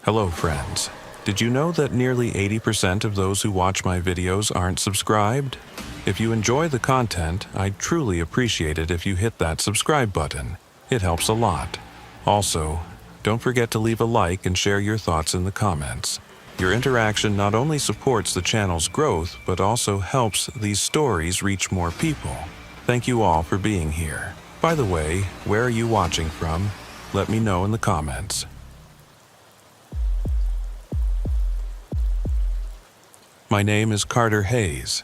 Hello, friends. Did you know that nearly 80% of those who watch my videos aren't subscribed? If you enjoy the content, I'd truly appreciate it if you hit that subscribe button. It helps a lot. Also, don't forget to leave a like and share your thoughts in the comments. Your interaction not only supports the channel's growth, but also helps these stories reach more people. Thank you all for being here. By the way, where are you watching from? Let me know in the comments. My name is Carter Hayes.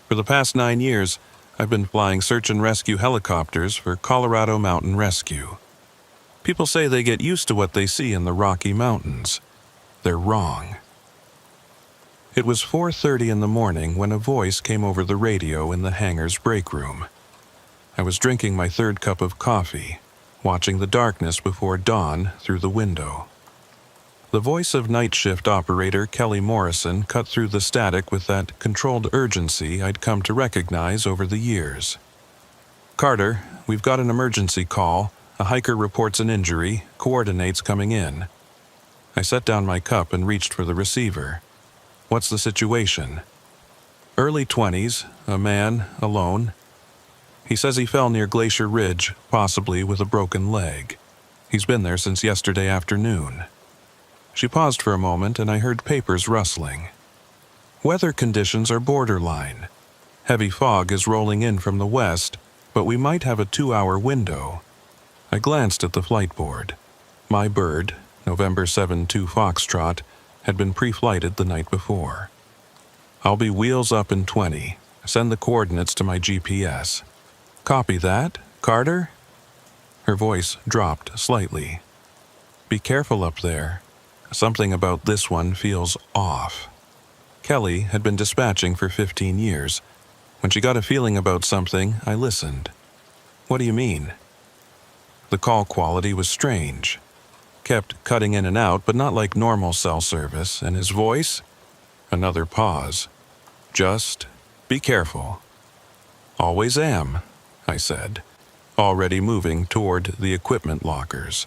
For the past 9 years, I've been flying search and rescue helicopters for Colorado Mountain Rescue. People say they get used to what they see in the Rocky Mountains. They're wrong. It was 4:30 in the morning when a voice came over the radio in the hangar's break room. I was drinking my third cup of coffee, watching the darkness before dawn through the window. The voice of night shift operator Kelly Morrison cut through the static with that controlled urgency I'd come to recognize over the years. "Carter, we've got an emergency call. A hiker reports an injury, coordinates coming in." I set down my cup and reached for the receiver. "What's the situation?" "Early 20s, a man, alone. He says he fell near Glacier Ridge, possibly with a broken leg. He's been there since yesterday afternoon." She paused for a moment and I heard papers rustling. "Weather conditions are borderline. Heavy fog is rolling in from the west, but we might have a 2-hour window." I glanced at the flight board. My bird, November 7-2 Foxtrot, had been pre-flighted the night before. "I'll be wheels up in 20. Send the coordinates to my GPS." "Copy that, Carter?" Her voice dropped slightly. "Be careful up there. Something about this one feels off." Kelly had been dispatching for 15 years. When she got a feeling about something, I listened. "What do you mean?" The call quality was strange. Kept cutting in and out, but not like normal cell service, and his voice? Another pause. "Just be careful." "Always am," I said, already moving toward the equipment lockers.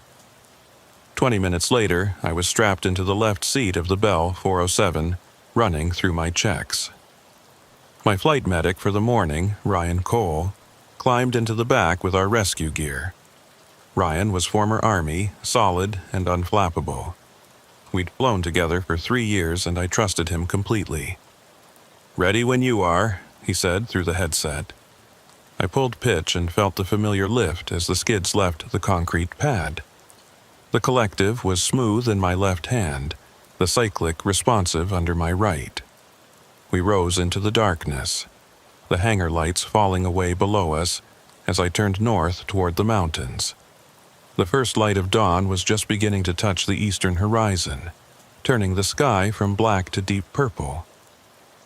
20 minutes later, I was strapped into the left seat of the Bell 407, running through my checks. My flight medic for the morning, Ryan Cole, climbed into the back with our rescue gear. Ryan was former Army, solid and unflappable. We'd flown together for 3 years and I trusted him completely. "Ready when you are," he said through the headset. I pulled pitch and felt the familiar lift as the skids left the concrete pad. The collective was smooth in my left hand, the cyclic responsive under my right. We rose into the darkness, the hangar lights falling away below us as I turned north toward the mountains. The first light of dawn was just beginning to touch the eastern horizon, turning the sky from black to deep purple.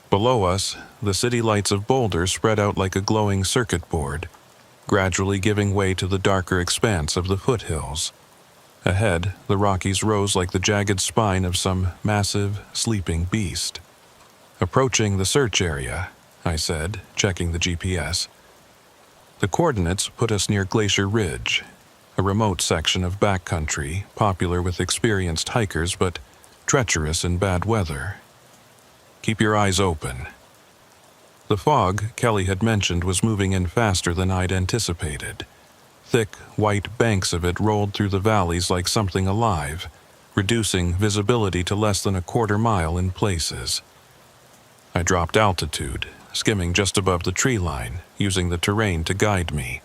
Below us, the city lights of Boulder spread out like a glowing circuit board, gradually giving way to the darker expanse of the foothills. Ahead, the Rockies rose like the jagged spine of some massive, sleeping beast. "Approaching the search area," I said, checking the GPS. The coordinates put us near Glacier Ridge, a remote section of backcountry, popular with experienced hikers but treacherous in bad weather. "Keep your eyes open." The fog Kelly had mentioned was moving in faster than I'd anticipated. Thick, white banks of it rolled through the valleys like something alive, reducing visibility to less than a quarter mile in places. I dropped altitude, skimming just above the tree line, using the terrain to guide me.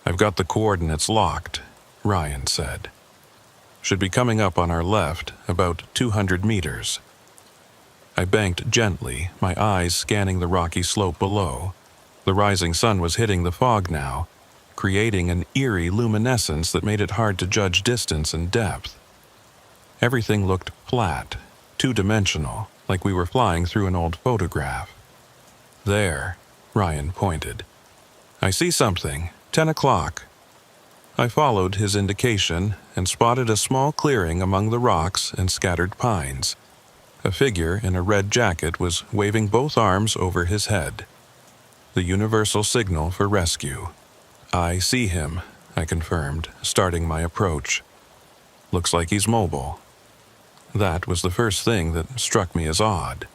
"I've got the coordinates locked," Ryan said. "Should be coming up on our left, about 200 meters. I banked gently, my eyes scanning the rocky slope below. The rising sun was hitting the fog now, creating an eerie luminescence that made it hard to judge distance and depth. Everything looked flat, two-dimensional, like we were flying through an old photograph. "There," Ryan pointed. "I see something. 10 o'clock. I followed his indication and spotted a small clearing among the rocks and scattered pines. A figure in a red jacket was waving both arms over his head. The universal signal for rescue. "I see him," I confirmed, starting my approach. "Looks like he's mobile." That was the first thing that struck me as odd.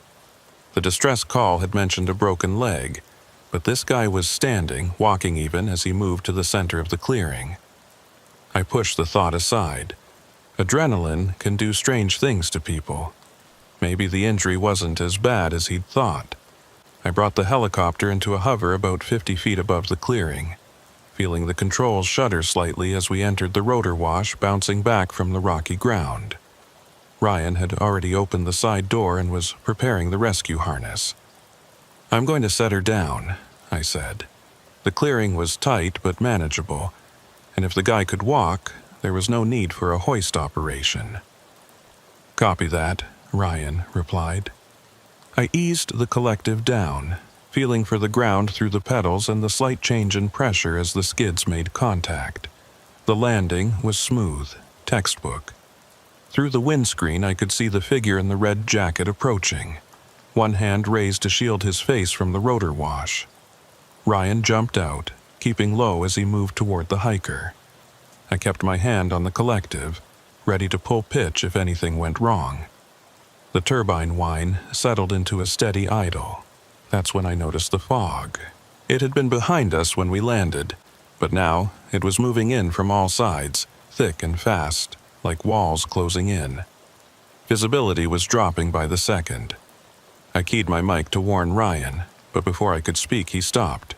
The distress call had mentioned a broken leg, but this guy was standing, walking even, as he moved to the center of the clearing. I pushed the thought aside. Adrenaline can do strange things to people. Maybe the injury wasn't as bad as he'd thought. I brought the helicopter into a hover about 50 feet above the clearing, feeling the controls shudder slightly as we entered the rotor wash bouncing back from the rocky ground. Ryan had already opened the side door and was preparing the rescue harness. "I'm going to set her down," I said. The clearing was tight but manageable, and if the guy could walk, there was no need for a hoist operation. "Copy that," Ryan replied. I eased the collective down, feeling for the ground through the pedals and the slight change in pressure as the skids made contact. The landing was smooth, textbook. Through the windscreen I could see the figure in the red jacket approaching, one hand raised to shield his face from the rotor wash. Ryan jumped out, keeping low as he moved toward the hiker. I kept my hand on the collective, ready to pull pitch if anything went wrong. The turbine whine settled into a steady idle. That's when I noticed the fog. It had been behind us when we landed, but now it was moving in from all sides, thick and fast, like walls closing in. Visibility was dropping by the second. I keyed my mic to warn Ryan, but before I could speak he stopped.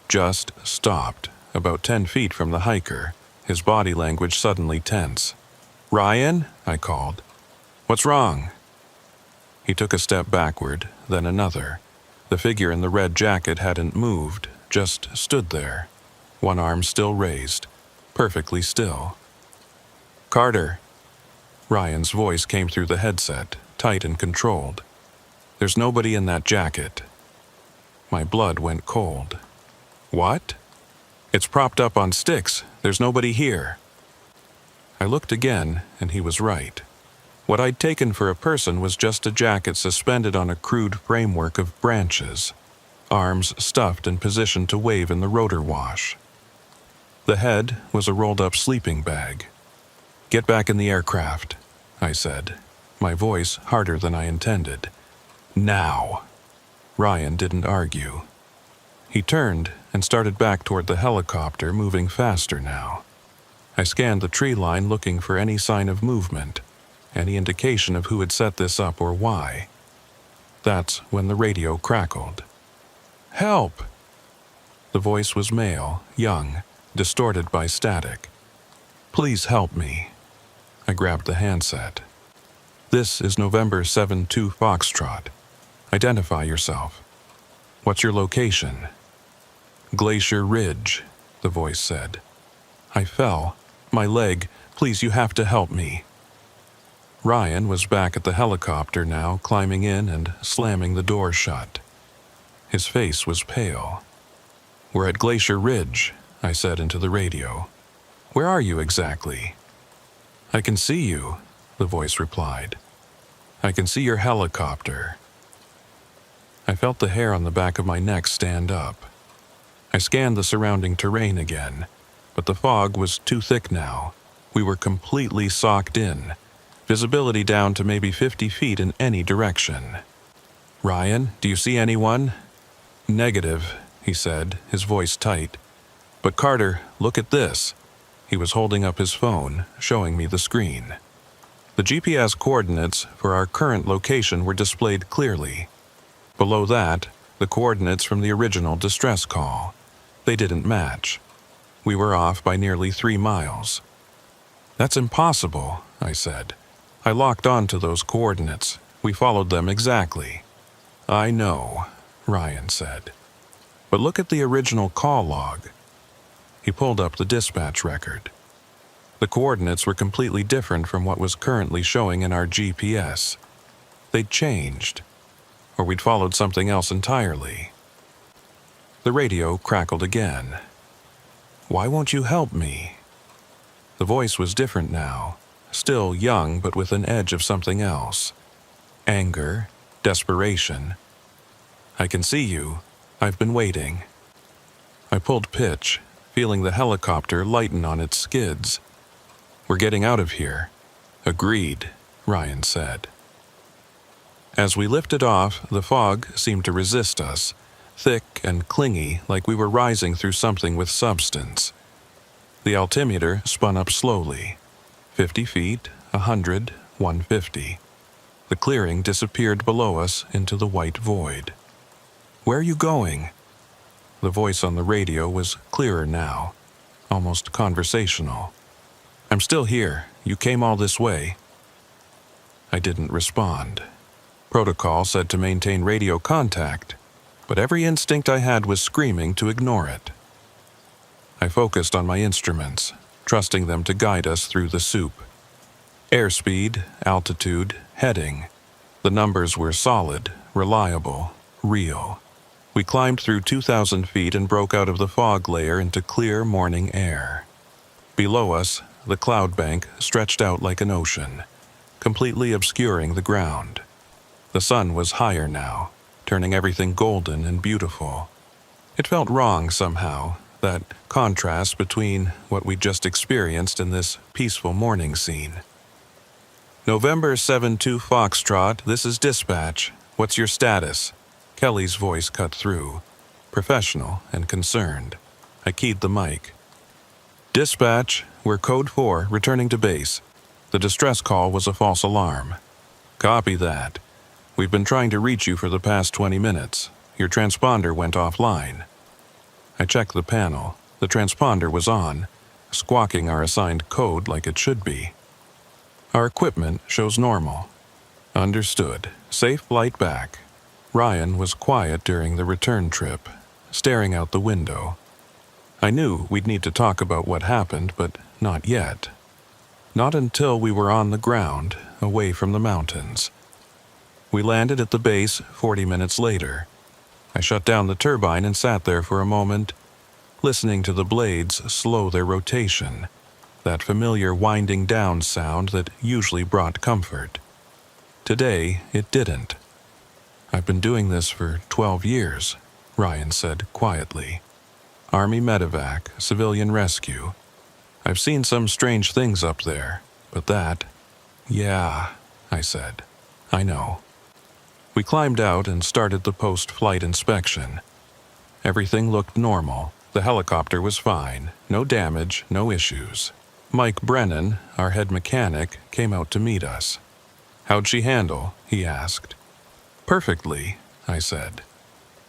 Just stopped, about 10 feet from the hiker, his body language suddenly tense. "Ryan?" I called. "What's wrong?" He took a step backward, then another. The figure in the red jacket hadn't moved, just stood there, one arm still raised, perfectly still. "Carter." Ryan's voice came through the headset, tight and controlled. "There's nobody in that jacket." My blood went cold. "What?" "It's propped up on sticks. There's nobody here." I looked again, and he was right. What I'd taken for a person was just a jacket suspended on a crude framework of branches, arms stuffed and positioned to wave in the rotor wash. The head was a rolled-up sleeping bag. "Get back in the aircraft," I said, my voice harder than I intended. "Now." Ryan didn't argue. He turned and started back toward the helicopter, moving faster now. I scanned the tree line looking for any sign of movement, any indication of who had set this up or why. That's when the radio crackled. "Help!" The voice was male, young, distorted by static. "Please help me." I grabbed the handset. "This is November 7-2 Foxtrot. Identify yourself. What's your location?" "Glacier Ridge," the voice said. I fell. "My leg. Please, you have to help me." Ryan was back at the helicopter now, climbing in and slamming the door shut. His face was pale. "We're at Glacier Ridge," I said into the radio. "Where are you exactly?" "I can see you," the voice replied. "I can see your helicopter." I felt the hair on the back of my neck stand up. I scanned the surrounding terrain again, but the fog was too thick now. We were completely socked in, visibility down to maybe 50 feet in any direction. "Ryan, do you see anyone?" "Negative," he said, his voice tight. "But Carter, look at this." He was holding up his phone, showing me the screen. The GPS coordinates for our current location were displayed clearly. Below that, the coordinates from the original distress call. They didn't match. We were off by nearly 3 miles. "That's impossible," I said. "I locked on to those coordinates. We followed them exactly." "I know," Ryan said. "But look at the original call log." He pulled up the dispatch record. The coordinates were completely different from what was currently showing in our GPS. They'd changed. Or we'd followed something else entirely. The radio crackled again. "Why won't you help me?" The voice was different now, still young but with an edge of something else. Anger, desperation. "I can see you. I've been waiting." I pulled pitch, feeling the helicopter lighten on its skids. "We're getting out of here." "Agreed." Ryan said. As we lifted off, the fog seemed to resist us, thick and clingy like we were rising through something with substance. The altimeter spun up slowly. 50 feet, 100, 150. The clearing disappeared below us into the white void. "Where are you going?" The voice on the radio was clearer now, almost conversational. "I'm still here. You came all this way." I didn't respond. Protocol said to maintain radio contact, but every instinct I had was screaming to ignore it. I focused on my instruments, trusting them to guide us through the soup. Airspeed, altitude, heading. The numbers were solid, reliable, real. We climbed through 2,000 feet and broke out of the fog layer into clear morning air. Below us, the cloud bank stretched out like an ocean, completely obscuring the ground. The sun was higher now, turning everything golden and beautiful. It felt wrong somehow, that contrast between what we'd just experienced and this peaceful morning scene. "November 72 Foxtrot, this is dispatch. What's your status?" Kelly's voice cut through, professional and concerned. I keyed the mic. "Dispatch, we're Code 4, returning to base. The distress call was a false alarm." "Copy that. We've been trying to reach you for the past 20 minutes. Your transponder went offline." I checked the panel. The transponder was on, squawking our assigned code like it should be. "Our equipment shows normal." "Understood. Safe flight back." Ryan was quiet during the return trip, staring out the window. I knew we'd need to talk about what happened, but not yet. Not until we were on the ground, away from the mountains. We landed at the base 40 minutes later. I shut down the turbine and sat there for a moment, listening to the blades slow their rotation, that familiar winding down sound that usually brought comfort. Today, it didn't. "I've been doing this for 12 years, Ryan said quietly. "Army medevac, civilian rescue. I've seen some strange things up there, but that..." "Yeah," I said. "I know." We climbed out and started the post-flight inspection. Everything looked normal. The helicopter was fine. No damage, no issues. Mike Brennan, our head mechanic, came out to meet us. "How'd she handle?" he asked. "Perfectly," I said.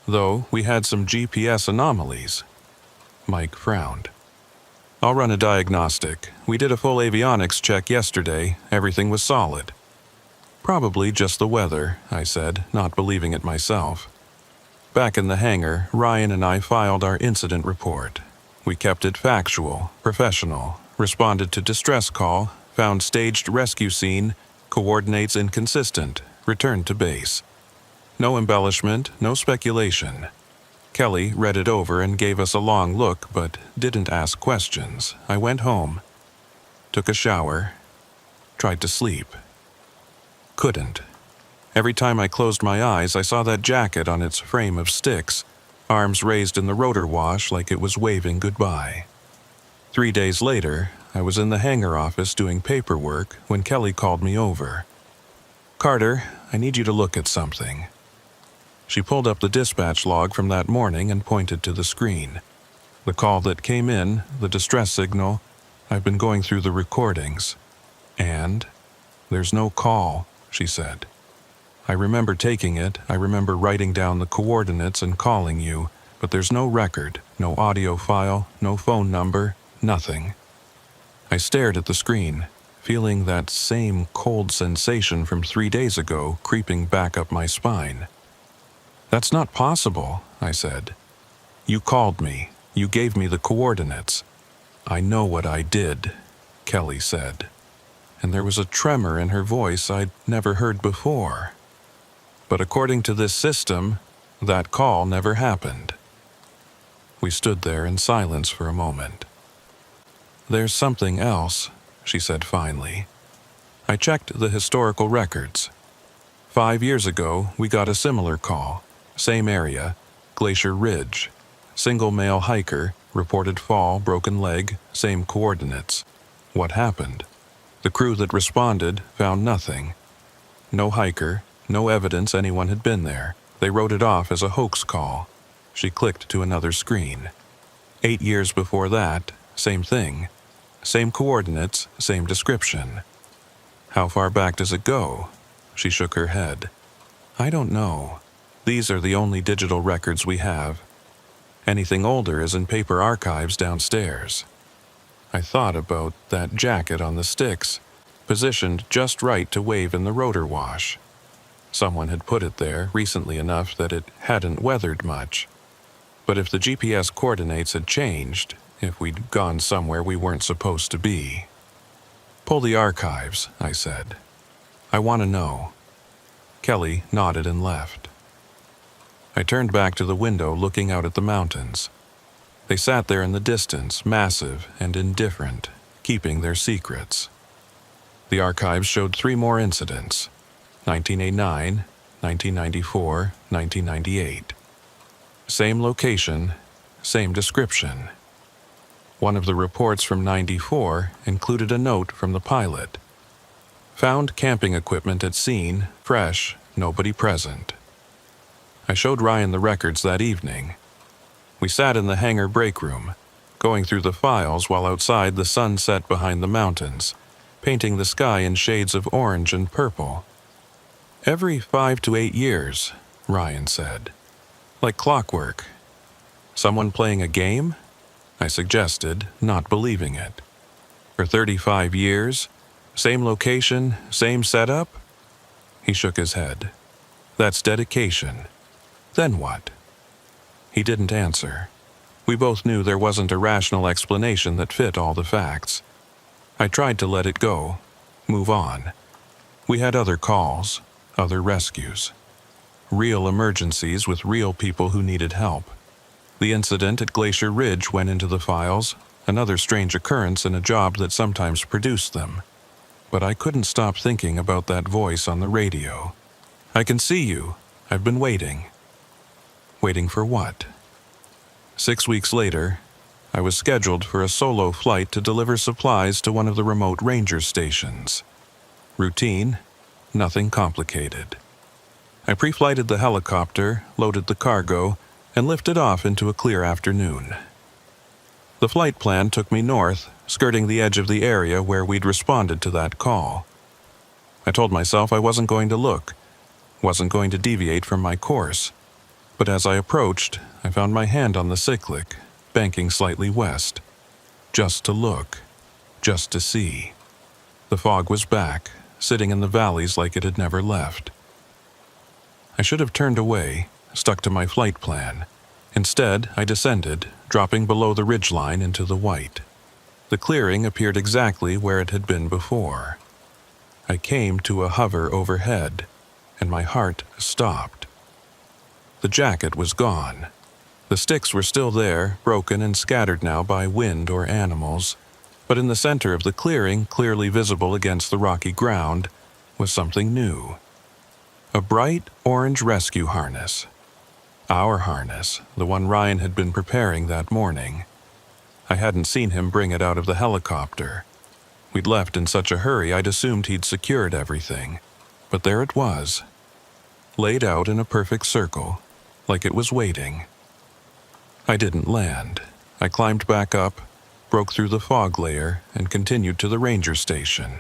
"Though we had some GPS anomalies." Mike frowned. "I'll run a diagnostic. We did a full avionics check yesterday. Everything was solid." "Probably just the weather," I said, not believing it myself. Back in the hangar, Ryan and I filed our incident report. We kept it factual, professional, responded to distress call, found staged rescue scene, coordinates inconsistent, returned to base. No embellishment, no speculation. Kelly read it over and gave us a long look, but didn't ask questions. I went home, took a shower, tried to sleep. Couldn't. Every time I closed my eyes, I saw that jacket on its frame of sticks, arms raised in the rotor wash like it was waving goodbye. 3 days later, I was in the hangar office doing paperwork when Kelly called me over. "Carter, I need you to look at something." She pulled up the dispatch log from that morning and pointed to the screen. The call that came in, the distress signal, I've been going through the recordings. "And? There's no call," she said. "I remember taking it, I remember writing down the coordinates and calling you, but there's no record, no audio file, no phone number, nothing." I stared at the screen, feeling that same cold sensation from 3 days ago creeping back up my spine. "That's not possible," I said. "You called me. You gave me the coordinates." "I know what I did," Kelly said. And there was a tremor in her voice I'd never heard before. "But according to this system, that call never happened." We stood there in silence for a moment. "There's something else," she said finally. I checked the historical records. 5 years ago, we got a similar call. Same area, Glacier Ridge. Single male hiker, reported fall, broken leg, same coordinates. What happened? The crew that responded found nothing. No hiker, no evidence anyone had been there. They wrote it off as a hoax call. She clicked to another screen. 8 years before that, same thing. Same coordinates, same description. How far back does it go? She shook her head. I don't know. These are the only digital records we have. Anything older is in paper archives downstairs. I thought about that jacket on the sticks, positioned just right to wave in the rotor wash. Someone had put it there recently enough that it hadn't weathered much. But if the GPS coordinates had changed, if we'd gone somewhere we weren't supposed to be. Pull the archives, I said. I want to know. Kelly nodded and left. I turned back to the window looking out at the mountains. They sat there in the distance, massive and indifferent, keeping their secrets. The archives showed 3 more incidents: 1989, 1994, 1998. Same location, same description. One of the reports from '94 included a note from the pilot. Found camping equipment at scene, fresh, nobody present. I showed Ryan the records that evening. We sat in the hangar break room, going through the files while outside the sun set behind the mountains, painting the sky in shades of orange and purple. Every 5 to 8 years, Ryan said. Like clockwork. Someone playing a game? I suggested, not believing it. For 35 years? Same location, same setup? He shook his head. That's dedication. Then what? He didn't answer. We both knew there wasn't a rational explanation that fit all the facts. I tried to let it go, move on. We had other calls, other rescues. Real emergencies with real people who needed help. The incident at Glacier Ridge went into the files, another strange occurrence in a job that sometimes produced them. But I couldn't stop thinking about that voice on the radio. I can see you. I've been waiting. Waiting for what? 6 weeks later, I was scheduled for a solo flight to deliver supplies to one of the remote ranger stations. Routine, nothing complicated. I pre-flighted the helicopter, loaded the cargo, and lifted off into a clear afternoon. The flight plan took me north, skirting the edge of the area where we'd responded to that call. I told myself I wasn't going to look, wasn't going to deviate from my course. But as I approached, I found my hand on the cyclic, banking slightly west. Just to look, just to see. The fog was back, sitting in the valleys like it had never left. I should have turned away, stuck to my flight plan. Instead, I descended, dropping below the ridgeline into the white. The clearing appeared exactly where it had been before. I came to a hover overhead, and my heart stopped. The jacket was gone. The sticks were still there, broken and scattered now by wind or animals, but in the center of the clearing, clearly visible against the rocky ground, was something new. A bright orange rescue harness. Our harness, the one Ryan had been preparing that morning. I hadn't seen him bring it out of the helicopter. We'd left in such a hurry I'd assumed he'd secured everything. But there it was, laid out in a perfect circle, like it was waiting. I didn't land. I climbed back up, broke through the fog layer, and continued to the ranger station.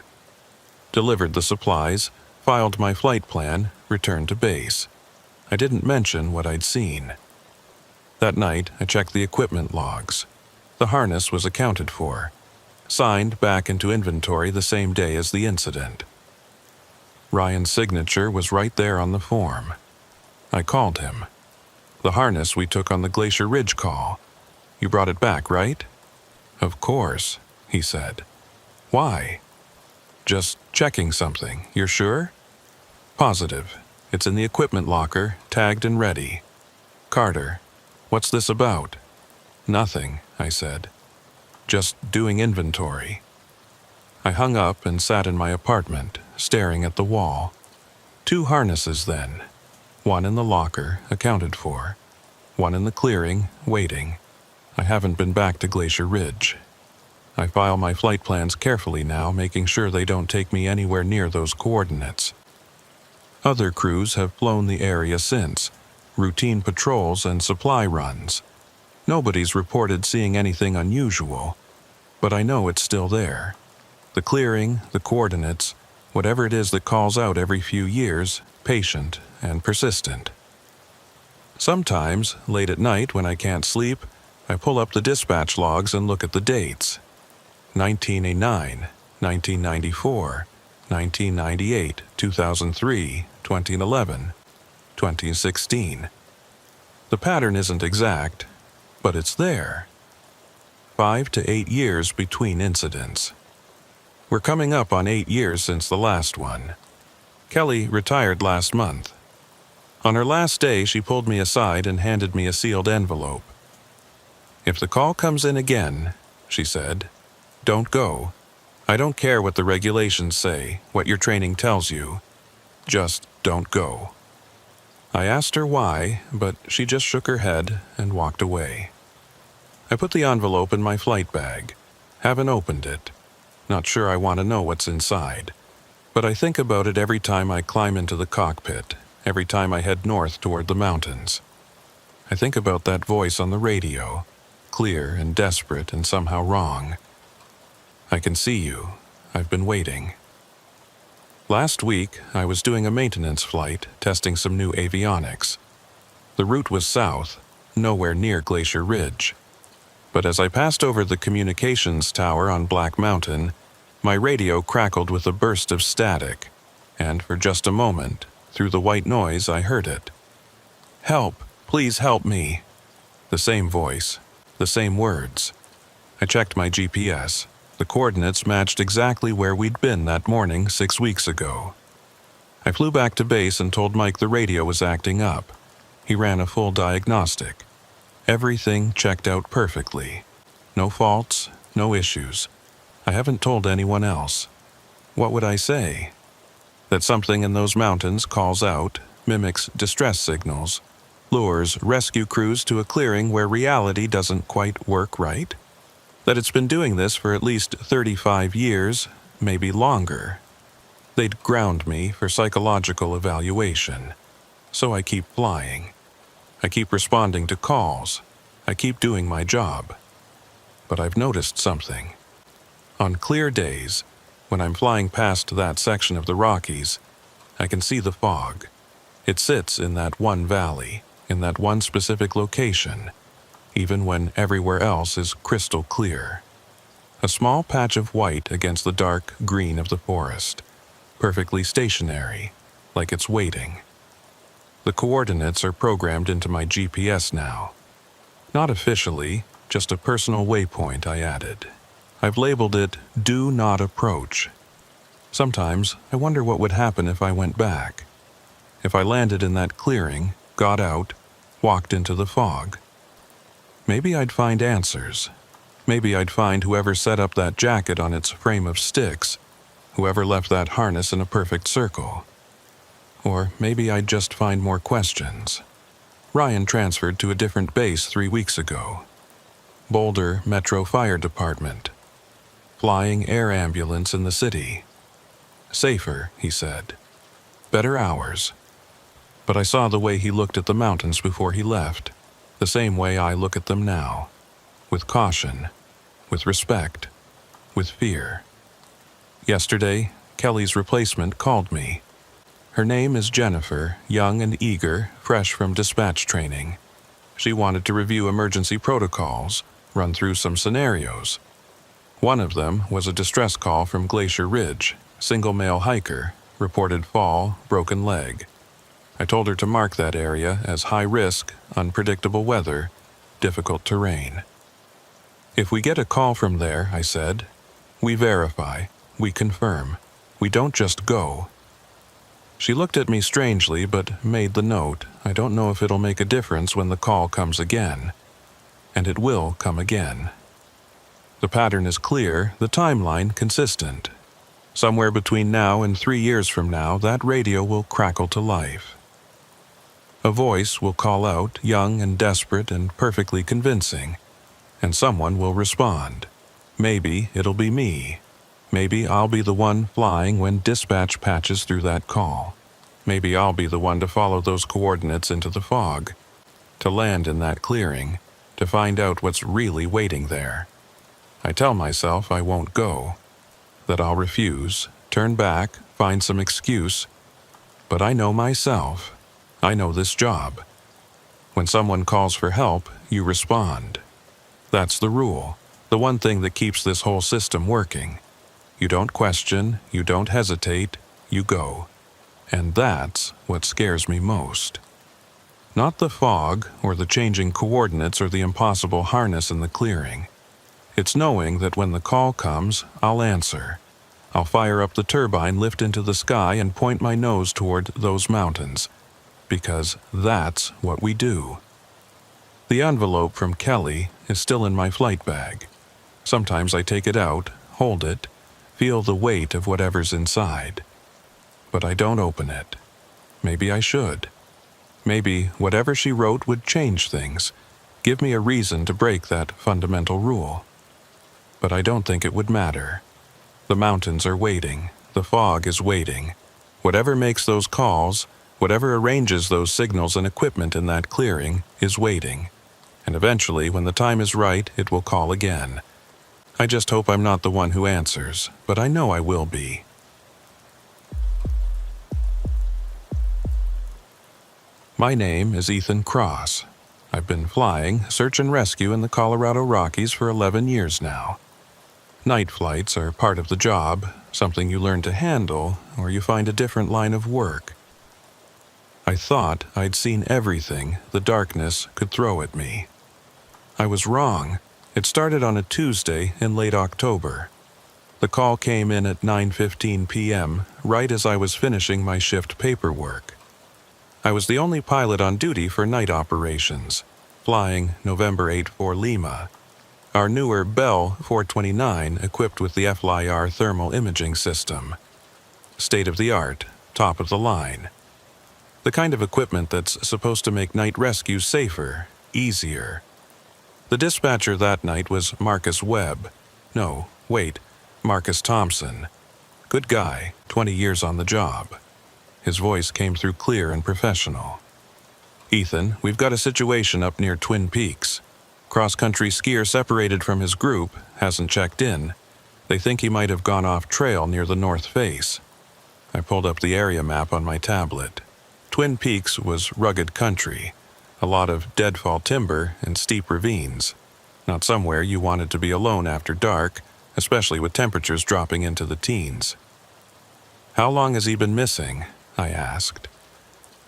Delivered the supplies, filed my flight plan, returned to base. I didn't mention what I'd seen. That night, I checked the equipment logs. The harness was accounted for, signed back into inventory the same day as the incident. Ryan's signature was right there on the form. I called him. The harness we took on the Glacier Ridge call. You brought it back, right? Of course, he said. Why? Just checking something. You're sure? Positive. It's in the equipment locker, tagged and ready. Carter, what's this about? Nothing, I said. Just doing inventory. I hung up and sat in my apartment, staring at the wall. 2 harnesses then. One in the locker, accounted for. One in the clearing, waiting. I haven't been back to Glacier Ridge. I file my flight plans carefully now, making sure they don't take me anywhere near those coordinates. Other crews have flown the area since, routine patrols and supply runs. Nobody's reported seeing anything unusual, but I know it's still there. The clearing, the coordinates, whatever it is that calls out every few years, patient and persistent. Sometimes, late at night when I can't sleep, I pull up the dispatch logs and look at the dates. 1989, 1994, 1998, 2003, 2011, 2016. The pattern isn't exact, but it's there. 5 to 8 years between incidents. We're coming up on 8 years since the last one. Kelly retired last month. On her last day, she pulled me aside and handed me a sealed envelope. "If the call comes in again," she said, "don't go. I don't care what the regulations say, what your training tells you. Just don't go." I asked her why, but she just shook her head and walked away. I put the envelope in my flight bag. Haven't opened it. Not sure I want to know what's inside. But I think about it every time I climb into the cockpit, every time I head north toward the mountains. I think about that voice on the radio, clear and desperate and somehow wrong. "I can see you. I've been waiting." Last week, I was doing a maintenance flight, testing some new avionics. The route was south, nowhere near Glacier Ridge. But as I passed over the communications tower on Black Mountain, my radio crackled with a burst of static, and for just a moment, through the white noise, I heard it. "Help! Please help me!" The same voice, the same words. I checked my GPS. The coordinates matched exactly where we'd been that morning 6 weeks ago. I flew back to base and told Mike the radio was acting up. He ran a full diagnostic. Everything checked out perfectly. No faults, no issues. I haven't told anyone else. What would I say? That something in those mountains calls out, mimics distress signals, lures rescue crews to a clearing where reality doesn't quite work right? That it's been doing this for at least 35 years, maybe longer. They'd ground me for psychological evaluation. So I keep flying. I keep responding to calls. I keep doing my job. But I've noticed something. On clear days, when I'm flying past that section of the Rockies, I can see the fog. It sits in that one valley, in that one specific location, even when everywhere else is crystal clear. A small patch of white against the dark green of the forest, perfectly stationary, like it's waiting. The coordinates are programmed into my GPS now. Not officially, just a personal waypoint I added. I've labeled it "Do Not Approach." Sometimes I wonder what would happen if I went back. If I landed in that clearing, got out, walked into the fog. Maybe I'd find answers. Maybe I'd find whoever set up that jacket on its frame of sticks, whoever left that harness in a perfect circle. Or maybe I'd just find more questions. Ryan transferred to a different base 3 weeks ago. Boulder Metro Fire Department. Flying air ambulance in the city. Safer, he said. Better hours. But I saw the way he looked at the mountains before he left. The same way I look at them now, with caution, with respect, with fear. Yesterday, Kelly's replacement called me. Her name is Jennifer, young and eager, fresh from dispatch training. She wanted to review emergency protocols, run through some scenarios. One of them was a distress call from Glacier Ridge, single male hiker, reported fall, broken leg. I told her to mark that area as high risk, unpredictable weather, difficult terrain. If we get a call from there, I said, we verify, we confirm, we don't just go. She looked at me strangely but made the note, I don't know if it'll make a difference when the call comes again. And it will come again. The pattern is clear, the timeline consistent. Somewhere between now and 3 years from now, that radio will crackle to life. A voice will call out, young and desperate and perfectly convincing, and someone will respond. Maybe it'll be me. Maybe I'll be the one flying when dispatch patches through that call. Maybe I'll be the one to follow those coordinates into the fog, to land in that clearing, to find out what's really waiting there. I tell myself I won't go, that I'll refuse, turn back, find some excuse. But I know myself. I know this job. When someone calls for help, you respond. That's the rule, the one thing that keeps this whole system working. You don't question, you don't hesitate, you go. And that's what scares me most. Not the fog, or the changing coordinates, or the impossible harness in the clearing. It's knowing that when the call comes, I'll answer. I'll fire up the turbine, lift into the sky, and point my nose toward those mountains. Because that's what we do. The envelope from Kelly is still in my flight bag. Sometimes I take it out, hold it, feel the weight of whatever's inside. But I don't open it. Maybe I should. Maybe whatever she wrote would change things, give me a reason to break that fundamental rule. But I don't think it would matter. The mountains are waiting. The fog is waiting. Whatever makes those calls, whatever arranges those signals and equipment in that clearing, is waiting. And eventually, when the time is right, it will call again. I just hope I'm not the one who answers, but I know I will be. My name is Ethan Cross. I've been flying search and rescue in the Colorado Rockies for 11 years now. Night flights are part of the job, something you learn to handle, or you find a different line of work. I thought I'd seen everything the darkness could throw at me. I was wrong. It started on a Tuesday in late October. The call came in at 9:15 p.m., right as I was finishing my shift paperwork. I was the only pilot on duty for night operations, flying November 8 for Lima, our newer Bell 429 equipped with the FLIR thermal imaging system. State-of-the-art, top of the line. The kind of equipment that's supposed to make night rescues safer, easier. The dispatcher that night was Marcus Webb. No, wait, Marcus Thompson. Good guy, 20 years on the job. His voice came through clear and professional. Ethan, we've got a situation up near Twin Peaks. Cross-country skier separated from his group, hasn't checked in. They think he might have gone off trail near the north face. I pulled up the area map on my tablet. Twin Peaks was rugged country. A lot of deadfall timber and steep ravines. Not somewhere you wanted to be alone after dark, especially with temperatures dropping into the teens. How long has he been missing? I asked.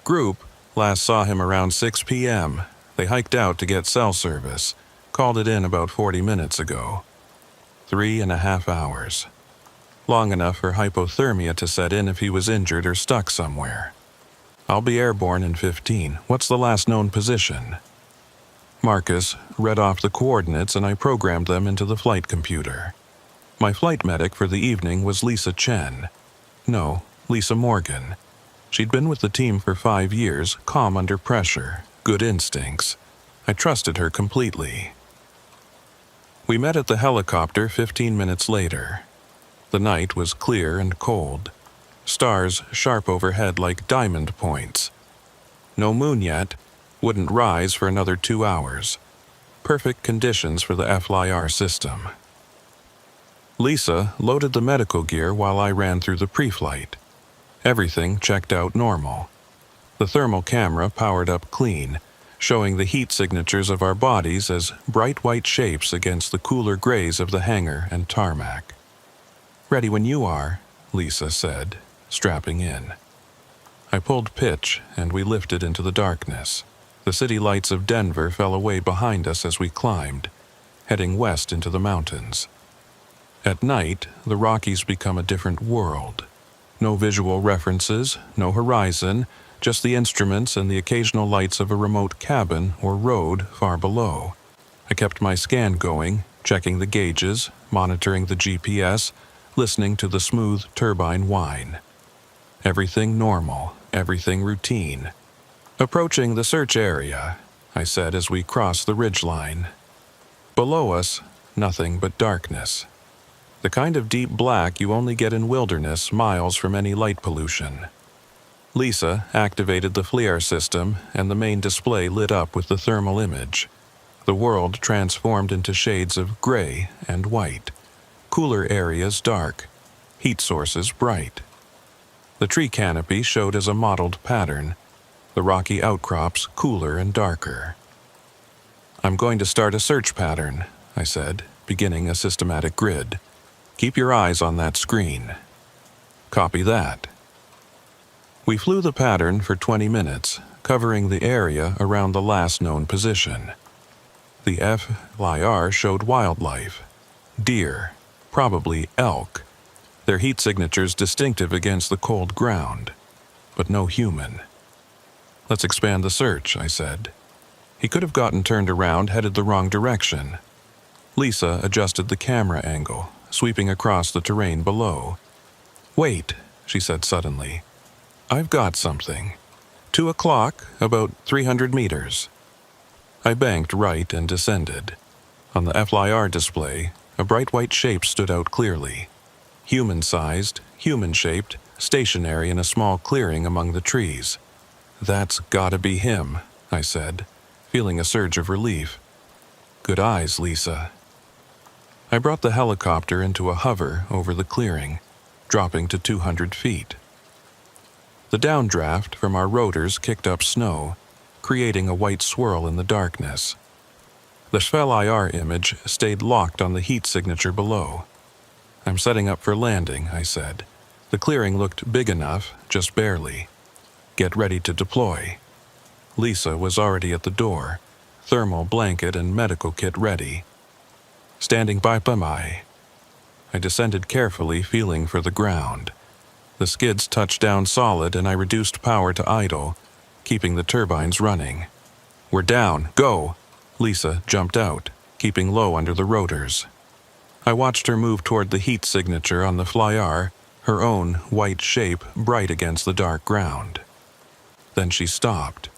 Group last saw him around 6 p.m. They hiked out to get cell service. Called it in about 40 minutes ago. 3.5 hours. Long enough for hypothermia to set in if he was injured or stuck somewhere. I'll be airborne in 15. What's the last known position? Marcus read off the coordinates and I programmed them into the flight computer. My flight medic for the evening was Lisa Chen. No, Lisa Morgan. She'd been with the team for 5 years, calm under pressure, good instincts. I trusted her completely. We met at the helicopter 15 minutes later. The night was clear and cold. Stars sharp overhead like diamond points. No moon yet, wouldn't rise for another 2 hours. Perfect conditions for the FLIR system. Lisa loaded the medical gear while I ran through the pre-flight. Everything checked out normal. The thermal camera powered up clean, showing the heat signatures of our bodies as bright white shapes against the cooler grays of the hangar and tarmac. "Ready when you are," Lisa said, strapping in. I pulled pitch and we lifted into the darkness. The city lights of Denver fell away behind us as we climbed, heading west into the mountains. At night, the Rockies become a different world. No visual references, no horizon, just the instruments and the occasional lights of a remote cabin or road far below. I kept my scan going, checking the gauges, monitoring the GPS, listening to the smooth turbine whine. Everything normal, everything routine. "Approaching the search area," I said as we crossed the ridgeline. Below us, nothing but darkness. The kind of deep black you only get in wilderness miles from any light pollution. Lisa activated the FLIR system, and the main display lit up with the thermal image. The world transformed into shades of gray and white, cooler areas dark, heat sources bright. The tree canopy showed as a mottled pattern, the rocky outcrops cooler and darker. "I'm going to start a search pattern," I said, beginning a systematic grid. "Keep your eyes on that screen." "Copy that." We flew the pattern for 20 minutes, covering the area around the last known position. The FLIR showed wildlife, deer, probably elk, their heat signatures distinctive against the cold ground, but no human. "Let's expand the search," I said. He could have gotten turned around, headed the wrong direction. Lisa adjusted the camera angle, sweeping across the terrain below. "Wait," she said suddenly. "I've got something. 2 o'clock, about 300 meters. I banked right and descended. On the FLIR display, a bright white shape stood out clearly. Human-sized, human-shaped, stationary in a small clearing among the trees. "That's gotta be him," I said, feeling a surge of relief. "Good eyes, Lisa." I brought the helicopter into a hover over the clearing, dropping to 200 feet. The downdraft from our rotors kicked up snow, creating a white swirl in the darkness. The FLIR image stayed locked on the heat signature below. "I'm setting up for landing," I said. The clearing looked big enough, just barely. "Get ready to deploy." Lisa was already at the door, thermal blanket and medical kit ready. "Standing by my." I descended carefully, feeling for the ground. The skids touched down solid, and I reduced power to idle, keeping the turbines running. "We're down, go!" Lisa jumped out, keeping low under the rotors. I watched her move toward the heat signature on the FLIR, her own white shape bright against the dark ground. Then she stopped,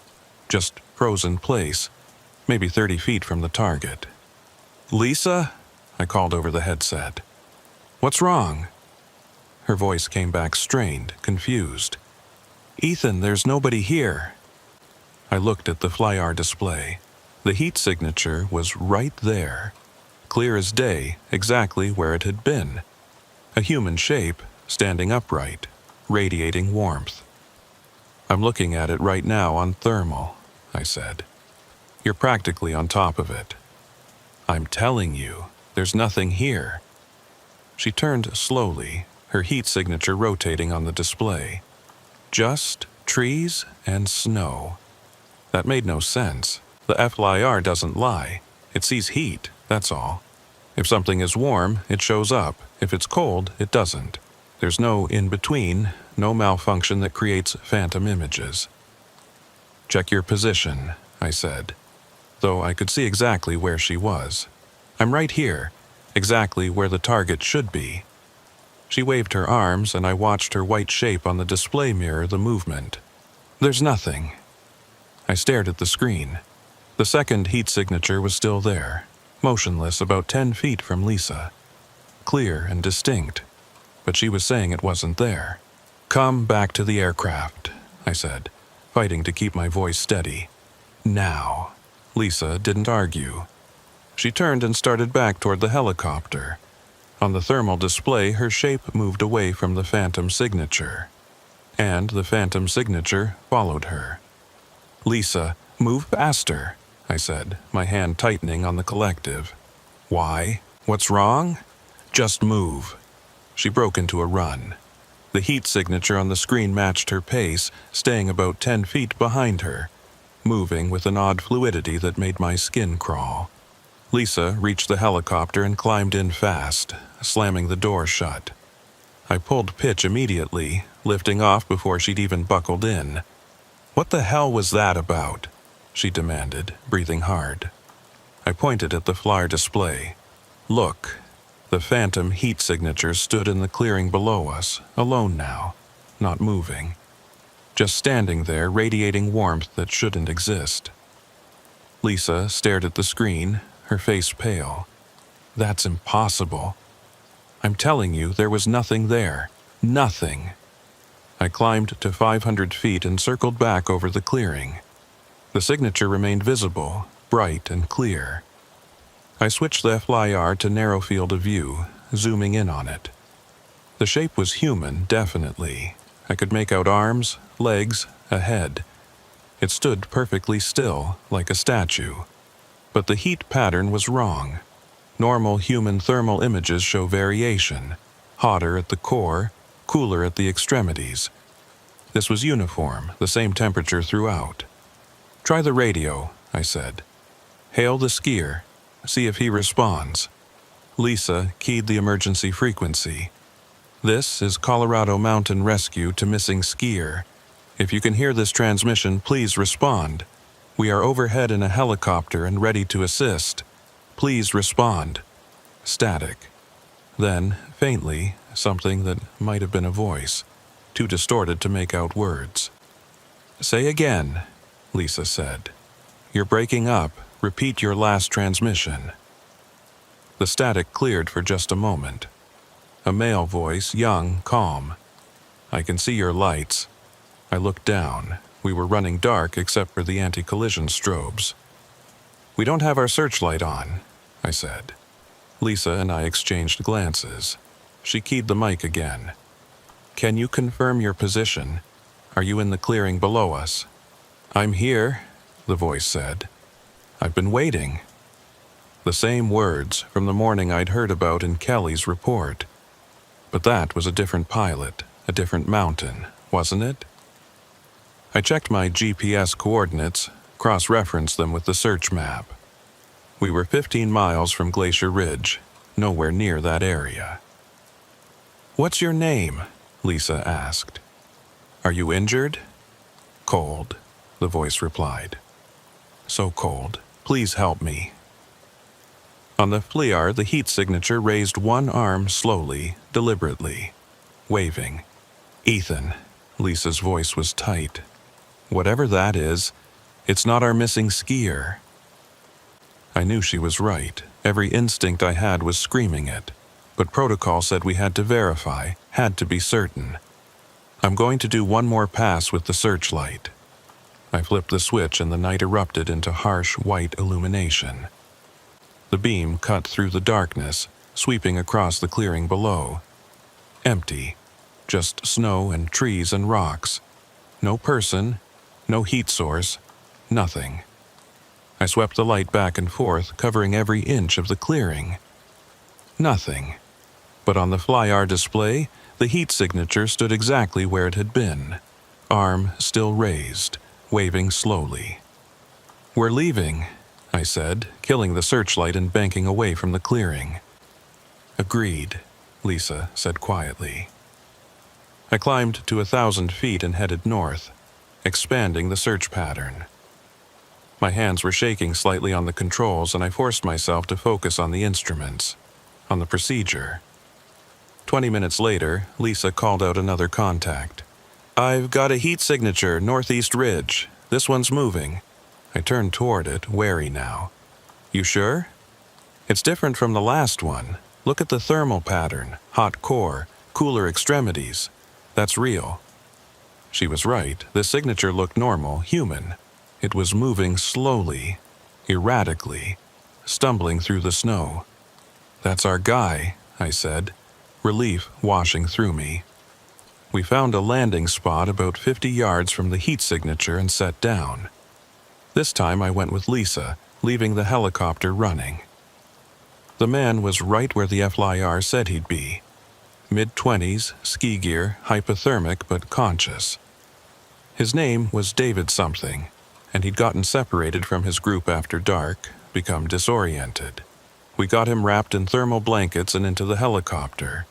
just froze in place, maybe 30 feet from the target. "Lisa?" I called over the headset. "What's wrong?" Her voice came back strained, confused. "Ethan, there's nobody here." I looked at the FLIR display. The heat signature was right there, clear as day, exactly where it had been. A human shape, standing upright, radiating warmth. "I'm looking at it right now on thermal," I said. "You're practically on top of it." "I'm telling you, there's nothing here." She turned slowly, her heat signature rotating on the display. Just trees and snow. That made no sense. The FLIR doesn't lie. It sees heat, that's all. If something is warm, it shows up. If it's cold, it doesn't. There's no in-between, no malfunction that creates phantom images. "Check your position," I said, though I could see exactly where she was. "I'm right here, exactly where the target should be." She waved her arms, and I watched her white shape on the display mirror the movement. "There's nothing." I stared at the screen. The second heat signature was still there, motionless about 10 feet from Lisa. Clear and distinct, but she was saying it wasn't there. "Come back to the aircraft," I said, fighting to keep my voice steady. "Now." Lisa didn't argue. She turned and started back toward the helicopter. On the thermal display, her shape moved away from the phantom signature, and the phantom signature followed her. "Lisa, move faster," I said, my hand tightening on the collective. "Why? What's wrong?" "Just move." She broke into a run. The heat signature on the screen matched her pace, staying about 10 feet behind her, moving with an odd fluidity that made my skin crawl. Lisa reached the helicopter and climbed in fast, slamming the door shut. I pulled pitch immediately, lifting off before she'd even buckled in. "What the hell was that about?" she demanded, breathing hard. I pointed at the FLIR display. "Look." The phantom heat signature stood in the clearing below us, alone now, not moving. Just standing there, radiating warmth that shouldn't exist. Lisa stared at the screen, her face pale. That's impossible. I'm telling you, there was nothing there. Nothing. I climbed to 500 feet and circled back over the clearing. The signature remained visible, bright and clear. I switched the FLIR to narrow field of view, zooming in on it. The shape was human, definitely. I could make out arms, legs, a head. It stood perfectly still, like a statue. But the heat pattern was wrong. Normal human thermal images show variation, hotter at the core, cooler at the extremities. This was uniform, the same temperature throughout. "Try the radio," I said. "Hail the skier. See if he responds." Lisa keyed the emergency frequency. "This is Colorado Mountain Rescue to missing skier. If you can hear this transmission, please respond. We are overhead in a helicopter and ready to assist. Please respond." Static. Then, faintly, something that might have been a voice, too distorted to make out words. "Say again," Lisa said. "You're breaking up. Repeat your last transmission." The static cleared for just a moment. A male voice, young, calm. "I can see your lights." I looked down. We were running dark except for the anti-collision strobes. "We don't have our searchlight on," I said. Lisa and I exchanged glances. She keyed the mic again. "Can you confirm your position? Are you in the clearing below us?" "I'm here," the voice said. "I've been waiting." The same words from the morning I'd heard about in Kelly's report. But that was a different pilot, a different mountain, wasn't it? I checked my GPS coordinates, cross-referenced them with the search map. We were 15 miles from Glacier Ridge, nowhere near that area. "What's your name?" Lisa asked. "Are you injured?" "Cold," the voice replied. "So cold. Please help me." On the FLIR, the heat signature raised one arm slowly, deliberately, waving. "Ethan," Lisa's voice was tight. "Whatever that is, it's not our missing skier." I knew she was right. Every instinct I had was screaming it. But protocol said we had to verify, had to be certain. "I'm going to do one more pass with the searchlight." I flipped the switch and the night erupted into harsh white illumination. The beam cut through the darkness, sweeping across the clearing below. Empty. Just snow and trees and rocks. No person, no heat source, nothing. I swept the light back and forth, covering every inch of the clearing. Nothing. But on the FLIR display, the heat signature stood exactly where it had been. Arm still raised, waving slowly. "We're leaving," I said, killing the searchlight and banking away from the clearing. "Agreed," Lisa said quietly. I climbed to 1,000 feet and headed north, expanding the search pattern. My hands were shaking slightly on the controls, and I forced myself to focus on the instruments, on the procedure. 20 minutes later, Lisa called out another contact. "I've got a heat signature, northeast ridge. This one's moving." I turned toward it, wary now. "You sure?" "It's different from the last one. Look at the thermal pattern, hot core, cooler extremities. That's real." She was right. The signature looked normal, human. It was moving slowly, erratically, stumbling through the snow. "That's our guy," I said, relief washing through me. We found a landing spot about 50 yards from the heat signature and sat down. This time I went with Lisa, leaving the helicopter running. The man was right where the FLIR said he'd be. Mid-20s, ski gear, hypothermic but conscious. His name was David something, and he'd gotten separated from his group after dark, become disoriented. We got him wrapped in thermal blankets and into the helicopter.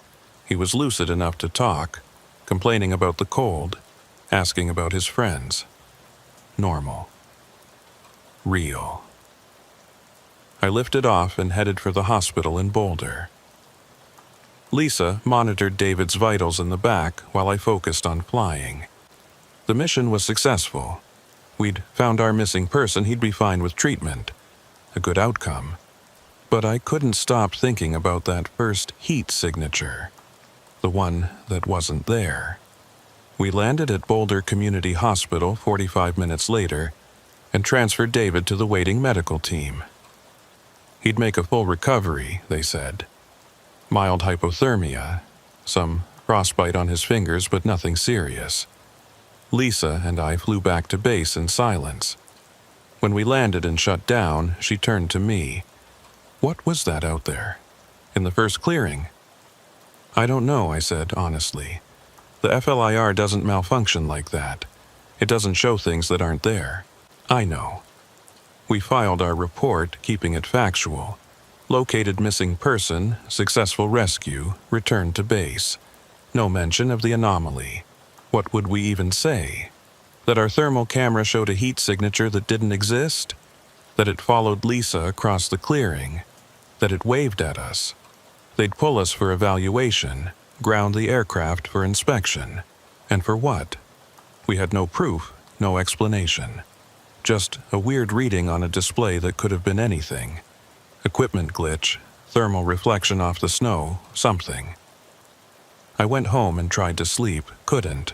He was lucid enough to talk, complaining about the cold, asking about his friends. Normal. Real. I lifted off and headed for the hospital in Boulder. Lisa monitored David's vitals in the back while I focused on flying. The mission was successful. We'd found our missing person, he'd be fine with treatment. A good outcome. But I couldn't stop thinking about that first heat signature, the one that wasn't there. We landed at Boulder Community Hospital 45 minutes later and transferred David to the waiting medical team. He'd make a full recovery, they said. Mild hypothermia, some frostbite on his fingers, but nothing serious. Lisa and I flew back to base in silence. When we landed and shut down, she turned to me. "What was that out there? In the first clearing?" "I don't know," I said honestly. "The FLIR doesn't malfunction like that. It doesn't show things that aren't there." "I know." We filed our report, keeping it factual. Located missing person, successful rescue, returned to base. No mention of the anomaly. What would we even say? That our thermal camera showed a heat signature that didn't exist? That it followed Lisa across the clearing? That it waved at us? They'd pull us for evaluation, ground the aircraft for inspection. And for what? We had no proof, no explanation. Just a weird reading on a display that could have been anything. Equipment glitch, thermal reflection off the snow, something. I went home and tried to sleep, couldn't.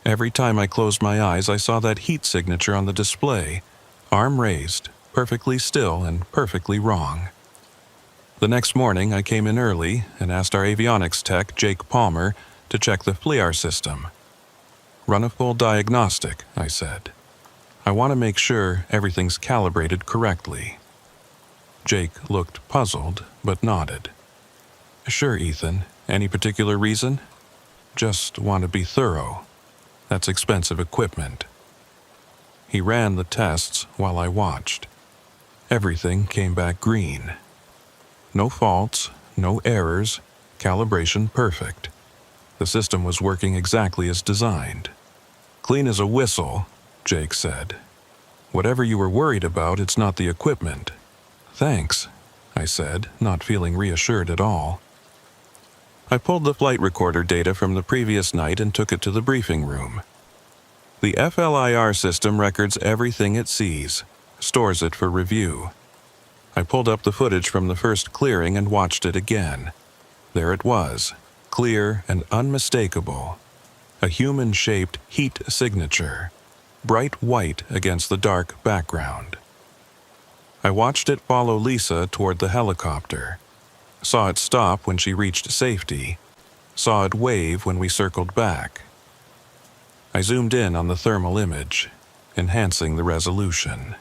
Every time I closed my eyes, I saw that heat signature on the display, arm raised, perfectly still and perfectly wrong. The next morning, I came in early and asked our avionics tech, Jake Palmer, to check the FLIR system. "Run a full diagnostic," I said. "I want to make sure everything's calibrated correctly." Jake looked puzzled, but nodded. "Sure, Ethan. Any particular reason?" "Just want to be thorough. That's expensive equipment." He ran the tests while I watched. Everything came back green. No faults, no errors, calibration perfect. The system was working exactly as designed. "Clean as a whistle," Jake said. "Whatever you were worried about, it's not the equipment." "Thanks," I said, not feeling reassured at all. I pulled the flight recorder data from the previous night and took it to the briefing room. The FLIR system records everything it sees, stores it for review. I pulled up the footage from the first clearing and watched it again. There it was, clear and unmistakable. A human-shaped heat signature, bright white against the dark background. I watched it follow Lisa toward the helicopter. Saw it stop when she reached safety. Saw it wave when we circled back. I zoomed in on the thermal image, enhancing the resolution.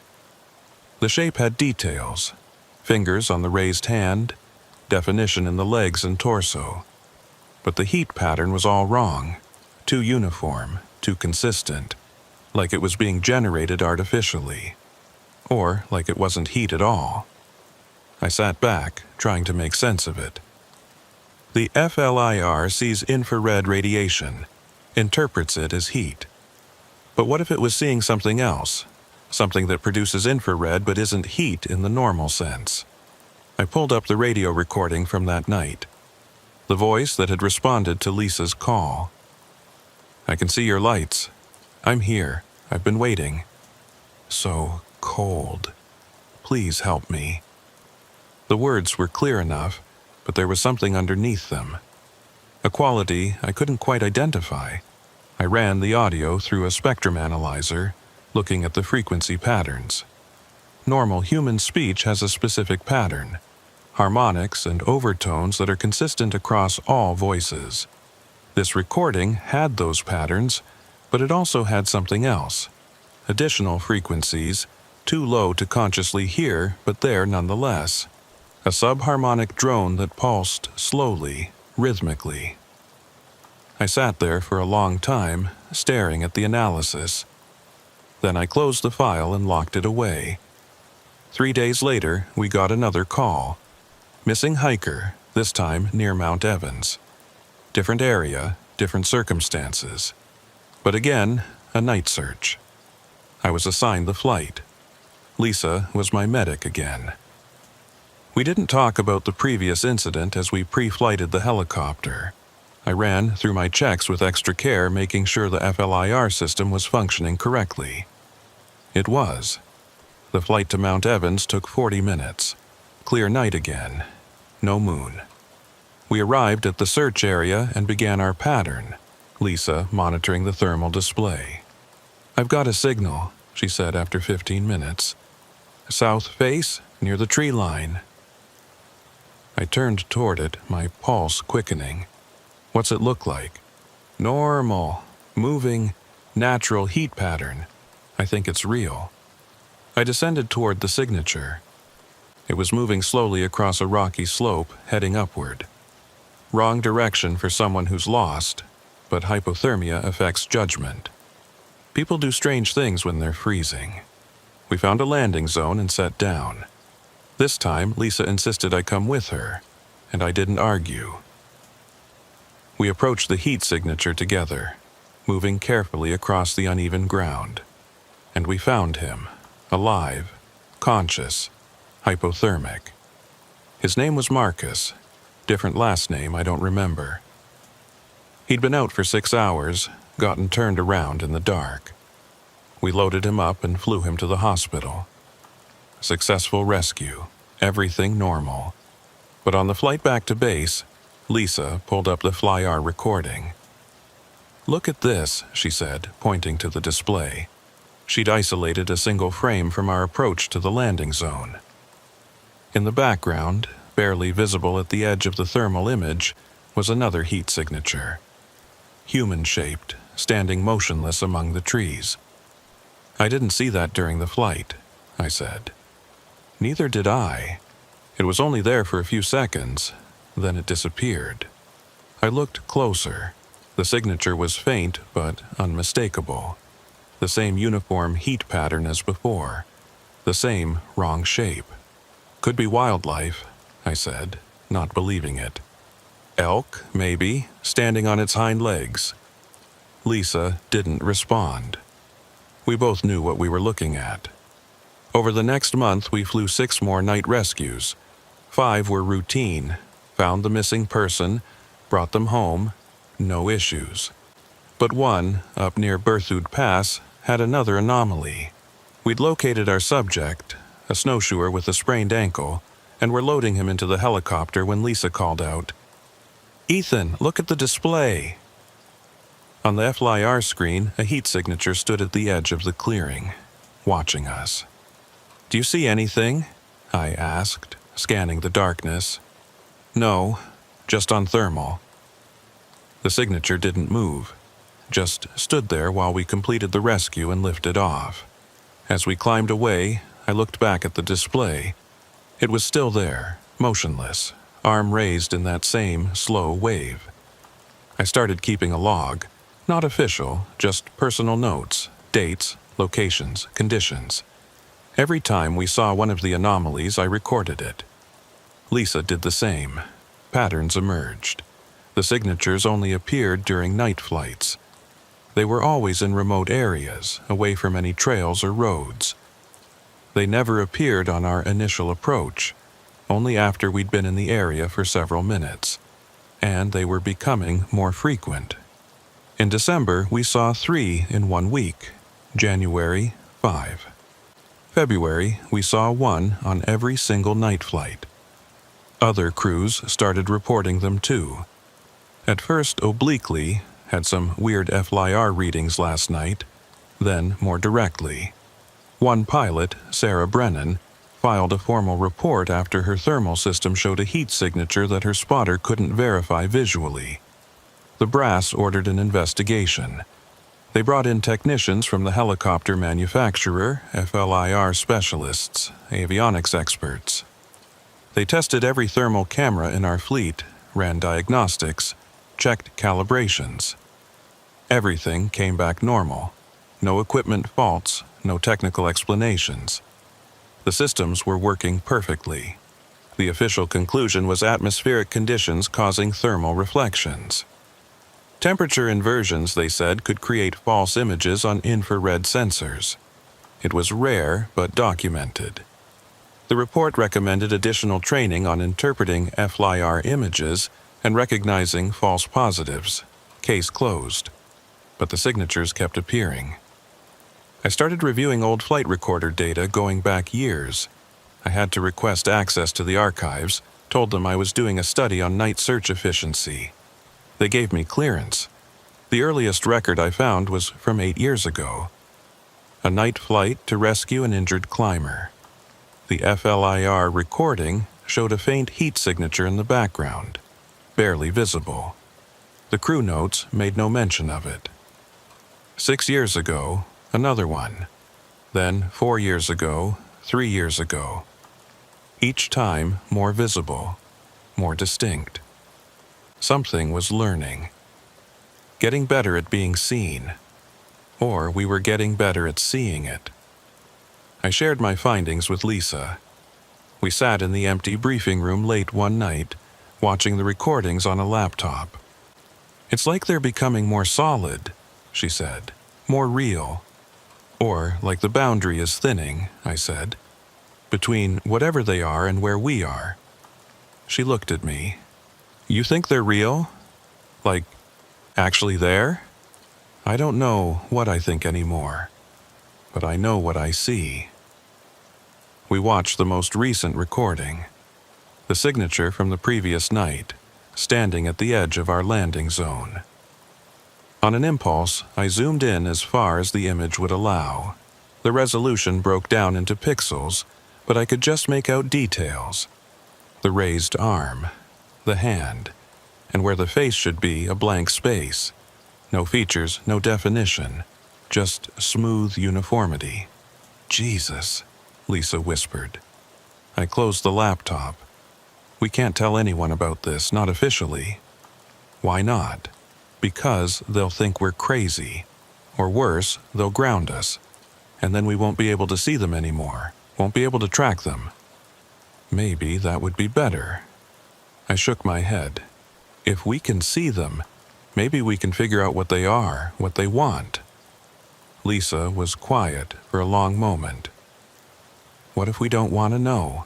The shape had details. Fingers on the raised hand, definition in the legs and torso. But the heat pattern was all wrong. Too uniform, too consistent. Like it was being generated artificially. Or like it wasn't heat at all. I sat back, trying to make sense of it. The FLIR sees infrared radiation, interprets it as heat. But what if it was seeing something else? Something that produces infrared but isn't heat in the normal sense? I pulled up the radio recording from that night. The voice that had responded to Lisa's call. "I can see your lights. I'm here. I've been waiting. So cold. Please help me." The words were clear enough, but there was something underneath them. A quality I couldn't quite identify. I ran the audio through a spectrum analyzer, looking at the frequency patterns. Normal human speech has a specific pattern, harmonics and overtones that are consistent across all voices. This recording had those patterns, but it also had something else. Additional frequencies, too low to consciously hear, but there nonetheless. A subharmonic drone that pulsed slowly, rhythmically. I sat there for a long time, staring at the analysis. Then I closed the file and locked it away. 3 days later, we got another call. Missing hiker, this time near Mount Evans. Different area, different circumstances. But again, a night search. I was assigned the flight. Lisa was my medic again. We didn't talk about the previous incident as we pre-flighted the helicopter. I ran through my checks with extra care, making sure the FLIR system was functioning correctly. It was. The flight to Mount Evans took 40 minutes. Clear night again. No moon. We arrived at the search area and began our pattern, Lisa monitoring the thermal display. "I've got a signal," she said after 15 minutes. "South face, near the tree line." I turned toward it, my pulse quickening. "What's it look like?" "Normal, moving, natural heat pattern. I think it's real." I descended toward the signature. It was moving slowly across a rocky slope, heading upward. Wrong direction for someone who's lost, but hypothermia affects judgment. People do strange things when they're freezing. We found a landing zone and sat down. This time, Lisa insisted I come with her, and I didn't argue. We approached the heat signature together, moving carefully across the uneven ground. And we found him, alive, conscious, hypothermic. His name was Marcus. Different last name I don't remember. He'd been out for 6 hours, gotten turned around in the dark. We loaded him up and flew him to the hospital. Successful rescue, everything normal. But on the flight back to base, Lisa pulled up the FlyR recording. "Look at this," she said, pointing to the display. She'd isolated a single frame from our approach to the landing zone. In the background, barely visible at the edge of the thermal image, was another heat signature. Human-shaped, standing motionless among the trees. "I didn't see that during the flight," I said. "Neither did I. It was only there for a few seconds, then it disappeared." I looked closer. The signature was faint but unmistakable. The same uniform heat pattern as before. The same wrong shape. "Could be wildlife," I said, not believing it. "Elk, maybe, standing on its hind legs." Lisa didn't respond. We both knew what we were looking at. Over the next month, we flew 6 more night rescues. 5 were routine, found the missing person, brought them home, no issues. But one, up near Berthoud Pass, had another anomaly. We'd located our subject, a snowshoer with a sprained ankle, and were loading him into the helicopter when Lisa called out, "Ethan, look at the display." On the FlyR screen, a heat signature stood at the edge of the clearing, watching us. "Do you see anything?" I asked, scanning the darkness. "No, just on thermal." The signature didn't move, just stood there while we completed the rescue and lifted off. As we climbed away, I looked back at the display. It was still there, motionless, arm raised in that same slow wave. I started keeping a log, not official, just personal notes, dates, locations, conditions. Every time we saw one of the anomalies, I recorded it. Lisa did the same. Patterns emerged. The signatures only appeared during night flights. They were always in remote areas, away from any trails or roads. They never appeared on our initial approach, only after we'd been in the area for several minutes. And they were becoming more frequent. In December, we saw 3 in 1 week. January, 5. February, we saw 1 on every single night flight. Other crews started reporting them too. At first obliquely, had some weird FLIR readings last night, then more directly. One pilot, Sarah Brennan, filed a formal report after her thermal system showed a heat signature that her spotter couldn't verify visually. The brass ordered an investigation. They brought in technicians from the helicopter manufacturer, FLIR specialists, avionics experts. They tested every thermal camera in our fleet, ran diagnostics, checked calibrations. Everything came back normal. No equipment faults, no technical explanations. The systems were working perfectly. The official conclusion was atmospheric conditions causing thermal reflections. Temperature inversions, they said, could create false images on infrared sensors. It was rare but documented. The report recommended additional training on interpreting FLIR images and recognizing false positives. Case closed. But the signatures kept appearing. I started reviewing old flight recorder data going back years. I had to request access to the archives, told them I was doing a study on night search efficiency. They gave me clearance. The earliest record I found was from 8 years ago. A night flight to rescue an injured climber. The FLIR recording showed a faint heat signature in the background, barely visible. The crew notes made no mention of it. 6 years ago, another one. Then 4 years ago, 3 years ago. Each time more visible, more distinct. Something was learning. Getting better at being seen. Or we were getting better at seeing it. I shared my findings with Lisa. We sat in the empty briefing room late one night, watching the recordings on a laptop. "It's like they're becoming more solid," she said, "more real. Or like the boundary is thinning," I said, "between whatever they are and where we are." She looked at me. "You think they're real? Like, actually there?" "I don't know what I think anymore, but I know what I see." We watched the most recent recording, the signature from the previous night, standing at the edge of our landing zone. On an impulse, I zoomed in as far as the image would allow. The resolution broke down into pixels, but I could just make out details. The raised arm, the hand, and where the face should be, a blank space. No features, no definition, just smooth uniformity. "Jesus," Lisa whispered. I closed the laptop. "We can't tell anyone about this, not officially." "Why not?" "Because they'll think we're crazy. Or worse, they'll ground us. And then we won't be able to see them anymore, won't be able to track them." "Maybe that would be better." I shook my head. "If we can see them, maybe we can figure out what they are, what they want." Lisa was quiet for a long moment. "What if we don't want to know?"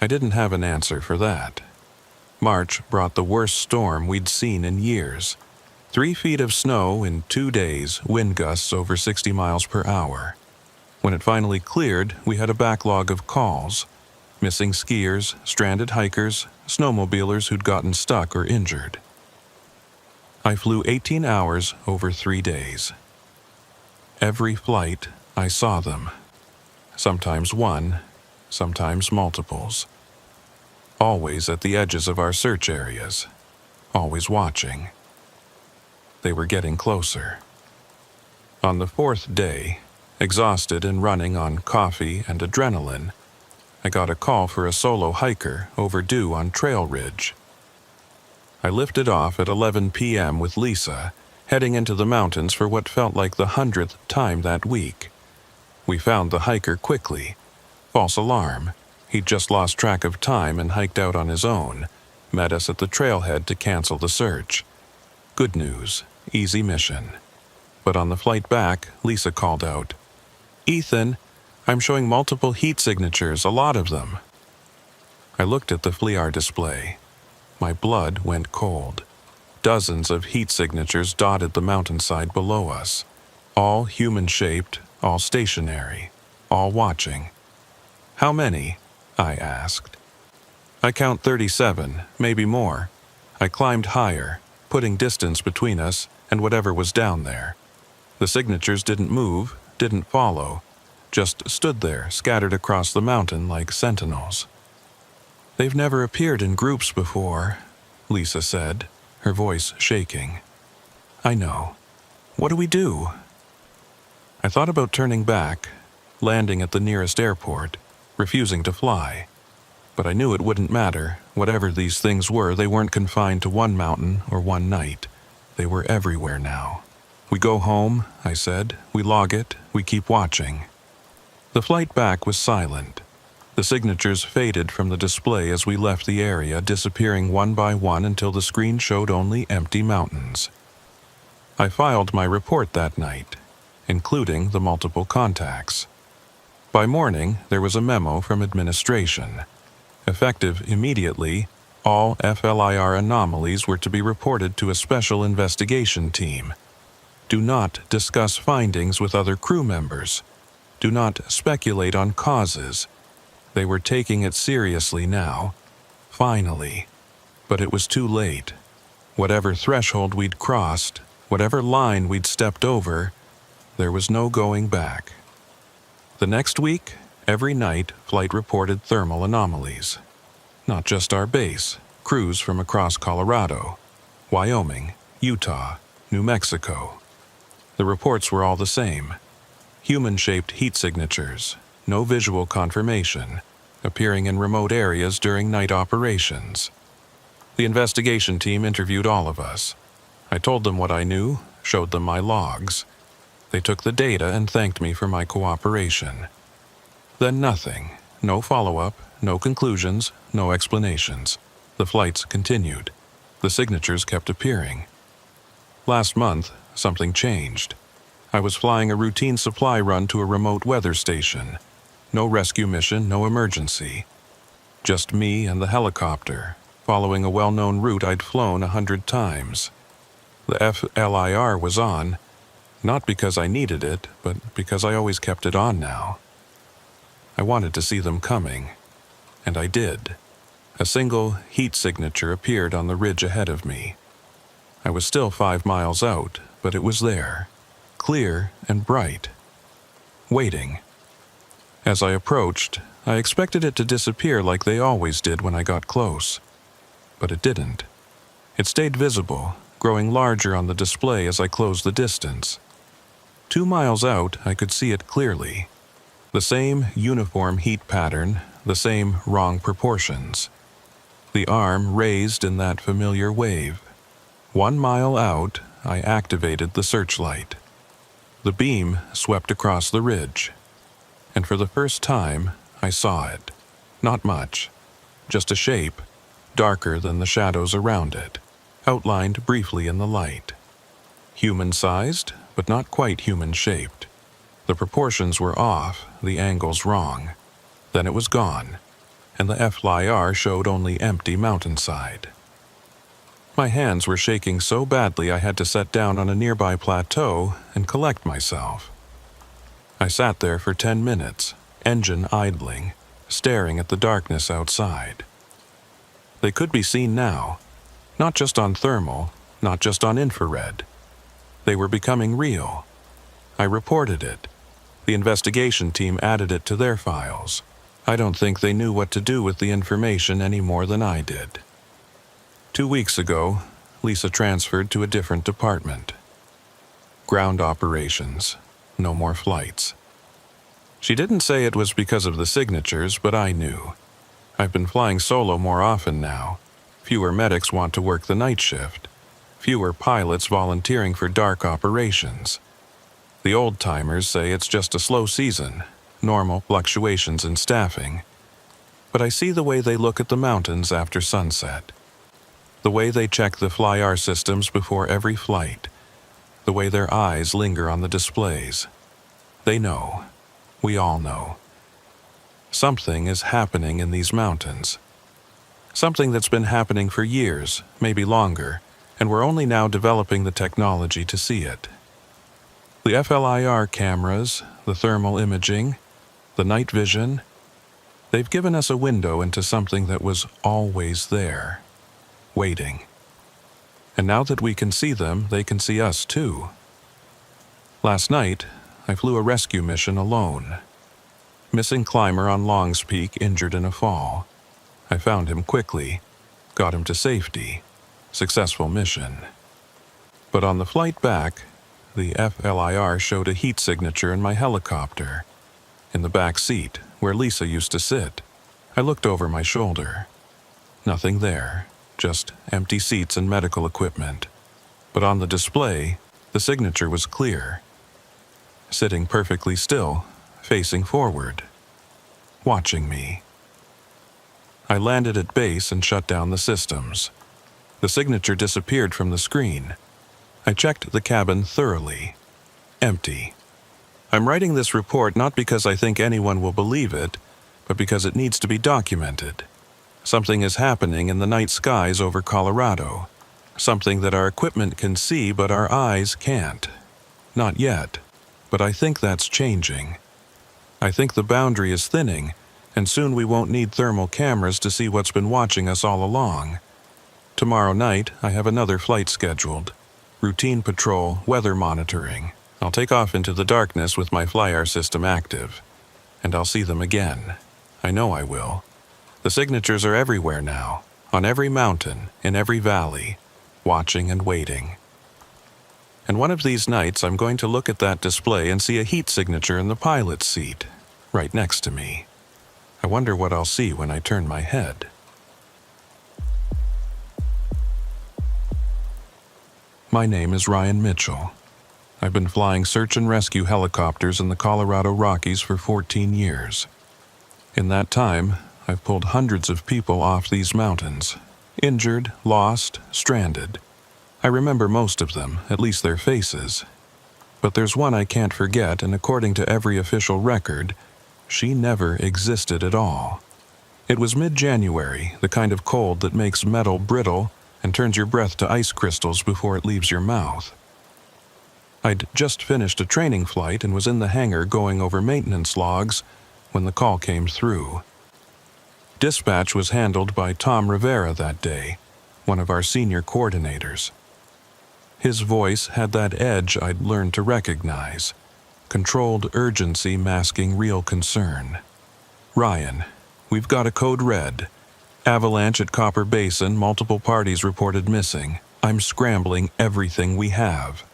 I didn't have an answer for that. March brought the worst storm we'd seen in years. 3 feet of snow in 2 days, wind gusts over 60 miles per hour. When it finally cleared, we had a backlog of calls. Missing skiers, stranded hikers, snowmobilers who'd gotten stuck or injured. I flew 18 hours over 3 days. Every flight, I saw them. Sometimes one, sometimes multiples. Always at the edges of our search areas. Always watching. They were getting closer. On the 4th day, exhausted and running on coffee and adrenaline, I got a call for a solo hiker overdue on Trail Ridge. I lifted off at 11 p.m. with Lisa, heading into the mountains for what felt like the 100th time that week. We found the hiker quickly. False alarm. He'd just lost track of time and hiked out on his own, met us at the trailhead to cancel the search. Good news. Easy mission. But on the flight back, Lisa called out, "Ethan, I'm showing multiple heat signatures, a lot of them." I looked at the FLIR display. My blood went cold. Dozens of heat signatures dotted the mountainside below us. All human-shaped, all stationary, all watching. "How many?" I asked. "I count 37, maybe more." I climbed higher, putting distance between us and whatever was down there. The signatures didn't move, didn't follow, just stood there, scattered across the mountain like sentinels. "They've never appeared in groups before," Lisa said, her voice shaking. "I know. What do we do?" I thought about turning back, landing at the nearest airport, refusing to fly. But I knew it wouldn't matter. Whatever these things were, they weren't confined to one mountain or one night. They were everywhere now. "We go home," I said. "We log it. We keep watching." The flight back was silent. The signatures faded from the display as we left the area, disappearing one by one until the screen showed only empty mountains. I filed my report that night, including the multiple contacts. By morning, there was a memo from administration. Effective immediately, all FLIR anomalies were to be reported to a special investigation team. Do not discuss findings with other crew members. Do not speculate on causes. They were taking it seriously now. Finally. But it was too late. Whatever threshold we'd crossed, whatever line we'd stepped over, there was no going back. The next week, every night, flight reported thermal anomalies. Not just our base, crews from across Colorado, Wyoming, Utah, New Mexico. The reports were all the same. Human-shaped heat signatures, no visual confirmation, appearing in remote areas during night operations. The investigation team interviewed all of us. I told them what I knew, showed them my logs. They took the data and thanked me for my cooperation. Then nothing. No follow-up, no conclusions, no explanations. The flights continued. The signatures kept appearing. Last month, something changed. I was flying a routine supply run to a remote weather station. No rescue mission, no emergency. Just me and the helicopter, following a well-known route I'd flown 100 times. The FLIR was on, not because I needed it, but because I always kept it on now. I wanted to see them coming, and I did. A single heat signature appeared on the ridge ahead of me. I was still 5 miles out, but it was there, clear and bright, waiting. As I approached, I expected it to disappear like they always did when I got close. But it didn't. It stayed visible, growing larger on the display as I closed the distance. 2 miles out, I could see it clearly. The same uniform heat pattern, the same wrong proportions. The arm raised in that familiar wave. 1 mile out, I activated the searchlight. The beam swept across the ridge. And for the first time, I saw it. Not much. Just a shape, darker than the shadows around it, outlined briefly in the light. Human-sized, but not quite human-shaped. The proportions were off, the angles wrong. Then it was gone, and the FLIR showed only empty mountainside. My hands were shaking so badly I had to set down on a nearby plateau and collect myself. I sat there for 10 minutes, engine idling, staring at the darkness outside. They could be seen now, not just on thermal, not just on infrared. They were becoming real. I reported it. The investigation team added it to their files. I don't think they knew what to do with the information any more than I did. 2 weeks ago, Lisa transferred to a different department. Ground operations. No more flights. She didn't say it was because of the signatures, but I knew. I've been flying solo more often now. Fewer medics want to work the night shift. Fewer pilots volunteering for dark operations. The old-timers say it's just a slow season, normal fluctuations in staffing. But I see the way they look at the mountains after sunset. The way they check the FLIR systems before every flight. The way their eyes linger on the displays. They know. We all know. Something is happening in these mountains. Something that's been happening for years, maybe longer, and we're only now developing the technology to see it. The FLIR cameras, the thermal imaging, the night vision, they've given us a window into something that was always there, waiting. And now that we can see them, they can see us too. Last night, I flew a rescue mission alone. Missing climber on Long's Peak injured in a fall. I found him quickly, got him to safety. Successful mission. But on the flight back, the FLIR showed a heat signature in my helicopter. In the back seat, where Lisa used to sit, I looked over my shoulder. Nothing there, just empty seats and medical equipment. But on the display, the signature was clear. Sitting perfectly still, facing forward, watching me. I landed at base and shut down the systems. The signature disappeared from the screen. I checked the cabin thoroughly. Empty. I'm writing this report not because I think anyone will believe it, but because it needs to be documented. Something is happening in the night skies over Colorado. Something that our equipment can see but our eyes can't. Not yet, but I think that's changing. I think the boundary is thinning, And soon we won't need thermal cameras to see what's been watching us all along. Tomorrow night, I have another flight scheduled. Routine patrol, weather monitoring. I'll take off into the darkness with my FLIR system active. And I'll see them again. I know I will. The signatures are everywhere now, on every mountain, in every valley, watching and waiting. And one of these nights I'm going to look at that display and see a heat signature in the pilot's seat, right next to me. I wonder what I'll see when I turn my head. My name is Ryan Mitchell. I've been flying search and rescue helicopters in the Colorado Rockies for 14 years. In that time, I've pulled hundreds of people off these mountains, injured, lost, stranded. I remember most of them, at least their faces. But there's one I can't forget, and according to every official record, she never existed at all. It was mid-January, the kind of cold that makes metal brittle and turns your breath to ice crystals before it leaves your mouth. I'd just finished a training flight and was in the hangar going over maintenance logs when the call came through. Dispatch was handled by Tom Rivera that day, one of our senior coordinators. His voice had that edge I'd learned to recognize, controlled urgency masking real concern. "Ryan, we've got a code red. Avalanche at Copper Basin, multiple parties reported missing. I'm scrambling everything we have."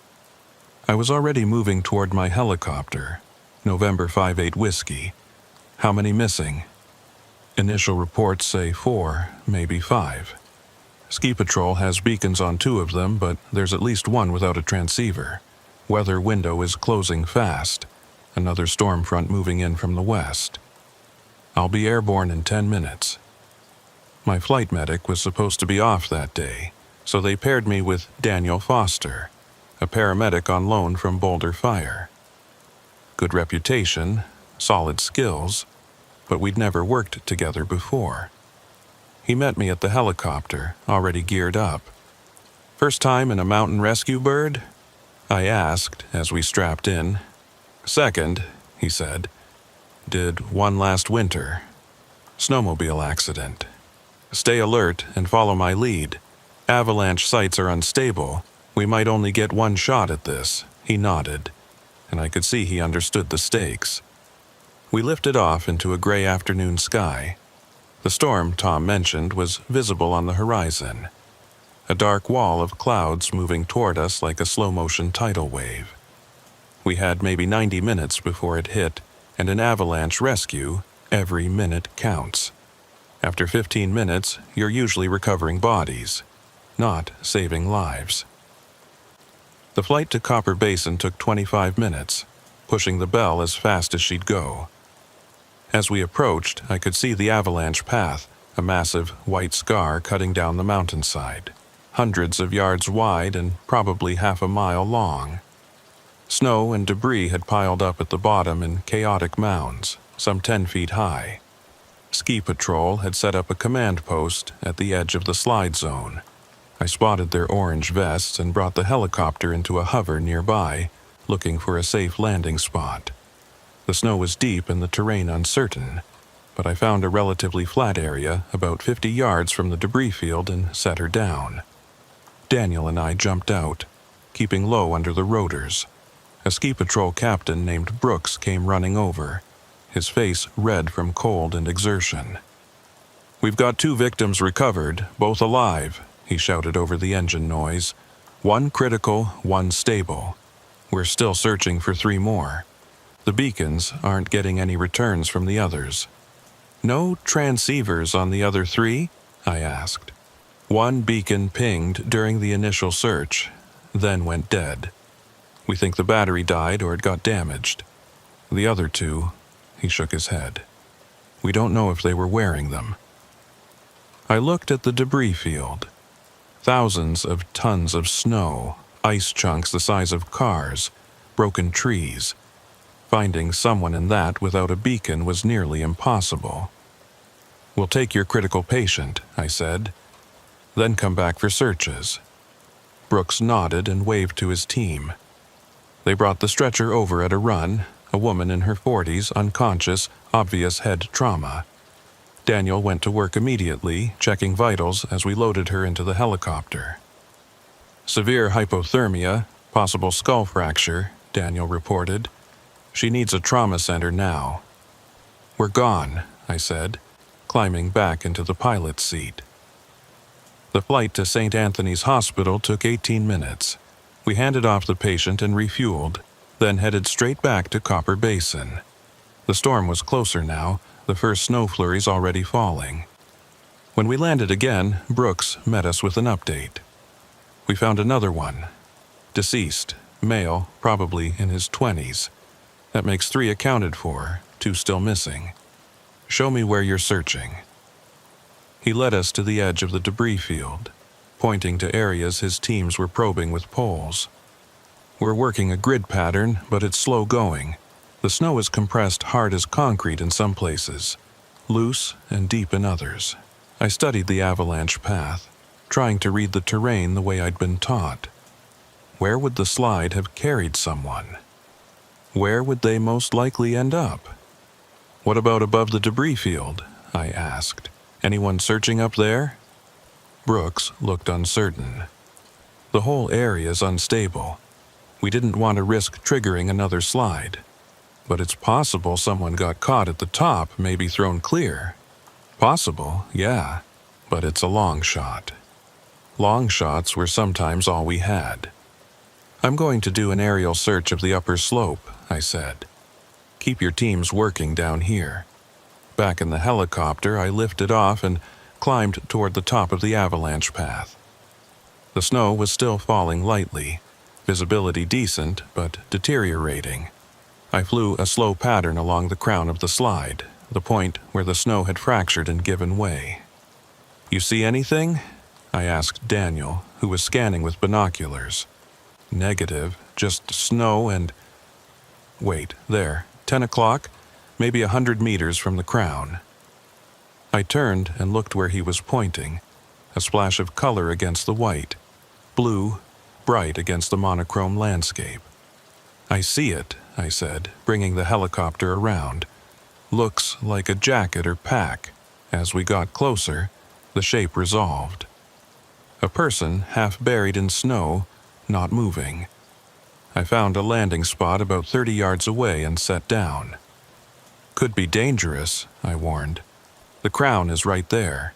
I was already moving toward my helicopter. November 58 Whiskey. "How many missing?" Initial reports say 4, maybe 5. Ski Patrol has beacons on 2 of them, but there's at least one without a transceiver. Weather window is closing fast. Another storm front moving in from the west. I'll be airborne in 10 minutes. My flight medic was supposed to be off that day, so they paired me with Daniel Foster, a paramedic on loan from Boulder Fire. Good reputation, solid skills, but we'd never worked together before. He met me at the helicopter, already geared up. "First time in a mountain rescue bird?" I asked as we strapped in. "Second," he said. "Did one last winter. Snowmobile accident. Stay alert and follow my lead. Avalanche sites are unstable. We might only get one shot at this." He nodded, and I could see he understood the stakes. We lifted off into a gray afternoon sky. The storm Tom mentioned was visible on the horizon, a dark wall of clouds moving toward us like a slow-motion tidal wave. We had maybe 90 minutes before it hit, and in avalanche rescue, every minute counts. After 15 minutes, you're usually recovering bodies, not saving lives. The flight to Copper Basin took 25 minutes, pushing the bell as fast as she'd go. As we approached, I could see the avalanche path, a massive white scar cutting down the mountainside, hundreds of yards wide and probably half a mile long. Snow and debris had piled up at the bottom in chaotic mounds, some 10 feet high. Ski Patrol had set up a command post at the edge of the slide zone. I spotted their orange vests and brought the helicopter into a hover nearby, looking for a safe landing spot. The snow was deep and the terrain uncertain, but I found a relatively flat area about 50 yards from the debris field and set her down. Daniel and I jumped out, keeping low under the rotors. A ski patrol captain named Brooks came running over, his face red from cold and exertion. "We've got 2 victims recovered, both alive," he shouted over the engine noise. "One critical, one stable. We're still searching for 3 more. The beacons aren't getting any returns from the others." "No transceivers on the other 3? I asked. "One beacon pinged during the initial search, then went dead. We think the battery died or it got damaged. The other 2, he shook his head. We don't know if they were wearing them." I looked at the debris field. Thousands of tons of snow, ice chunks the size of cars, broken trees. Finding someone in that without a beacon was nearly impossible. "We'll take your critical patient," I said, "then come back for searches." Brooks nodded and waved to his team. They brought the stretcher over at a run, a a woman in her 40s, unconscious, obvious head trauma. Daniel went to work immediately, checking vitals as we loaded her into the helicopter. Severe hypothermia, possible skull fracture, Daniel reported. She needs a trauma center now. We're gone, I said, climbing back into the pilot's seat. The flight to St. Anthony's Hospital took 18 minutes. We handed off the patient and refueled, then headed straight back to Copper Basin. The storm was closer now, the first snow flurries already falling. When we landed again, Brooks met us with an update. We found another one. Deceased, male, probably in his 20s. That makes 3 accounted for, 2 still missing. Show me where you're searching. He led us to the edge of the debris field, pointing to areas his teams were probing with poles. We're working a grid pattern, but it's slow going. The snow is compressed hard as concrete in some places, loose and deep in others. I studied the avalanche path, trying to read the terrain the way I'd been taught. Where would the slide have carried someone? Where would they most likely end up? What about above the debris field? I asked. Anyone searching up there? Brooks looked uncertain. The whole area is unstable. We didn't want to risk triggering another slide. But it's possible someone got caught at the top, maybe thrown clear. Possible, yeah, but it's a long shot. Long shots were sometimes all we had. I'm going to do an aerial search of the upper slope, I said. Keep your teams working down here. Back in the helicopter, I lifted off and climbed toward the top of the avalanche path. The snow was still falling lightly, visibility decent but deteriorating. I flew a slow pattern along the crown of the slide, the point where the snow had fractured and given way. You see anything? I asked Daniel, who was scanning with binoculars. Negative, just snow and... Wait, there, 10 o'clock, maybe 100 meters from the crown. I turned and looked where he was pointing, a splash of color against the white, blue, bright against the monochrome landscape. I see it, I said, bringing the helicopter around. Looks like a jacket or pack. As we got closer, the shape resolved. A person half buried in snow, not moving. I found a landing spot about 30 yards away and sat down. Could be dangerous, I warned. The crown is right there.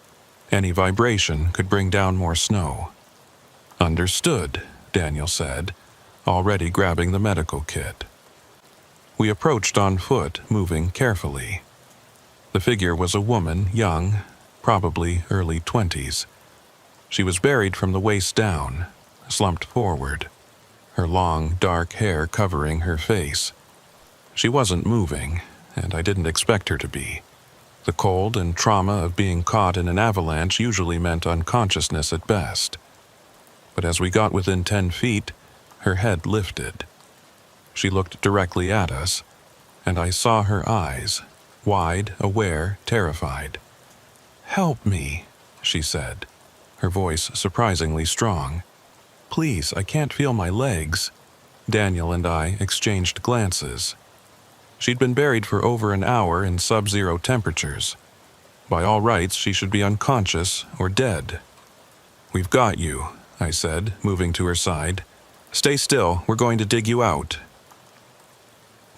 Any vibration could bring down more snow. Understood, Daniel said, already grabbing the medical kit. We approached on foot, moving carefully. The figure was a woman, young, probably early 20s. She was buried from the waist down, slumped forward, her long, dark hair covering her face. She wasn't moving, and I didn't expect her to be. The cold and trauma of being caught in an avalanche usually meant unconsciousness at best. But as we got within 10 feet, her head lifted. She looked directly at us, and I saw her eyes, wide, aware, terrified. "Help me," she said, her voice surprisingly strong. "Please, I can't feel my legs." Daniel and I exchanged glances. She'd been buried for over an hour in sub-zero temperatures. By all rights, she should be unconscious or dead. "We've got you," I said, moving to her side. "Stay still, we're going to dig you out."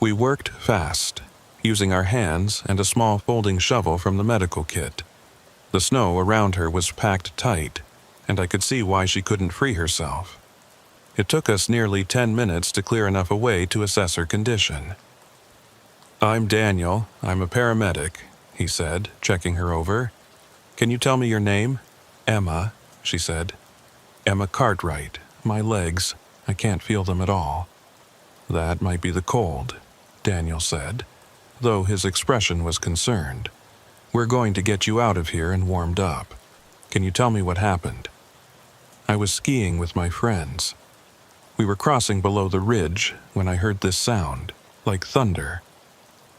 We worked fast, using our hands and a small folding shovel from the medical kit. The snow around her was packed tight, and I could see why she couldn't free herself. It took us nearly 10 minutes to clear enough away to assess her condition. "I'm Daniel. I'm a paramedic," he said, checking her over. "Can you tell me your name?" "Emma," she said. "Emma Cartwright. My legs, I can't feel them at all." "That might be the cold," Daniel said, though his expression was concerned. "We're going to get you out of here and warmed up. Can you tell me what happened?" "I was skiing with my friends. We were crossing below the ridge when I heard this sound, like thunder.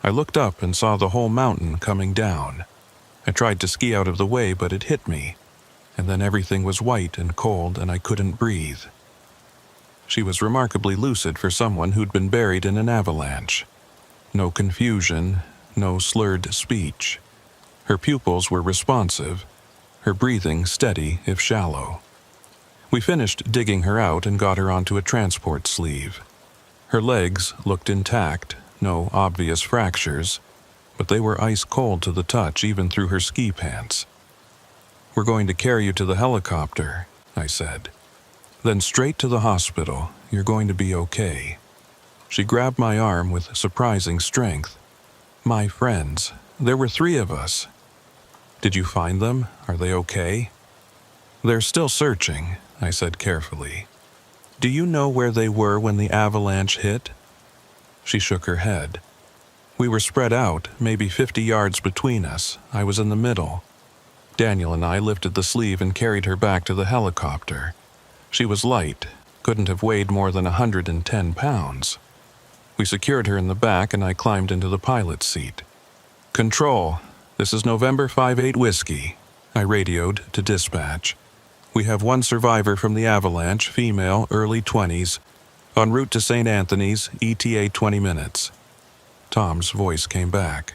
I looked up and saw the whole mountain coming down. I tried to ski out of the way, but it hit me, and then everything was white and cold and I couldn't breathe." She was remarkably lucid for someone who'd been buried in an avalanche. No confusion, no slurred speech. Her pupils were responsive, her breathing steady if shallow. We finished digging her out and got her onto a transport sleeve. Her legs looked intact, no obvious fractures, but they were ice cold to the touch even through her ski pants. "We're going to carry you to the helicopter," I said. "Then straight to the hospital. You're going to be okay." She grabbed my arm with surprising strength. "My friends. There were 3 of us." "Did you find them? Are they okay?" "They're still searching," I said carefully. "Do you know where they were when the avalanche hit?" She shook her head. "We were spread out, maybe 50 yards between us. I was in the middle." Daniel and I lifted the sleeve and carried her back to the helicopter. She was light, couldn't have weighed more than 110 pounds. We secured her in the back and I climbed into the pilot's seat. "Control, this is November 58 Whiskey," I radioed to dispatch. "We have 1 survivor from the avalanche, female, early 20s, en route to St. Anthony's, ETA 20 minutes. Tom's voice came back.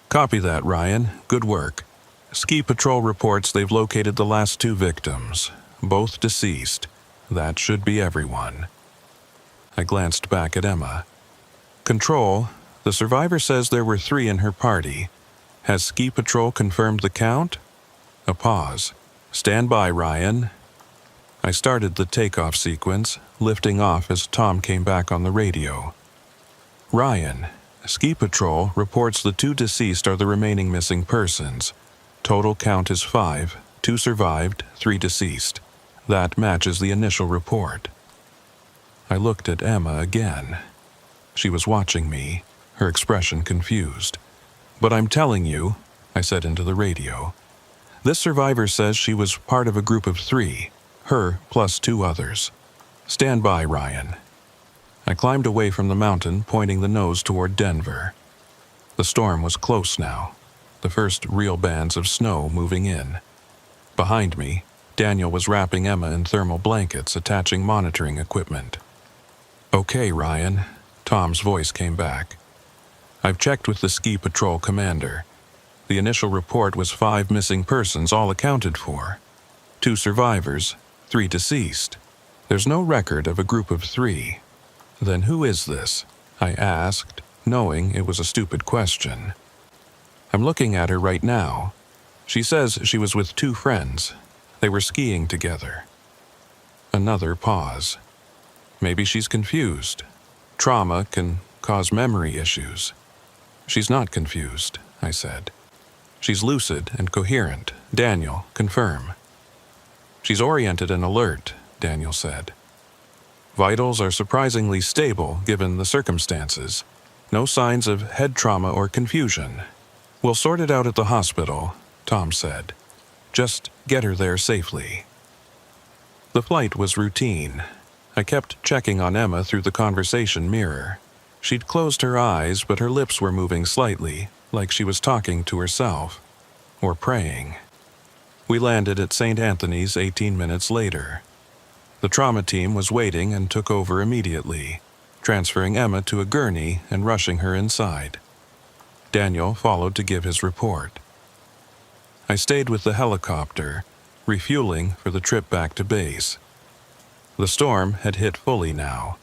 "Copy that, Ryan. Good work. Ski Patrol reports they've located the last 2 victims, both deceased. That should be everyone." I glanced back at Emma. "Control, the survivor says there were 3 in her party. Has Ski Patrol confirmed the count?" A pause. "Stand by, Ryan." I started the takeoff sequence, lifting off as Tom came back on the radio. "Ryan, Ski Patrol reports the 2 deceased are the remaining missing persons. Total count is 5, 2 survived, 3 deceased. That matches the initial report." I looked at Emma again. She was watching me, her expression confused. "But I'm telling you," I said into the radio, "this survivor says she was part of a group of 3, her plus 2 others. Stand by, Ryan." I climbed away from the mountain, pointing the nose toward Denver. The storm was close now, the first real bands of snow moving in. Behind me, Daniel was wrapping Emma in thermal blankets, attaching monitoring equipment. "Okay, Ryan," Tom's voice came back. "I've checked with the Ski Patrol commander. The initial report was 5 missing persons, all accounted for. 2 survivors, 3 deceased. There's no record of a group of 3. "Then who is this?" I asked, knowing it was a stupid question. "I'm looking at her right now. She says she was with 2 friends. They were skiing together." Another pause. Maybe she's confused. Trauma can cause memory issues. "She's not confused," I said. "She's lucid and coherent. Daniel, confirm." "She's oriented and alert," Daniel said. "Vitals are surprisingly stable given the circumstances. No signs of head trauma or confusion. We'll sort it out at the hospital," Tom said. "Just get her there safely." The flight was routine. I kept checking on Emma through the conversation mirror. She'd closed her eyes, but her lips were moving slightly, like she was talking to herself. Or praying. We landed at St. Anthony's 18 minutes later. The trauma team was waiting and took over immediately, transferring Emma to a gurney and rushing her inside. Daniel followed to give his report. I stayed with the helicopter, refueling for the trip back to base. The storm had hit fully now.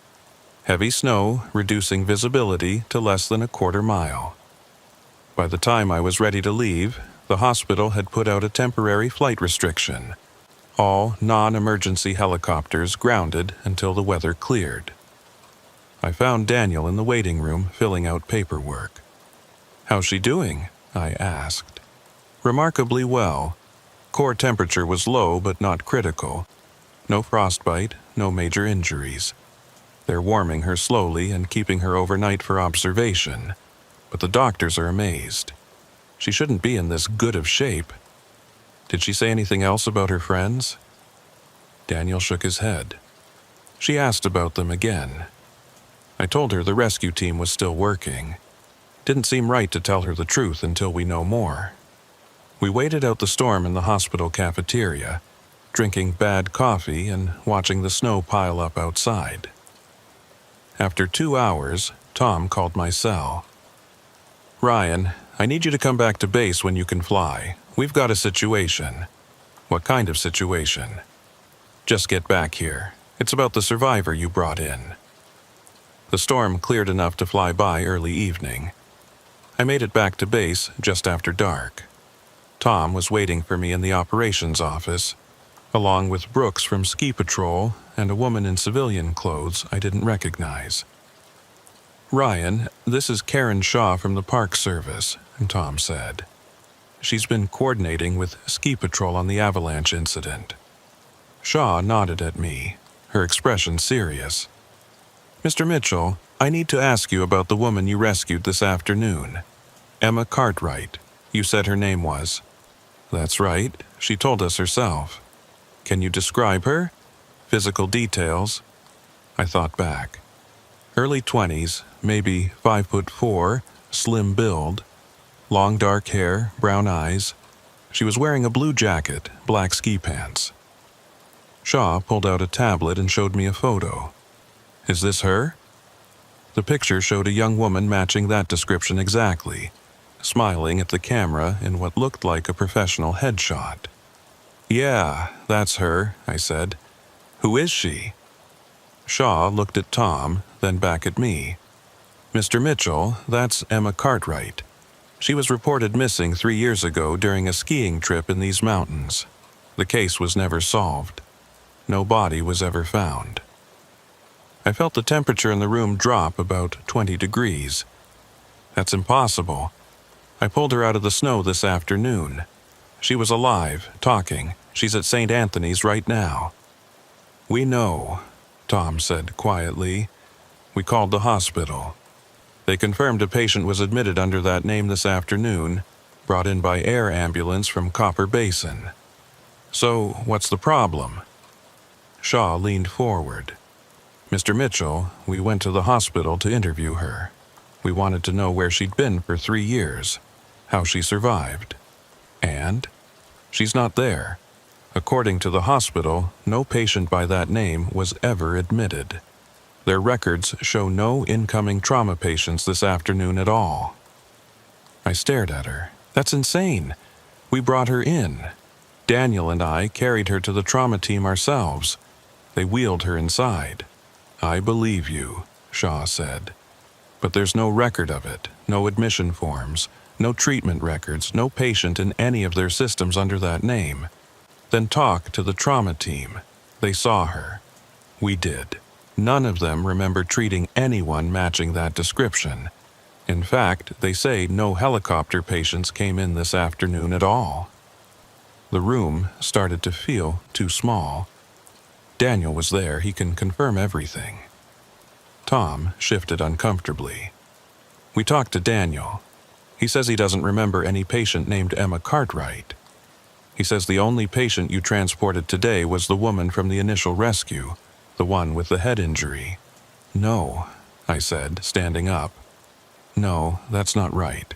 Heavy snow reducing visibility to less than a quarter mile. By the time I was ready to leave, the hospital had put out a temporary flight restriction. All non-emergency helicopters grounded until the weather cleared. I found Daniel in the waiting room filling out paperwork. "How's she doing?" I asked. "Remarkably well. Core temperature was low but not critical. No frostbite, no major injuries. They're warming her slowly and keeping her overnight for observation, but the doctors are amazed. She shouldn't be in this good of shape." "Did she say anything else about her friends?" Daniel shook his head. "She asked about them again. I told her the rescue team was still working. Didn't seem right to tell her the truth until we know more." We waited out the storm in the hospital cafeteria, drinking bad coffee and watching the snow pile up outside. After 2 hours, Tom called my cell. Ryan, I need you to come back to base when you can fly. We've got a situation. What kind of situation? Just get back here. It's about the survivor you brought in. The storm cleared enough to fly by early evening. I made it back to base just after dark. Tom was waiting for me in the operations office, along with Brooks from Ski Patrol and a woman in civilian clothes I didn't recognize. Ryan, this is Karen Shaw from the Park Service, Tom said. She's been coordinating with Ski Patrol on the avalanche incident. Shaw nodded at me, her expression serious. Mr. Mitchell, I need to ask you about the woman you rescued this afternoon. Emma Cartwright, you said her name was. That's right, she told us herself. Can you describe her? Physical details? I thought back. Early 20s, maybe 5'4", slim build, long dark hair, brown eyes. She was wearing a blue jacket, black ski pants. Shaw pulled out a tablet and showed me a photo. Is this her? The picture showed a young woman matching that description exactly, smiling at the camera in what looked like a professional headshot. Yeah, that's her, I said. Who is she? Shaw looked at Tom, then back at me. Mr. Mitchell, that's Emma Cartwright. She was reported missing 3 years ago during a skiing trip in these mountains. The case was never solved. No body was ever found. I felt the temperature in the room drop about 20 degrees. That's impossible. I pulled her out of the snow this afternoon. She was alive, talking. She's at St. Anthony's right now. We know, Tom said quietly. We called the hospital. They confirmed a patient was admitted under that name this afternoon, brought in by air ambulance from Copper Basin. So, what's the problem? Shaw leaned forward. Mr. Mitchell, we went to the hospital to interview her. We wanted to know where she'd been for 3 years, how she survived. And? She's not there. According to the hospital, no patient by that name was ever admitted. Their records show no incoming trauma patients this afternoon at all. I stared at her. That's insane. We brought her in. Daniel and I carried her to the trauma team ourselves. They wheeled her inside. I believe you, Shaw said. But there's no record of it, no admission forms, no treatment records, no patient in any of their systems under that name. Then talk to the trauma team. They saw her. We did. None of them remember treating anyone matching that description. In fact, they say no helicopter patients came in this afternoon at all. The room started to feel too small. Daniel was there, he can confirm everything. Tom shifted uncomfortably. We talked to Daniel. He says he doesn't remember any patient named Emma Cartwright. He says the only patient you transported today was the woman from the initial rescue, the one with the head injury. No, I said, standing up. No, that's not right.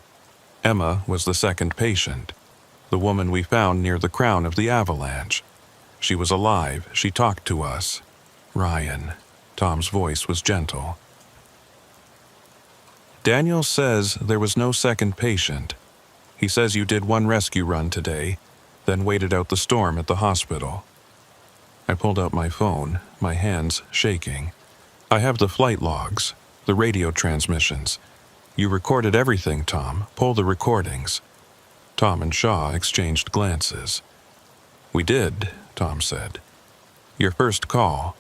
Emma was the second patient, the woman we found near the crown of the avalanche. She was alive. She talked to us. Ryan. Tom's voice was gentle. Daniel says there was no second patient. He says you did one rescue run today, then waited out the storm at the hospital. I pulled out my phone, my hands shaking. I have the flight logs, the radio transmissions. You recorded everything, Tom. Pull the recordings. Tom and Shaw exchanged glances. We did, Tom said. Your first call,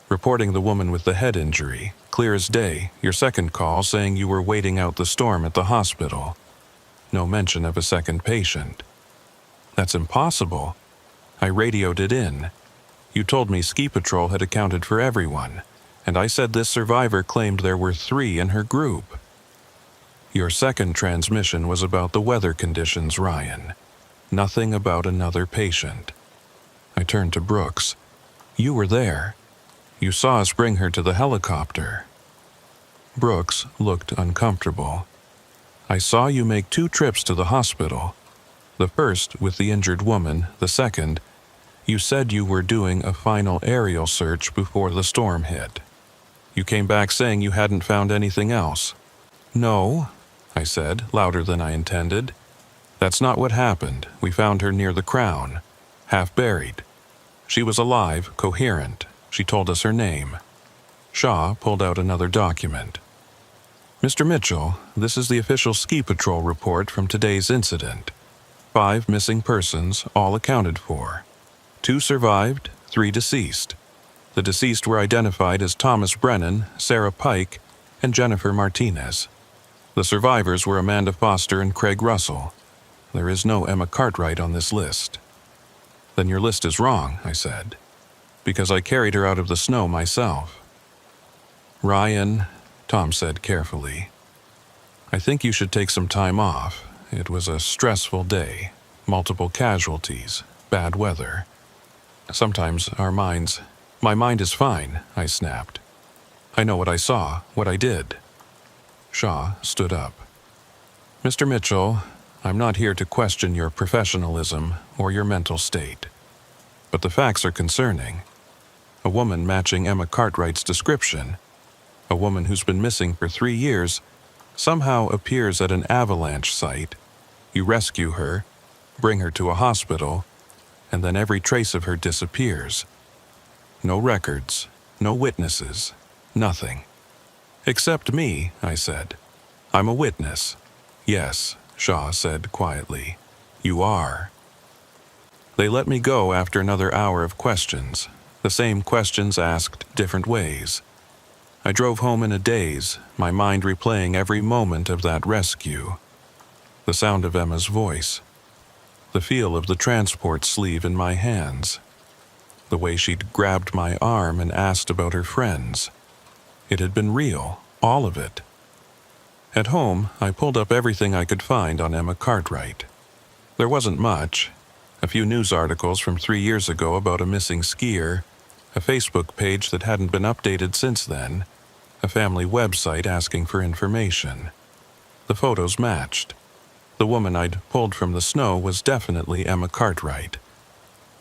reporting the woman with the head injury, clear as day. Your second call saying you were waiting out the storm at the hospital. No mention of a second patient. That's impossible. I radioed it in. You told me Ski Patrol had accounted for everyone, and I said this survivor claimed there were 3 in her group. Your second transmission was about the weather conditions, Ryan. Nothing about another patient. I turned to Brooks. You were there. You saw us bring her to the helicopter. Brooks looked uncomfortable. I saw you make 2 trips to the hospital. The first with the injured woman, the second, you said you were doing a final aerial search before the storm hit. You came back saying you hadn't found anything else. No, I I said, louder than I intended. "That's not what happened. We found her near the Crown, half buried. She was alive, coherent. She told us her name." Shaw pulled out another document. "Mr. Mitchell, this is the official ski patrol report from today's incident. 5 missing persons, all accounted for. 2 survived, 3 deceased. The deceased were identified as Thomas Brennan, Sarah Pike, and Jennifer Martinez. The survivors were Amanda Foster and Craig Russell. There is no Emma Cartwright on this list." "Then your list is wrong," I said, "because I carried her out of the snow myself." "Ryan," Tom said carefully, "I think you should take some time off. It was a stressful day, multiple casualties, bad weather. Sometimes my mind is fine," I snapped. "I know what I saw, what I did." Shaw stood up. "Mr. Mitchell, I'm not here to question your professionalism or your mental state. But the facts are concerning. A woman matching Emma Cartwright's description, a woman who's been missing for 3 years, somehow appears at an avalanche site. You rescue her, bring her to a hospital, and then every trace of her disappears. No records, no witnesses, nothing." "Except me," I said. "I'm a witness." "Yes," Shaw said quietly. "You are." They let me go after another hour of questions, the same questions asked different ways. I drove home in a daze, my mind replaying every moment of that rescue. The sound of Emma's voice, the feel of the transport sleeve in my hands, the way she'd grabbed my arm and asked about her friends. It had been real, all of it. At home, I pulled up everything I could find on Emma Cartwright. There wasn't much. A few news articles from 3 years ago about a missing skier, a Facebook page that hadn't been updated since then, a family website asking for information. The photos matched. The woman I'd pulled from the snow was definitely Emma Cartwright.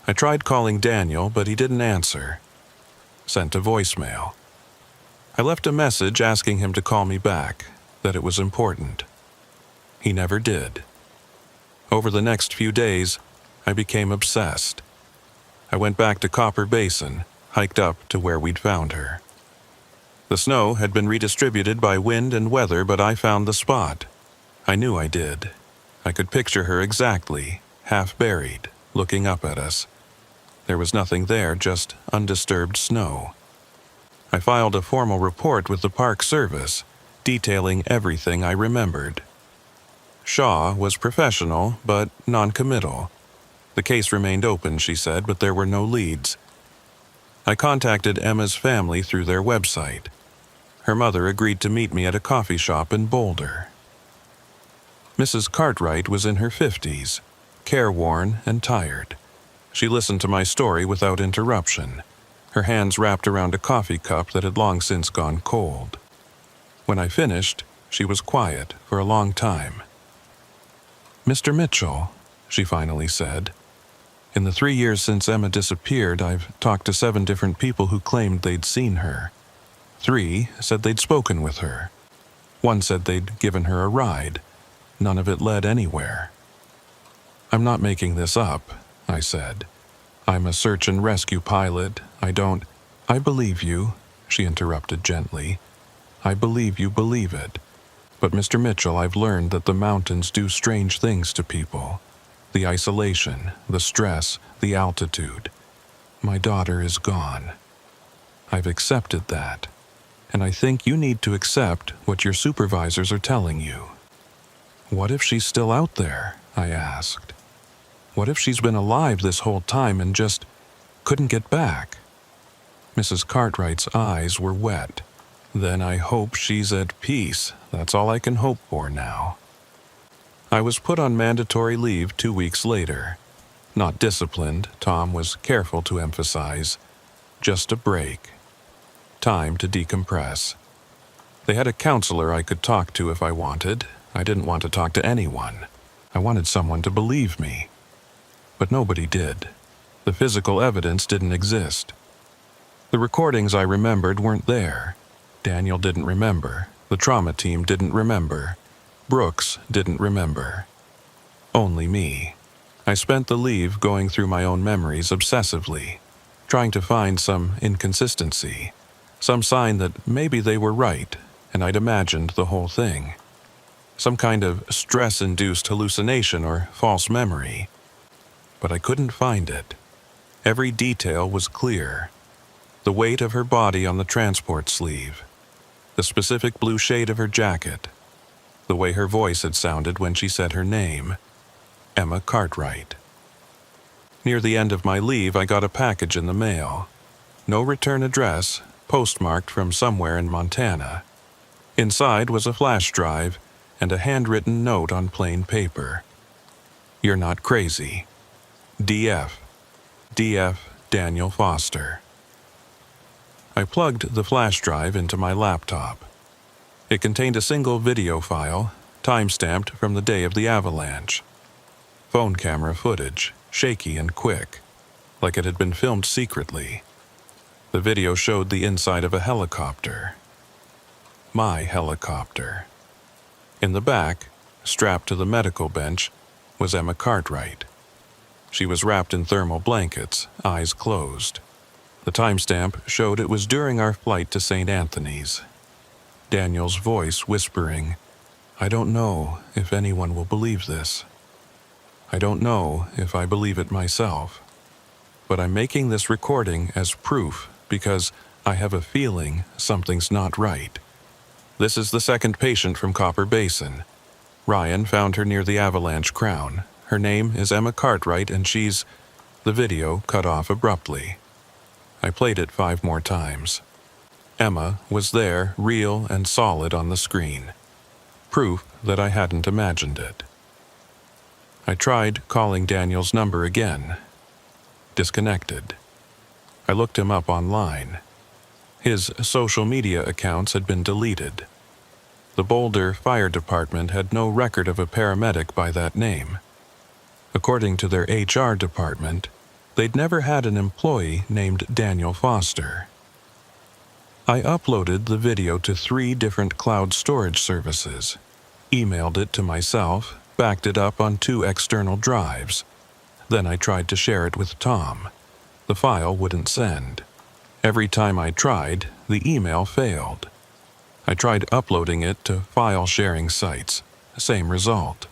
I tried calling Daniel, but he didn't answer. Sent a voicemail. I left a message asking him to call me back, that it was important. He never did. Over the next few days, I became obsessed. I went back to Copper Basin, hiked up to where we'd found her. The snow had been redistributed by wind and weather, but I found the spot. I knew I did. I could picture her exactly, half buried, looking up at us. There was nothing there, just undisturbed snow. I filed a formal report with the Park Service, detailing everything I remembered. Shaw was professional, but non-committal. The case remained open, she said, but there were no leads. I contacted Emma's family through their website. Her mother agreed to meet me at a coffee shop in Boulder. Mrs. Cartwright was in her 50s, careworn and tired. She listened to my story without interruption, her hands wrapped around a coffee cup that had long since gone cold. When I finished, she was quiet for a long time. "Mr. Mitchell," she finally said, "in the 3 years since Emma disappeared, I've talked to 7 different people who claimed they'd seen her. 3 said they'd spoken with her. 1 said they'd given her a ride. None of it led anywhere." "I'm not making this up," I said. "I'm a search and rescue pilot. I believe you," she interrupted gently. "I believe you believe it. But Mr. Mitchell, I've learned that the mountains do strange things to people. The isolation, the stress, the altitude. My daughter is gone. I've accepted that. And I think you need to accept what your supervisors are telling you." "What if she's still out there?" I asked. "What if she's been alive this whole time and just couldn't get back?" Mrs. Cartwright's eyes were wet. "Then I hope she's at peace. That's all I can hope for now." I was put on mandatory leave 2 weeks later. Not disciplined, Tom was careful to emphasize. Just a break. Time to decompress. They had a counselor I could talk to if I wanted. I didn't want to talk to anyone. I wanted someone to believe me. But nobody did. The physical evidence didn't exist. The recordings I remembered weren't there. Daniel didn't remember. The trauma team didn't remember. Brooks didn't remember. Only me. I spent the leave going through my own memories obsessively, trying to find some inconsistency, some sign that maybe they were right and I'd imagined the whole thing. Some kind of stress-induced hallucination or false memory. But I couldn't find it. Every detail was clear. The weight of her body on the transport sleeve, the specific blue shade of her jacket, the way her voice had sounded when she said her name, Emma Cartwright. Near the end of my leave, I got a package in the mail. No return address, postmarked from somewhere in Montana. Inside was a flash drive and a handwritten note on plain paper. "You're not crazy. DF. DF Daniel Foster." I plugged the flash drive into my laptop. It contained a single video file, time-stamped from the day of the avalanche. Phone camera footage, shaky and quick, like it had been filmed secretly. The video showed the inside of a helicopter. My helicopter. In the back, strapped to the medical bench, was Emma Cartwright. She was wrapped in thermal blankets, eyes closed. The timestamp showed it was during our flight to St. Anthony's. Daniel's voice whispering, "I don't know if anyone will believe this. I don't know if I believe it myself. But I'm making this recording as proof because I have a feeling something's not right. This is the second patient from Copper Basin. Ryan found her near the Avalanche Crown. Her name is Emma Cartwright and she's..." The video cut off abruptly. I played it 5 more times. Emma was there, real and solid on the screen. Proof that I hadn't imagined it. I tried calling Daniel's number again. Disconnected. I looked him up online. His social media accounts had been deleted. The Boulder Fire Department had no record of a paramedic by that name. According to their HR department, they'd never had an employee named Daniel Foster. I uploaded the video to 3 different cloud storage services, emailed it to myself, backed it up on 2 external drives. Then I tried to share it with Tom. The file wouldn't send. Every time I tried, the email failed. I tried uploading it to file-sharing sites. Same result.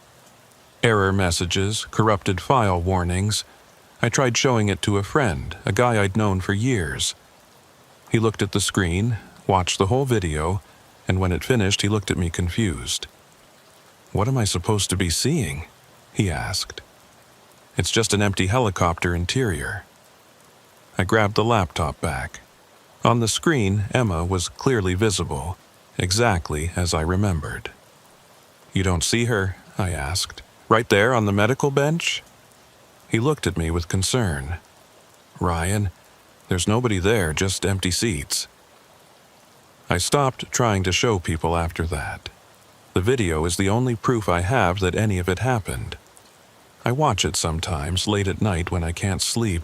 Error messages, corrupted file warnings. I tried showing it to a friend, a guy I'd known for years. He looked at the screen, watched the whole video, and when it finished, he looked at me confused. "What am I supposed to be seeing?" he asked. "It's just an empty helicopter interior." I grabbed the laptop back. On the screen, Emma was clearly visible, exactly as I remembered. "You don't see her?" I asked. "Right there on the medical bench?" He looked at me with concern. "Ryan, there's nobody there, just empty seats." I stopped trying to show people after that. The video is the only proof I have that any of it happened. I watch it sometimes late at night when I can't sleep.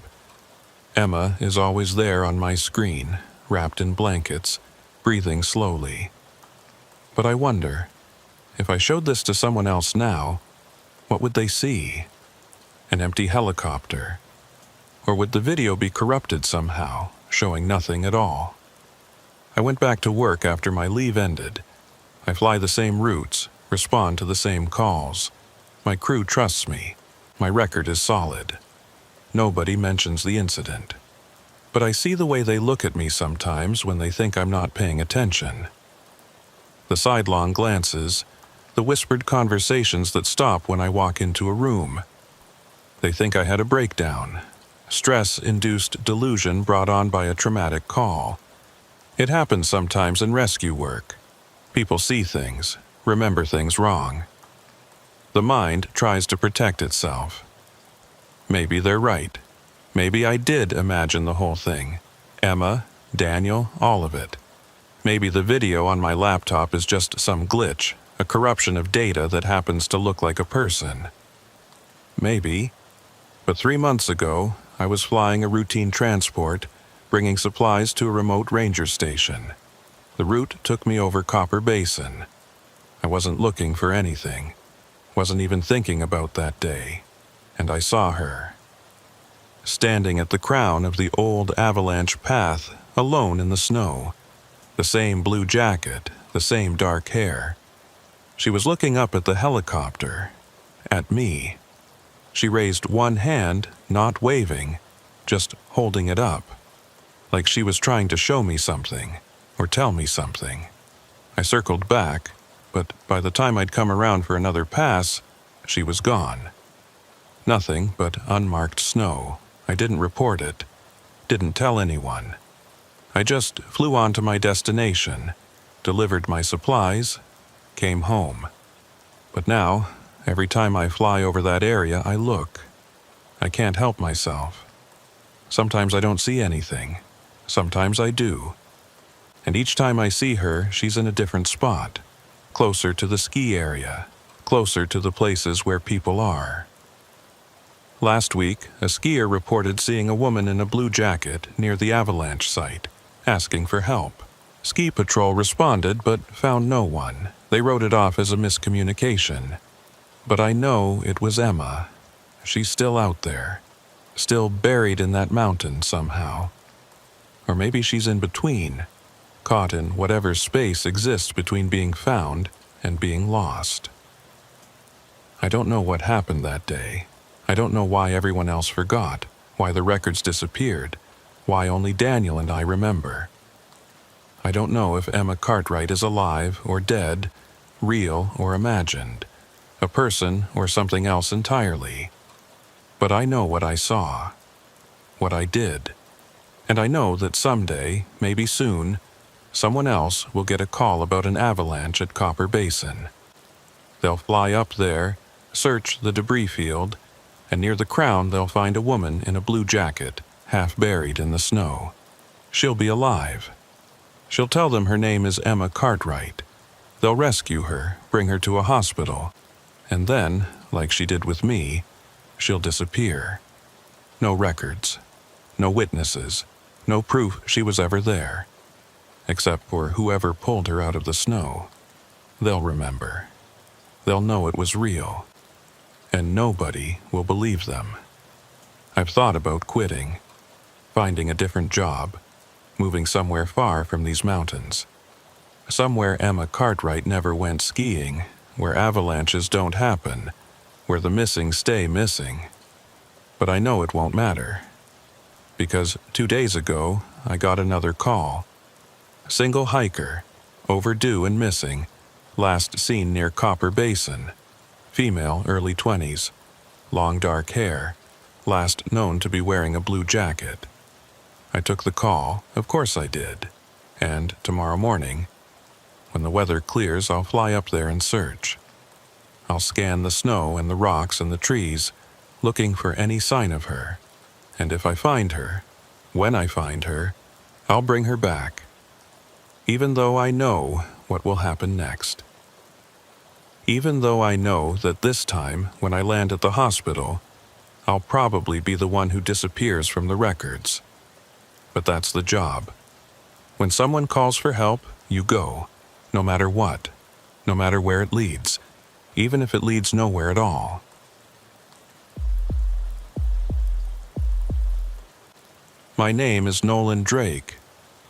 Emma is always there on my screen, wrapped in blankets, breathing slowly. But I wonder, if I showed this to someone else now, what would they see? An empty helicopter? Or would the video be corrupted somehow, showing nothing at all? I went back to work after my leave ended. I fly the same routes, respond to the same calls. My crew trusts me. My record is solid. Nobody mentions the incident. But I see the way they look at me sometimes when they think I'm not paying attention. The sidelong glances, the whispered conversations that stop when I walk into a room. They think I had a breakdown. Stress-induced delusion brought on by a traumatic call. It happens sometimes in rescue work. People see things, remember things wrong. The mind tries to protect itself. Maybe they're right. Maybe I did imagine the whole thing. Emma, Daniel, all of it. Maybe the video on my laptop is just some glitch, a corruption of data that happens to look like a person. Maybe. But 3 months ago, I was flying a routine transport, bringing supplies to a remote ranger station. The route took me over Copper Basin. I wasn't looking for anything, wasn't even thinking about that day, and I saw her. Standing at the crown of the old avalanche path, alone in the snow. The same blue jacket, the same dark hair. She was looking up at the helicopter, at me. She raised one hand, not waving, just holding it up, like she was trying to show me something, or tell me something. I circled back, but by the time I'd come around for another pass, she was gone. Nothing but unmarked snow. I didn't report it, didn't tell anyone. I just flew on to my destination, delivered my supplies, came home. But now, every time I fly over that area, I look. I can't help myself. Sometimes I don't see anything. Sometimes I do. And each time I see her, she's in a different spot, closer to the ski area, closer to the places where people are. Last week, a skier reported seeing a woman in a blue jacket near the avalanche site, asking for help. Ski patrol responded but found no one. They wrote it off as a miscommunication. But I know it was Emma. She's still out there, still buried in that mountain somehow. Or maybe she's in between, caught in whatever space exists between being found and being lost. I don't know what happened that day. I don't know why everyone else forgot, why the records disappeared, why only Daniel and I remember. I don't know if Emma Cartwright is alive or dead, real or imagined, a person or something else entirely. But I know what I saw, what I did, and I know that someday, maybe soon, someone else will get a call about an avalanche at Copper Basin. They'll fly up there, search the debris field, and near the crown they'll find a woman in a blue jacket, half buried in the snow. She'll be alive. She'll tell them her name is Emma Cartwright. They'll rescue her, bring her to a hospital, and then, like she did with me, she'll disappear. No records, no witnesses, no proof she was ever there, except for whoever pulled her out of the snow. They'll remember. They'll know it was real. And nobody will believe them. I've thought about quitting, finding a different job, moving somewhere far from these mountains. Somewhere Emma Cartwright never went skiing, where avalanches don't happen, where the missing stay missing. But I know it won't matter. Because 2 days ago, I got another call. Single hiker, overdue and missing, last seen near Copper Basin. Female, early 20s, long dark hair, last known to be wearing a blue jacket. I took the call, of course I did, and tomorrow morning, when the weather clears, I'll fly up there and search. I'll scan the snow and the rocks and the trees, looking for any sign of her, and if I find her, when I find her, I'll bring her back, even though I know what will happen next. Even though I know that this time, when I land at the hospital, I'll probably be the one who disappears from the records. But that's the job. When someone calls for help, you go, no matter what, no matter where it leads, even if it leads nowhere at all. My name is Nolan Drake.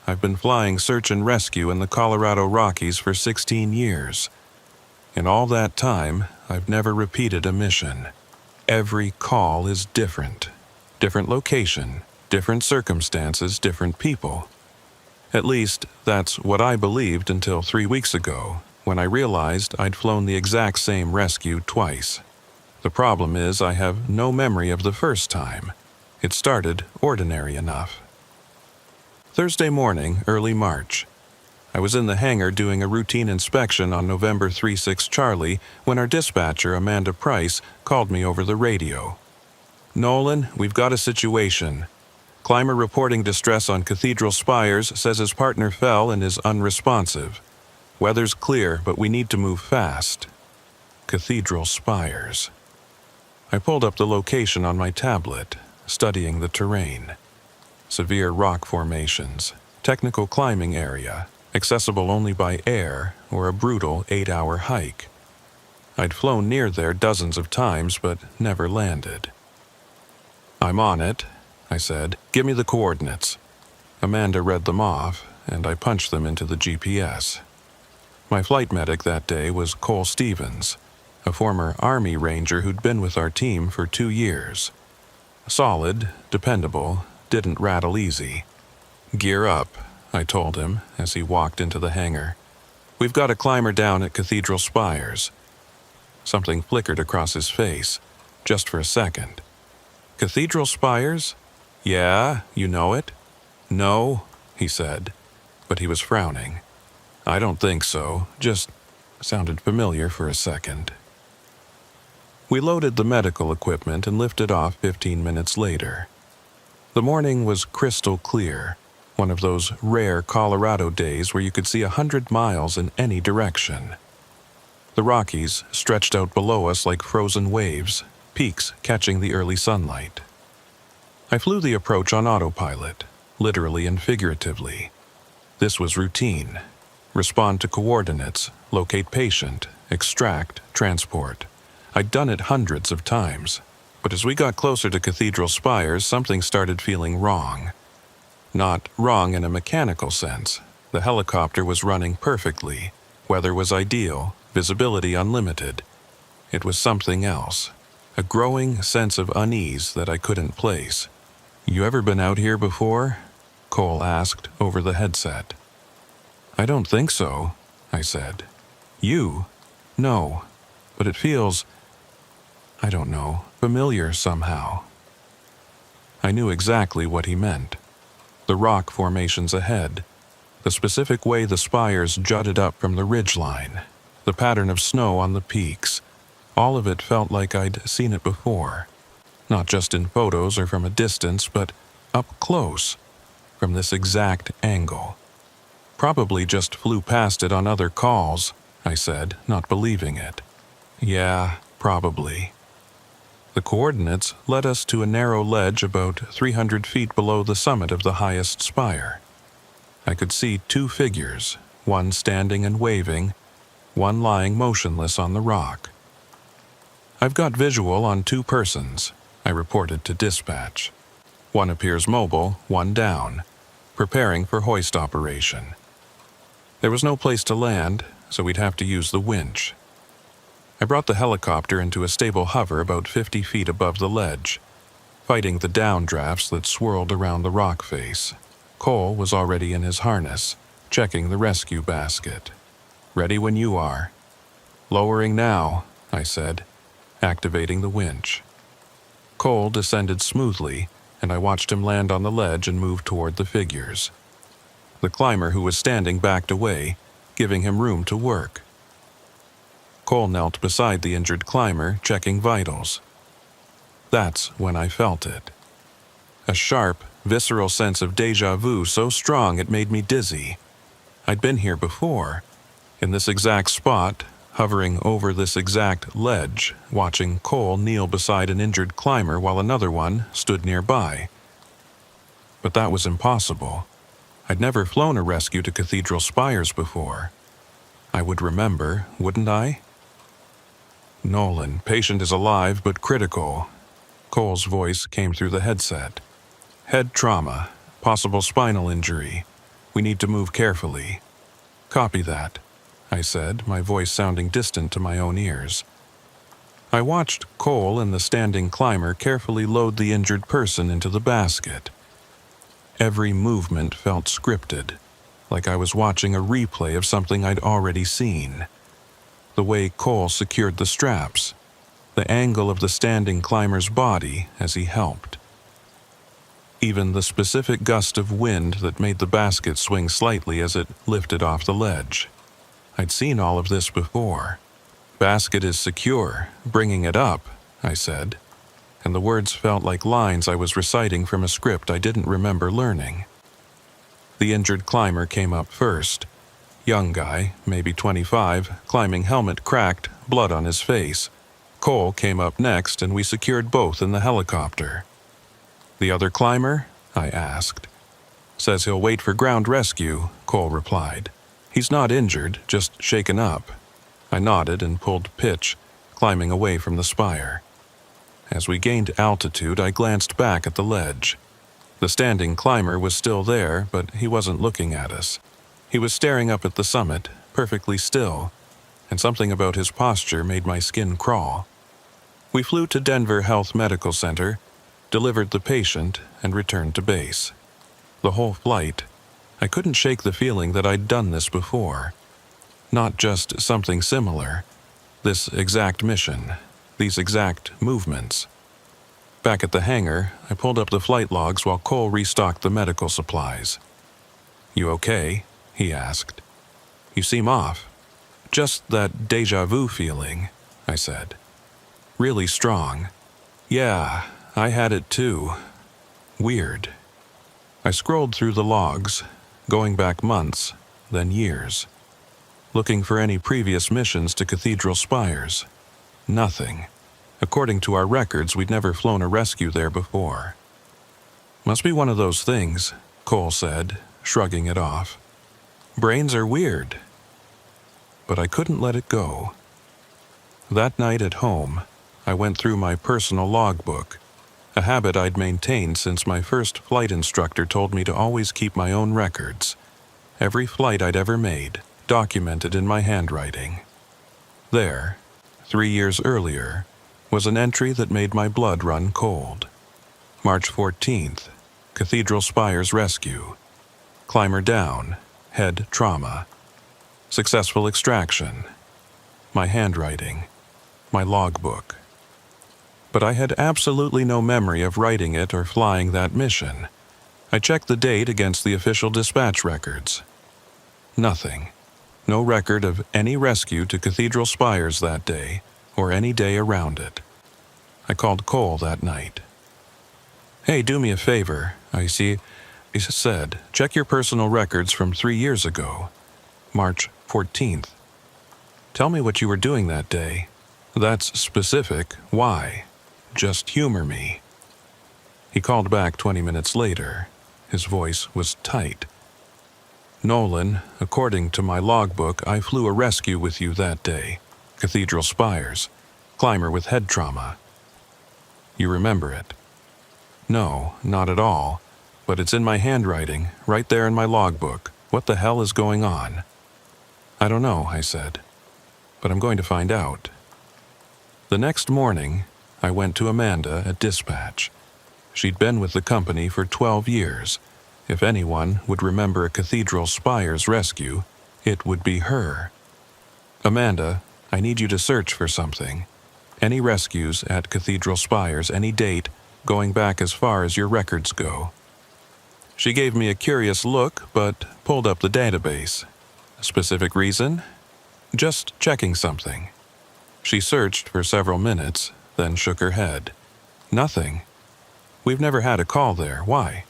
I've been flying search and rescue in the Colorado Rockies for 16 years. In all that time, I've never repeated a mission. Every call is different. Different location, different circumstances, different people. At least, that's what I believed until 3 weeks ago, when I realized I'd flown the exact same rescue twice. The problem is I have no memory of the first time. It started ordinary enough. Thursday morning, early March. I was in the hangar doing a routine inspection on November 36 Charlie when our dispatcher, Amanda Price, called me over the radio. "Nolan, we've got a situation. Climber reporting distress on Cathedral Spires, says his partner fell and is unresponsive. Weather's clear, but we need to move fast." Cathedral Spires. I pulled up the location on my tablet, studying the terrain. Severe rock formations, technical climbing area, accessible only by air or a brutal 8-hour hike. I'd flown near there dozens of times, but never landed. "I'm on it," I said. "Give me the coordinates." Amanda read them off, and I punched them into the GPS. My flight medic that day was Cole Stevens, a former Army Ranger who'd been with our team for 2 years. Solid, dependable, didn't rattle easy. "Gear up," I told him as he walked into the hangar. "We've got a climber down at Cathedral Spires." Something flickered across his face, just for a second. "Cathedral Spires? Yeah, you know it?" "No," he said, but he was frowning. "I don't think so, just sounded familiar for a second." We loaded the medical equipment and lifted off 15 minutes later. The morning was crystal clear, one of those rare Colorado days where you could see 100 miles in any direction. The Rockies stretched out below us like frozen waves, peaks catching the early sunlight. I flew the approach on autopilot, literally and figuratively. This was routine. Respond to coordinates, locate patient, extract, transport. I'd done it hundreds of times, but as we got closer to Cathedral Spires, something started feeling wrong. Not wrong in a mechanical sense. The helicopter was running perfectly. Weather was ideal, visibility unlimited. It was something else. A growing sense of unease that I couldn't place. "You ever been out here before?" Cole asked over the headset. "I don't think so," I said. "You? No, but it feels, I don't know, familiar somehow." I knew exactly what he meant. The rock formations ahead, the specific way the spires jutted up from the ridgeline, the pattern of snow on the peaks, all of it felt like I'd seen it before. Not just in photos or from a distance, but up close, from this exact angle. "Probably just flew past it on other calls," I said, not believing it. "Yeah, probably." The coordinates led us to a narrow ledge about 300 feet below the summit of the highest spire. I could see 2 figures, one standing and waving, one lying motionless on the rock. "I've got visual on 2 persons," I reported to dispatch. "One appears mobile, one down, preparing for hoist operation." There was no place to land, so we'd have to use the winch. I brought the helicopter into a stable hover about 50 feet above the ledge, fighting the downdrafts that swirled around the rock face. Cole was already in his harness, checking the rescue basket. "Ready when you are." "Lowering now," I said, activating the winch. Cole descended smoothly, and I watched him land on the ledge and move toward the figures. The climber who was standing backed away, giving him room to work. Cole knelt beside the injured climber, checking vitals. That's when I felt it. A sharp, visceral sense of déjà vu so strong it made me dizzy. I'd been here before, in this exact spot, hovering over this exact ledge, watching Cole kneel beside an injured climber while another one stood nearby. But that was impossible. I'd never flown a rescue to Cathedral Spires before. I would remember, wouldn't I? "Nolan, patient is alive but critical." Cole's voice came through the headset. "Head trauma, possible spinal injury. We need to move carefully." "Copy that," I said, my voice sounding distant to my own ears. I watched Cole and the standing climber carefully load the injured person into the basket. Every movement felt scripted, like I was watching a replay of something I'd already seen. The way Cole secured the straps, the angle of the standing climber's body as he helped. Even the specific gust of wind that made the basket swing slightly as it lifted off the ledge. I'd seen all of this before. "Basket is secure, bringing it up," I said, and the words felt like lines I was reciting from a script I didn't remember learning. The injured climber came up first. Young guy, maybe 25, climbing helmet cracked, blood on his face. Cole came up next and we secured both in the helicopter. "The other climber?" I asked. "Says he'll wait for ground rescue," Cole replied. "He's not injured, just shaken up." I nodded and pulled pitch, climbing away from the spire. As we gained altitude, I glanced back at the ledge. The standing climber was still there, but he wasn't looking at us. He was staring up at the summit, perfectly still, and something about his posture made my skin crawl. We flew to Denver Health Medical Center, delivered the patient, and returned to base. The whole flight, I couldn't shake the feeling that I'd done this before. Not just something similar. This exact mission, these exact movements. Back at the hangar, I pulled up the flight logs while Cole restocked the medical supplies. "You okay?" he asked. "You seem off." "Just that déjà vu feeling," I said. "Really strong." "Yeah, I had it too. Weird." I scrolled through the logs, going back months, then years, looking for any previous missions to Cathedral Spires. Nothing. According to our records, we'd never flown a rescue there before. "Must be one of those things," Cole said, shrugging it off. "Brains are weird." But I couldn't let it go. That night at home, I went through my personal logbook, a habit I'd maintained since my first flight instructor told me to always keep my own records. Every flight I'd ever made, documented in my handwriting. There, 3 years earlier, was an entry that made my blood run cold. March 14th, Cathedral Spires Rescue. Climber down, head trauma. Successful extraction. My handwriting. My logbook. But I had absolutely no memory of writing it or flying that mission. I checked the date against the official dispatch records. Nothing. No record of any rescue to Cathedral Spires that day, or any day around it. I called Cole that night. "Hey, do me a favor," he said. "Check your personal records from 3 years ago. March 14th. Tell me what you were doing that day. That's specific. Why? Just humor me." He called back 20 minutes later. His voice was tight. "Nolan, according to my logbook, I flew a rescue with you that day. Cathedral Spires. Climber with head trauma. You remember it?" "No, not at all. But it's in my handwriting, right there in my logbook. What the hell is going on?" "I don't know," I said. "But I'm going to find out." The next morning, I went to Amanda at dispatch. She'd been with the company for 12 years. If anyone would remember a Cathedral Spires rescue, it would be her. "Amanda, I need you to search for something. Any rescues at Cathedral Spires, any date, going back as far as your records go." She gave me a curious look, but pulled up the database. "Specific reason?" "Just checking something." She searched for several minutes, then shook her head. "Nothing. We've never had a call there. Why?"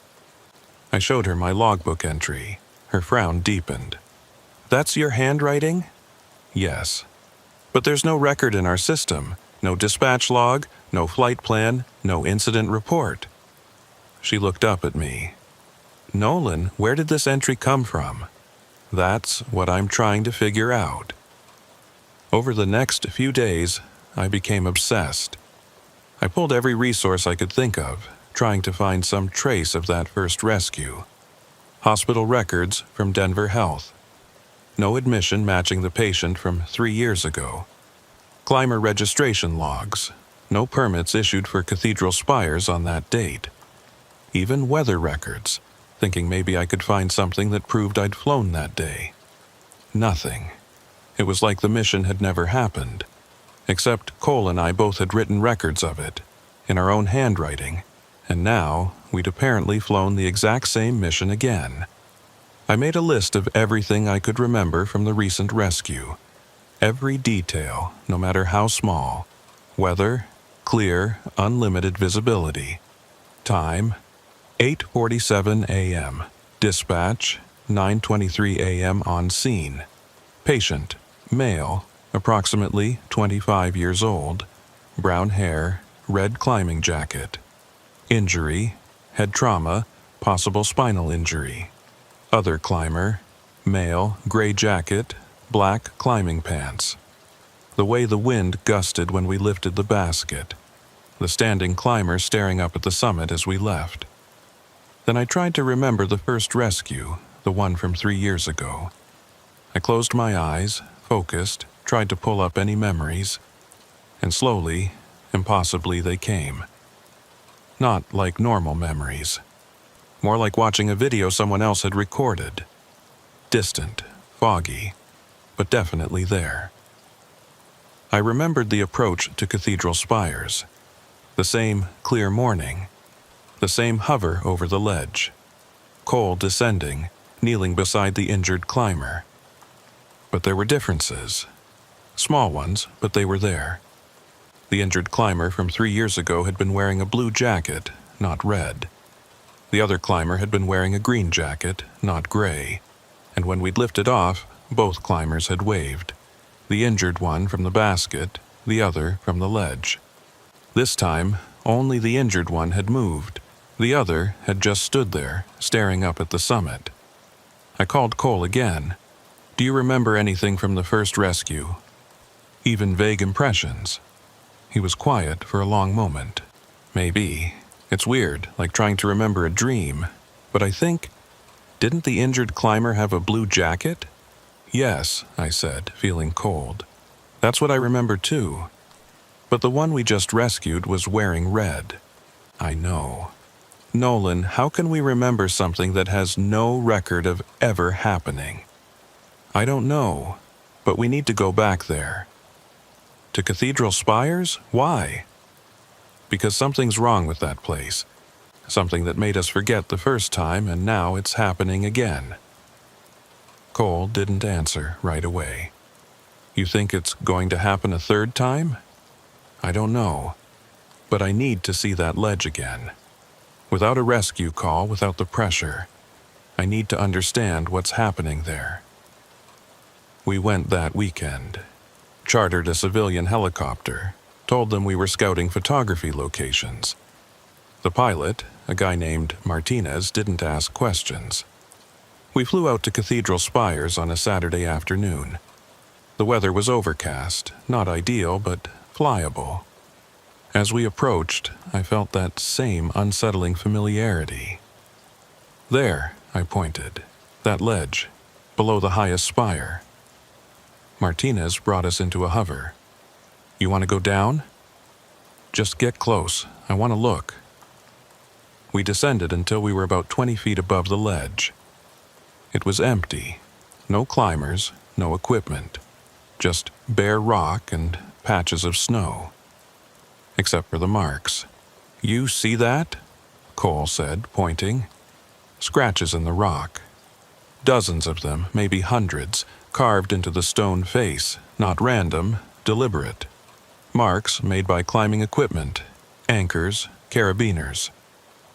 I showed her my logbook entry. Her frown deepened. "That's your handwriting?" "Yes. But there's no record in our system. No dispatch log, no flight plan, no incident report." She looked up at me. "Nolan, where did this entry come from?" "That's what I'm trying to figure out." Over the next few days, I became obsessed. I pulled every resource I could think of, trying to find some trace of that first rescue. Hospital records from Denver Health. No admission matching the patient from 3 years ago. Climber registration logs. No permits issued for Cathedral Spires on that date. Even weather records, thinking maybe I could find something that proved I'd flown that day. Nothing. It was like the mission had never happened. Except Cole and I both had written records of it, in our own handwriting, and now we'd apparently flown the exact same mission again. I made a list of everything I could remember from the recent rescue. Every detail, no matter how small. Weather, clear, unlimited visibility. Time, 8:47 a.m. Dispatch, 9:23 a.m. on scene. Patient, male, approximately 25 years old, brown hair, red climbing jacket. Injury, head trauma, possible spinal injury. Other climber, Male, gray jacket, black climbing pants. The way the wind gusted when we lifted the basket. The standing climber staring up at the summit as we left. Then I tried to remember the first rescue, the one from 3 years ago. I closed my eyes, focused, tried to pull up any memories, and slowly, impossibly, they came. Not like normal memories. More like watching a video someone else had recorded. Distant, foggy, but definitely there. I remembered the approach to cathedral spires. The same clear morning. The same hover over the ledge. Cole descending, kneeling beside the injured climber. But there were differences. Small ones, but they were there. The injured climber from 3 years ago had been wearing a blue jacket, not red. The other climber had been wearing a green jacket, not gray. And when we'd lifted off, both climbers had waved. The injured one from the basket, the other from the ledge. This time, only the injured one had moved. The other had just stood there, staring up at the summit. I called Cole again. "Do you remember anything from the first rescue? Even vague impressions?" He was quiet for a long moment. "Maybe. It's weird, like trying to remember a dream. But I think, didn't the injured climber have a blue jacket?" "Yes," I said, feeling cold. "That's what I remember too. But the one we just rescued was wearing red." "I know. Nolan, how can we remember something that has no record of ever happening?" "I don't know, but we need to go back there." "To Cathedral Spires? Why?" "Because something's wrong with that place. Something that made us forget the first time, and now it's happening again." Cole didn't answer right away. "You think it's going to happen a third time?" "I don't know, but I need to see that ledge again. Without a rescue call, without the pressure, I need to understand what's happening there." We went that weekend. Chartered a civilian helicopter, told them we were scouting photography locations. The pilot, a guy named Martinez, didn't ask questions. We flew out to Cathedral Spires on a Saturday afternoon. The weather was overcast, not ideal, but flyable. As we approached, I felt that same unsettling familiarity. "There," I pointed, "that ledge, below the highest spire." Martinez brought us into a hover. "You want to go down?" "Just get close. I want to look." We descended until we were about 20 feet above the ledge. It was empty. No climbers, no equipment. Just bare rock and patches of snow. Except for the marks. "You see that?" Cole said, pointing. "Scratches in the rock. Dozens of them, maybe hundreds, carved into the stone face, not random, deliberate. Marks made by climbing equipment, anchors, carabiners.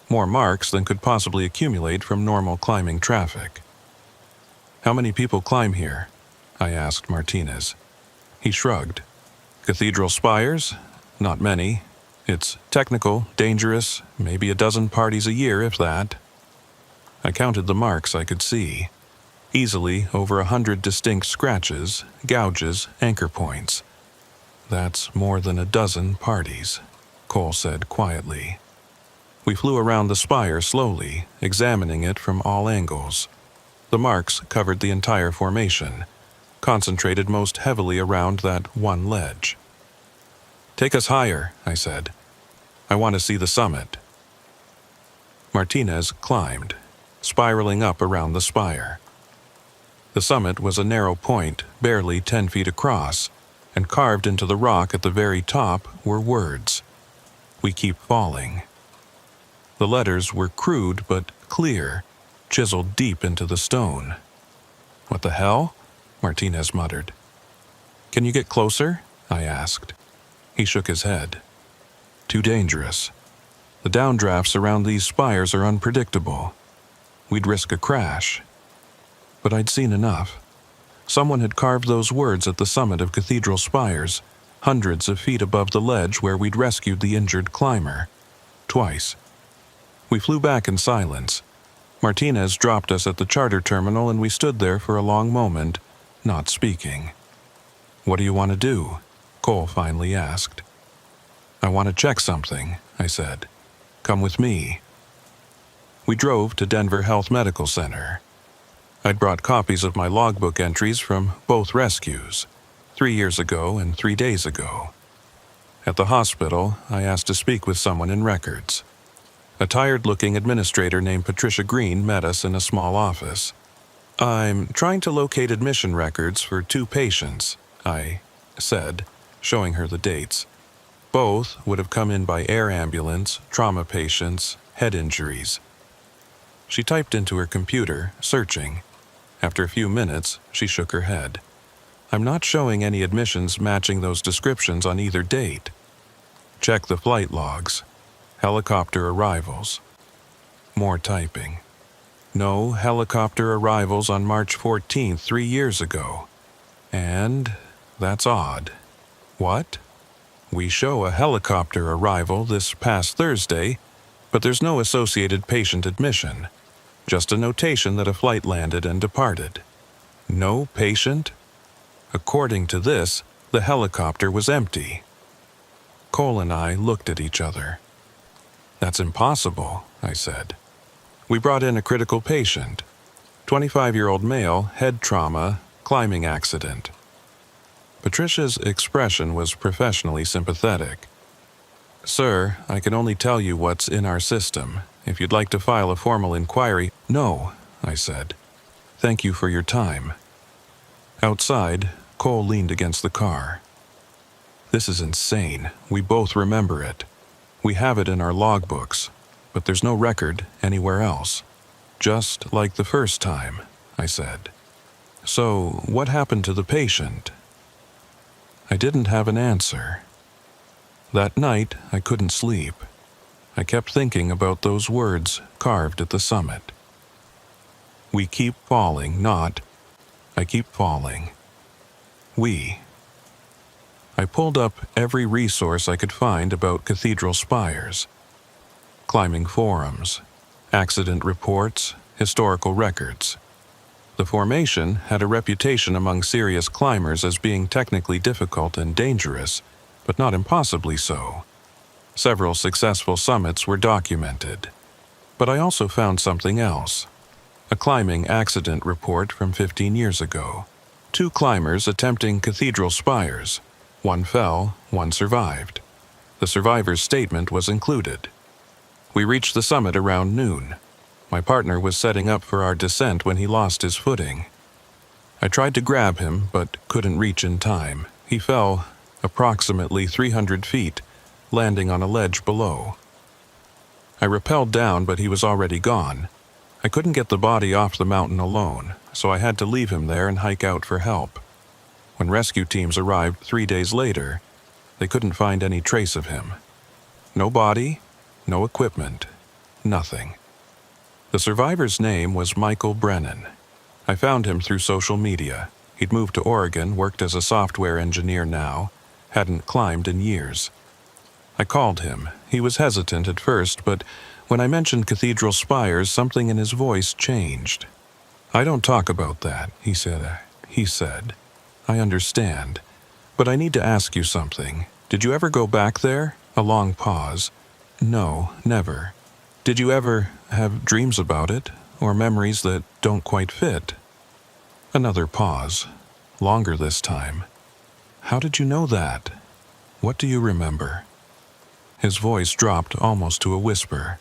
More marks than could possibly accumulate from normal climbing traffic." "How many people climb here?" I asked Martinez. He shrugged. "Cathedral Spires? Not many. It's technical, dangerous, maybe a dozen parties a year, if that." I counted the marks I could see. Easily over 100 distinct scratches, gouges, anchor points. "That's more than a dozen parties," Cole said quietly. We flew around the spire slowly, examining it from all angles. The marks covered the entire formation, concentrated most heavily around that one ledge. "Take us higher," I said. "I want to see the summit." Martinez climbed, spiraling up around the spire. The summit was a narrow point, barely 10 feet across, and carved into the rock at the very top were words. "We keep falling." The letters were crude but clear, chiseled deep into the stone. "What the hell?" Martinez muttered. "Can you get closer?" I asked. He shook his head. "Too dangerous. The downdrafts around these spires are unpredictable. We'd risk a crash." But I'd seen enough. Someone had carved those words at the summit of Cathedral Spires, hundreds of feet above the ledge where we'd rescued the injured climber. Twice. We flew back in silence. Martinez dropped us at the charter terminal and we stood there for a long moment, not speaking. "What do you want to do?" Cole finally asked. "I want to check something," I said. "Come with me." We drove to Denver Health Medical Center. I'd brought copies of my logbook entries from both rescues, 3 years ago and 3 days ago. At the hospital, I asked to speak with someone in records. A tired-looking administrator named Patricia Green met us in a small office. "I'm trying to locate admission records for 2 patients," I said, showing her the dates. Both would have come in by air ambulance, trauma patients, head injuries. She typed into her computer, searching. After a few minutes, she shook her head. "I'm not showing any admissions matching those descriptions on either date. Check the flight logs. Helicopter arrivals." More typing. "No helicopter arrivals on March 14th, 3 years ago. And that's odd. What? We show a helicopter arrival this past Thursday, but there's no associated patient admission. Just a notation that a flight landed and departed. No patient? According to this, the helicopter was empty." Cole and I looked at each other. "That's impossible," I said. "We brought in a critical patient. 25-year-old male, head trauma, climbing accident." Patricia's expression was professionally sympathetic. "Sir, I can only tell you what's in our system. If you'd like to file a formal inquiry—" "No," I said. "Thank you for your time." Outside, Cole leaned against the car. "This is insane. We both remember it. We have it in our logbooks, but there's no record anywhere else. Just like the first time," I said. "So, what happened to the patient?" I didn't have an answer. That night, I couldn't sleep. I kept thinking about those words carved at the summit. "We keep falling, not I keep falling. We." I pulled up every resource I could find about cathedral spires. Climbing forums, accident reports, historical records. The formation had a reputation among serious climbers as being technically difficult and dangerous, but not impossibly so. Several successful summits were documented. But I also found something else. A climbing accident report from 15 years ago. 2 climbers attempting cathedral spires. One fell, one survived. The survivor's statement was included. We reached the summit around noon. My partner was setting up for our descent when he lost his footing. I tried to grab him, but couldn't reach in time. He fell approximately 300 feet, landing on a ledge below. I rappelled down, but he was already gone. I couldn't get the body off the mountain alone, so I had to leave him there and hike out for help. When rescue teams arrived 3 days later, they couldn't find any trace of him. No body, no equipment, nothing. The survivor's name was Michael Brennan. I found him through social media. He'd moved to Oregon, worked as a software engineer now, hadn't climbed in years. I called him. He was hesitant at first, but when I mentioned cathedral spires, something in his voice changed. "I don't talk about that," he said. "I understand. But I need to ask you something. Did you ever go back there?" A long pause. "No, never. Did you ever have dreams about it, or memories that don't quite fit?" Another pause. Longer this time. "How did you know that? What do you remember?" His voice dropped almost to a whisper.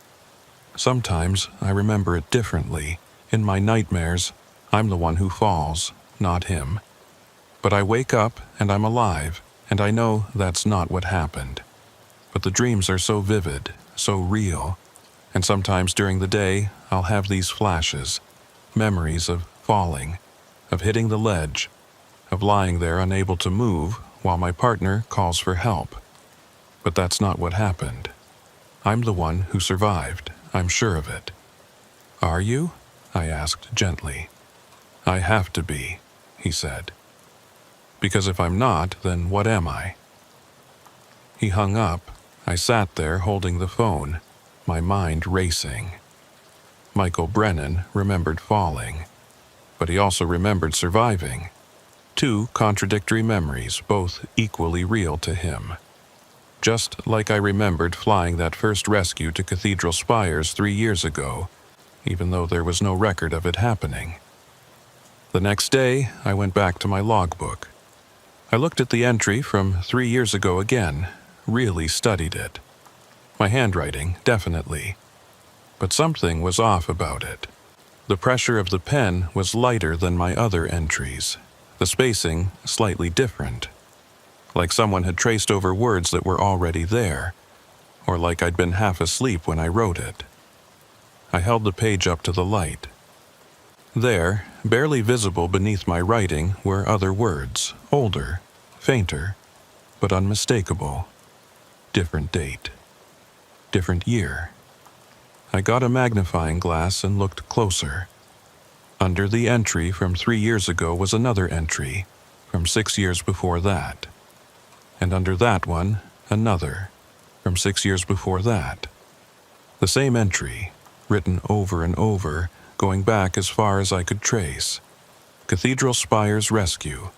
"Sometimes I remember it differently. In my nightmares, I'm the one who falls, not him. But I wake up and I'm alive, and I know that's not what happened. But the dreams are so vivid, so real. And sometimes during the day, I'll have these flashes, memories of falling, of hitting the ledge, of lying there unable to move while my partner calls for help. But that's not what happened. I'm the one who survived, I'm sure of it." "Are you?" I asked gently. "I have to be," he said. "Because if I'm not, then what am I?" He hung up. I sat there holding the phone, my mind racing. Michael Brennan remembered falling, but he also remembered surviving. Two contradictory memories, both equally real to him. Just like I remembered flying that first rescue to Cathedral Spires 3 years ago, even though there was no record of it happening. The next day, I went back to my logbook. I looked at the entry from 3 years ago again, really studied it. My handwriting, definitely. But something was off about it. The pressure of the pen was lighter than my other entries, the spacing slightly different. Like someone had traced over words that were already there, or like I'd been half asleep when I wrote it. I held the page up to the light. There, barely visible beneath my writing, were other words, older, fainter, but unmistakable. Different date. Different year. I got a magnifying glass and looked closer. Under the entry from 3 years ago was another entry, from 6 years before that. And under that one, another, from 6 years before that. The same entry, written over and over, going back as far as I could trace. Cathedral Spires Rescue.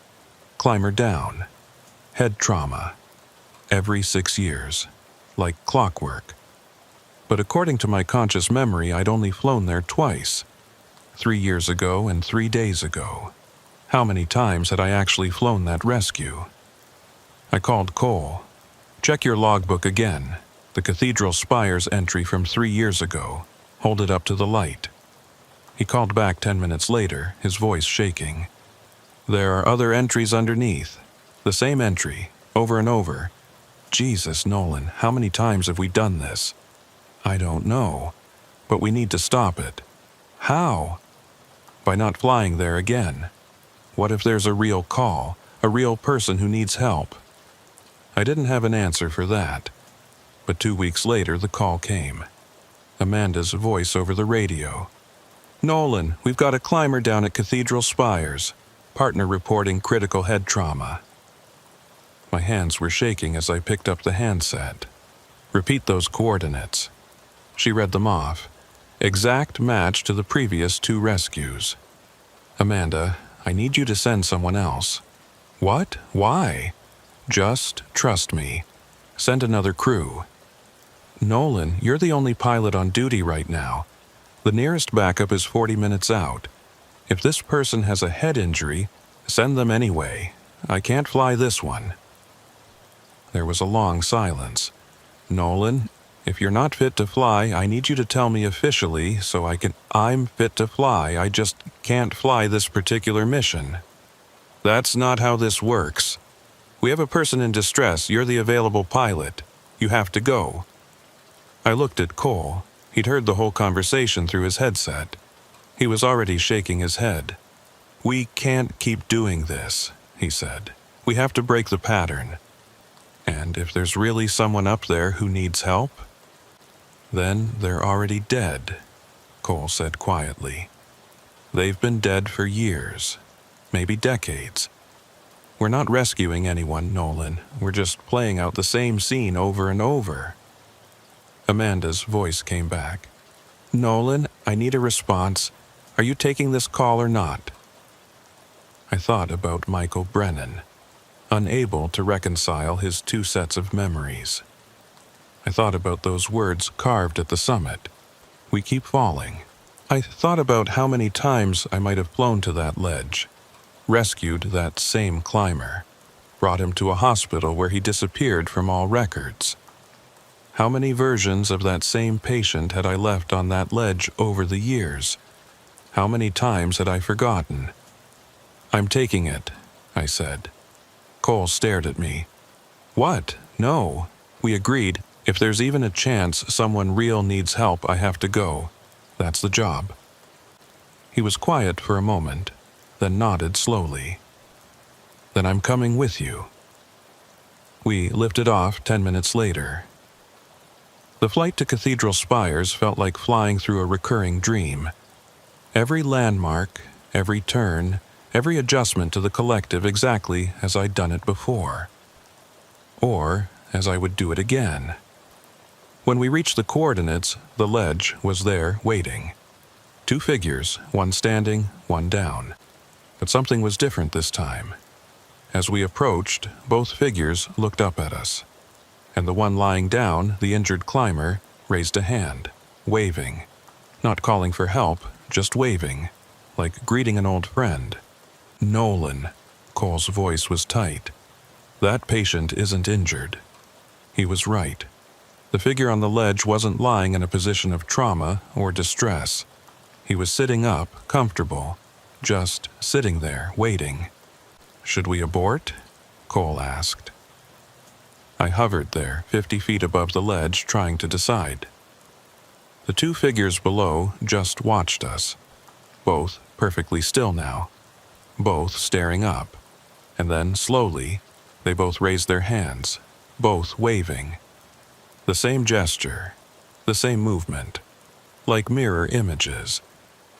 Climber down. Head trauma. Every 6 years. Like clockwork. But according to my conscious memory, I'd only flown there twice. 3 years ago and 3 days ago. How many times had I actually flown that rescue? I called Cole. Check your logbook again. The Cathedral Spires entry from 3 years ago. Hold it up to the light. He called back 10 minutes later, his voice shaking. There are other entries underneath. The same entry, over and over. Jesus, Nolan, how many times have we done this? I don't know, but we need to stop it. How? By not flying there again. What if there's a real call, a real person who needs help? I didn't have an answer for that. But 2 weeks later, the call came. Amanda's voice over the radio. Nolan, we've got a climber down at Cathedral Spires. Partner reporting critical head trauma. My hands were shaking as I picked up the handset. Repeat those coordinates. She read them off. Exact match to the previous 2 rescues. Amanda, I need you to send someone else. What? Why? Just trust me. Send another crew. Nolan, you're the only pilot on duty right now. The nearest backup is 40 minutes out. If this person has a head injury, send them anyway. I can't fly this one. There was a long silence. Nolan, if you're not fit to fly, I need you to tell me officially so I can... I'm fit to fly, I just can't fly this particular mission. That's not how this works. We have a person in distress, you're the available pilot. You have to go. I looked at Cole. He'd heard the whole conversation through his headset. He was already shaking his head. We can't keep doing this, he said. We have to break the pattern. And if there's really someone up there who needs help, then they're already dead, Cole said quietly. They've been dead for years, maybe decades. We're not rescuing anyone, Nolan. We're just playing out the same scene over and over. Amanda's voice came back. Nolan, I need a response. Are you taking this call or not? I thought about Michael Brennan, unable to reconcile his 2 sets of memories. I thought about those words carved at the summit. We keep falling. I thought about how many times I might have flown to that ledge, rescued that same climber, brought him to a hospital where he disappeared from all records. How many versions of that same patient had I left on that ledge over the years? How many times had I forgotten? I'm taking it, I said. Cole stared at me. What? No. We agreed, if there's even a chance someone real needs help, I have to go. That's the job. He was quiet for a moment, then nodded slowly. Then I'm coming with you. We lifted off 10 minutes later. The flight to Cathedral Spires felt like flying through a recurring dream. Every landmark, every turn, every adjustment to the collective exactly as I'd done it before. Or as I would do it again. When we reached the coordinates, the ledge was there waiting. 2 figures, one standing, one down. But something was different this time. As we approached, both figures looked up at us, and the one lying down, the injured climber, raised a hand, waving. Not calling for help, just waving, like greeting an old friend. "Nolan," Cole's voice was tight. "That patient isn't injured." He was right. The figure on the ledge wasn't lying in a position of trauma or distress. He was sitting up, comfortable, just sitting there, waiting. "Should we abort?" Cole asked. I hovered there, 50 feet above the ledge, trying to decide. The 2 figures below just watched us, both perfectly still now, both staring up, and then, slowly, they both raised their hands, both waving. The same gesture, the same movement, like mirror images.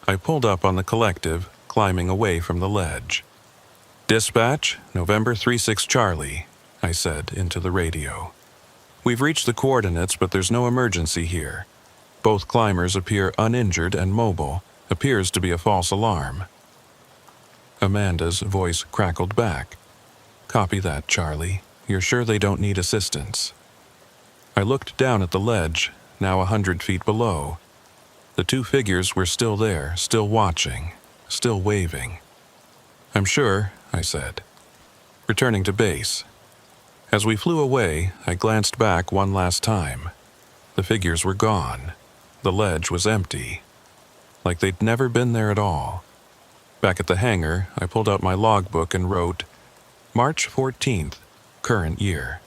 I pulled up on the collective, climbing away from the ledge. "Dispatch, November 36 Charlie," I said into the radio. "We've reached the coordinates, but there's no emergency here. Both climbers appear uninjured and mobile. Appears to be a false alarm." Amanda's voice crackled back. "Copy that, Charlie. You're sure they don't need assistance?" I looked down at the ledge, now 100 feet below. The 2 figures were still there, still watching, still waving. "I'm sure," I said. Returning to base. As we flew away, I glanced back one last time. The figures were gone. The ledge was empty. Like they'd never been there at all. Back at the hangar, I pulled out my logbook and wrote, March 14th, current year.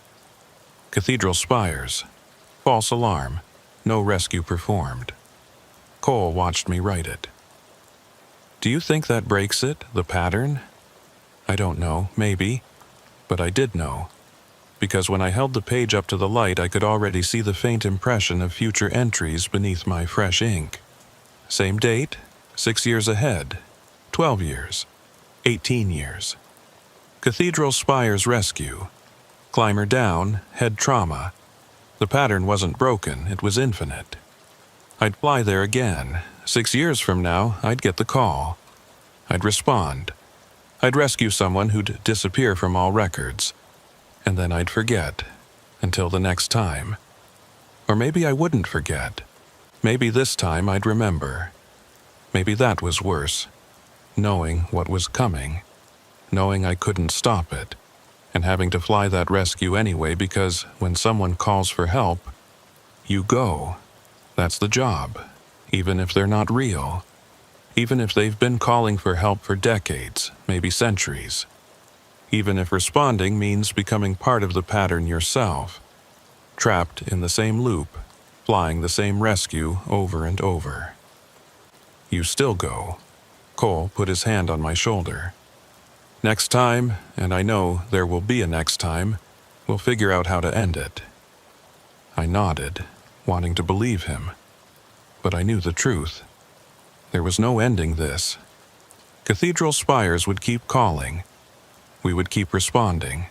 Cathedral spires. False alarm. No rescue performed. Cole watched me write it. "Do you think that breaks it, the pattern?" "I don't know, maybe. But I did know. Because when I held the page up to the light, I could already see the faint impression of future entries beneath my fresh ink. Same date, 6 years ahead, 12 years, 18 years. Cathedral spires rescue. Climber down, head trauma. The pattern wasn't broken, it was infinite. I'd fly there again. 6 years from now, I'd get the call. I'd respond. I'd rescue someone who'd disappear from all records. And then I'd forget, until the next time. Or maybe I wouldn't forget. Maybe this time I'd remember. Maybe that was worse. Knowing what was coming. Knowing I couldn't stop it. And having to fly that rescue anyway because when someone calls for help, you go. That's the job. Even if they're not real. Even if they've been calling for help for decades, maybe centuries. Even if responding means becoming part of the pattern yourself. Trapped in the same loop, flying the same rescue over and over. You still go. Cole put his hand on my shoulder. Next time, and I know there will be a next time, we'll figure out how to end it. I nodded, wanting to believe him. But I knew the truth. There was no ending this. Cathedral spires would keep calling. We would keep responding.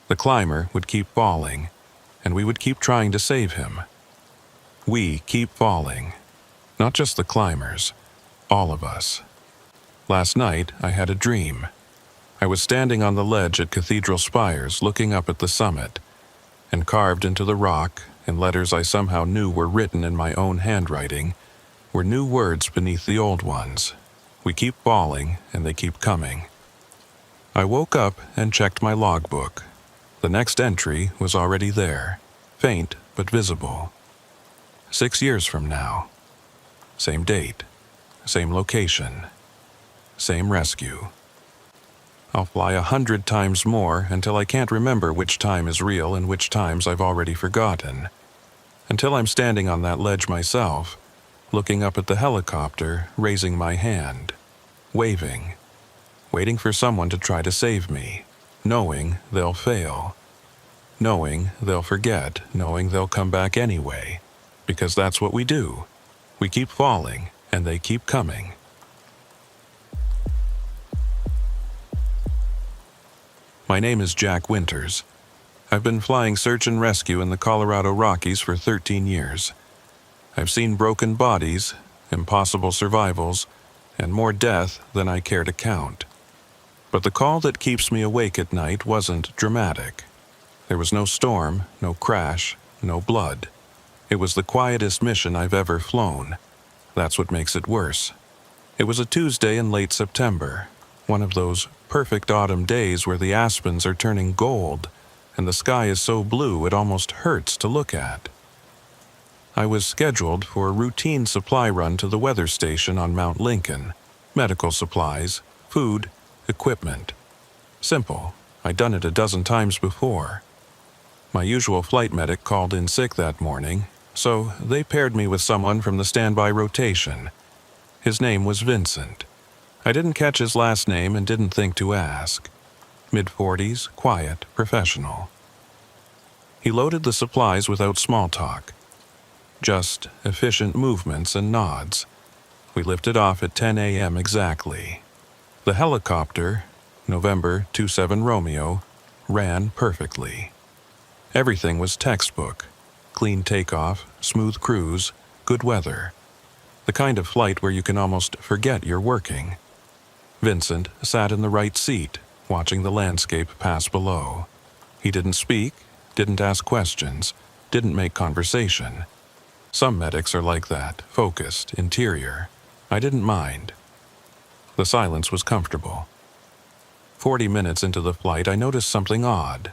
The climber would keep falling, and we would keep trying to save him. We keep falling. Not just the climbers, all of us. Last night, I had a dream. I was standing on the ledge at Cathedral Spires, looking up at the summit, and carved into the rock, in letters I somehow knew were written in my own handwriting, were new words beneath the old ones. We keep falling, and they keep coming. I woke up and checked my logbook. The next entry was already there, faint but visible. 6 years from now. Same date, same location, same rescue. I'll fly 100 times more until I can't remember which time is real and which times I've already forgotten. Until I'm standing on that ledge myself, looking up at the helicopter, raising my hand, waving, waiting for someone to try to save me, knowing they'll fail, knowing they'll forget, knowing they'll come back anyway, because that's what we do. We keep falling, and they keep coming. My name is Jack Winters. I've been flying search and rescue in the Colorado Rockies for 13 years. I've seen broken bodies impossible survivals, and more death than I care to count. But the call that keeps me awake at night wasn't dramatic. There was no storm, no crash, no blood. It was the quietest mission I've ever flown. That's what makes it worse. It was a Tuesday in late September, one of those perfect autumn days where the aspens are turning gold and the sky is so blue it almost hurts to look at. I was scheduled for a routine supply run to the weather station on Mount Lincoln. Medical supplies, food, equipment. Simple. I'd done it a dozen times before. My usual flight medic called in sick that morning, so they paired me with someone from the standby rotation. His name was Vincent. I didn't catch his last name and didn't think to ask. Mid-40s, quiet, professional. He loaded the supplies without small talk. Just efficient movements and nods. We lifted off at 10 a.m. exactly. The helicopter, November 27 Romeo, ran perfectly. Everything was textbook. Clean takeoff, smooth cruise, good weather. The kind of flight where you can almost forget you're working. Vincent sat in the right seat, watching the landscape pass below. He didn't speak, didn't ask questions, didn't make conversation. Some medics are like that, focused, interior. I didn't mind. The silence was comfortable. 40 minutes into the flight, I noticed something odd.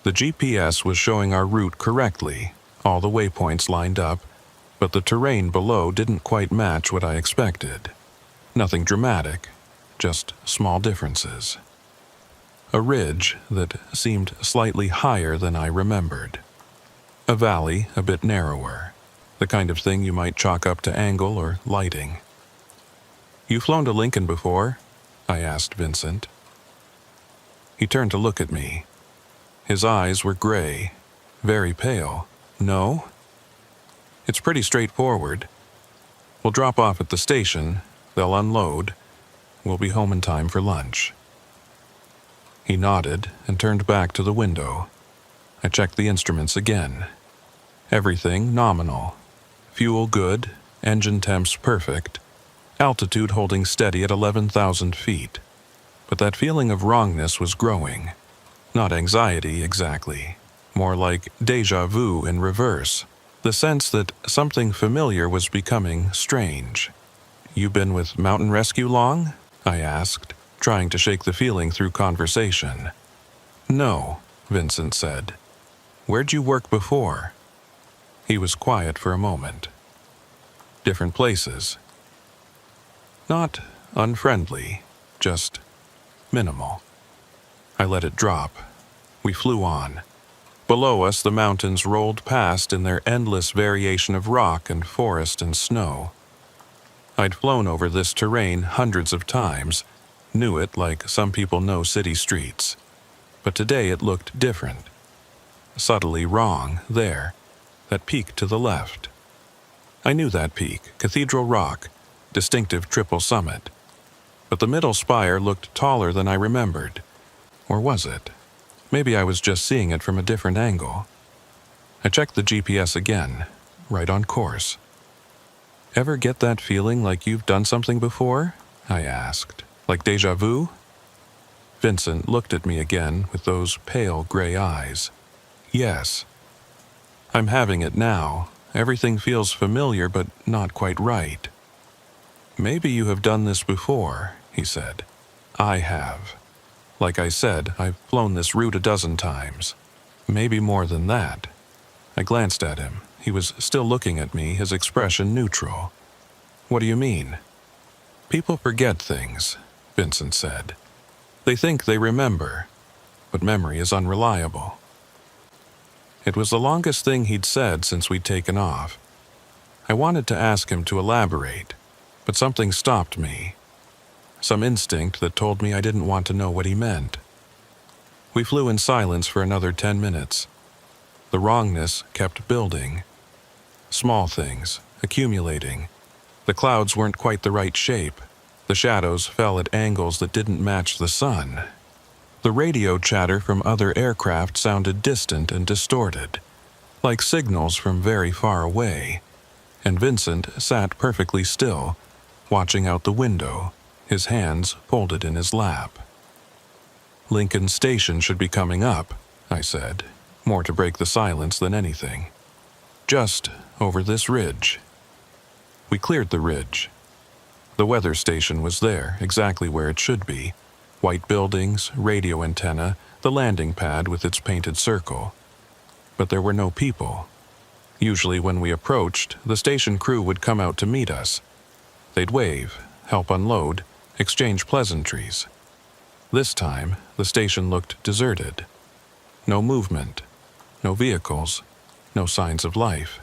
The GPS was showing our route correctly, all the waypoints lined up, but the terrain below didn't quite match what I expected. Nothing dramatic, just small differences. A ridge that seemed slightly higher than I remembered. A valley a bit narrower, the kind of thing you might chalk up to angle or lighting. "You flown to Lincoln before?" I asked Vincent. He turned to look at me. His eyes were gray, very pale. "No?" "It's pretty straightforward. We'll drop off at the station, they'll unload. We'll be home in time for lunch." He nodded and turned back to the window. I checked the instruments again. Everything nominal. Fuel good, engine temps perfect, altitude holding steady at 11,000 feet. But that feeling of wrongness was growing. Not anxiety exactly, more like déjà vu in reverse. The sense that something familiar was becoming strange. "You been with mountain rescue long?" I asked, trying to shake the feeling through conversation. "No," Vincent said. "Where'd you work before?" He was quiet for a moment. "Different places." Not unfriendly, just minimal. I let it drop. We flew on. Below us, the mountains rolled past in their endless variation of rock and forest and snow. I'd flown over this terrain hundreds of times, knew it like some people know city streets. But today it looked different. Subtly wrong, there, that peak to the left. I knew that peak, Cathedral Rock, distinctive triple summit. But the middle spire looked taller than I remembered. Or was it? Maybe I was just seeing it from a different angle. I checked the GPS again, right on course. "Ever get that feeling like you've done something before?" I asked. "Like déjà vu?" Vincent looked at me again with those pale gray eyes. "Yes. I'm having it now. Everything feels familiar but not quite right." "Maybe you have done this before," he said. "I have. Like I said, I've flown this route a dozen times. Maybe more than that." I glanced at him. He was still looking at me, his expression neutral. "What do you mean?" "People forget things," Vincent said. "They think they remember, but memory is unreliable." It was the longest thing he'd said since we'd taken off. I wanted to ask him to elaborate, but something stopped me. Some instinct that told me I didn't want to know what he meant. We flew in silence for another 10 minutes. The wrongness kept building. Small things, accumulating. The clouds weren't quite the right shape. The shadows fell at angles that didn't match the sun. The radio chatter from other aircraft sounded distant and distorted, like signals from very far away. and Vincent sat perfectly still, watching out the window, his hands folded in his lap. "Lincoln Station should be coming up," I said, more to break the silence than anything. "Just over this ridge." We cleared the ridge. The weather station was there, exactly where it should be. White buildings, radio antenna, the landing pad with its painted circle. But there were no people. Usually when we approached, the station crew would come out to meet us. They'd wave, help unload, exchange pleasantries. This time, the station looked deserted. No movement, no vehicles, no signs of life.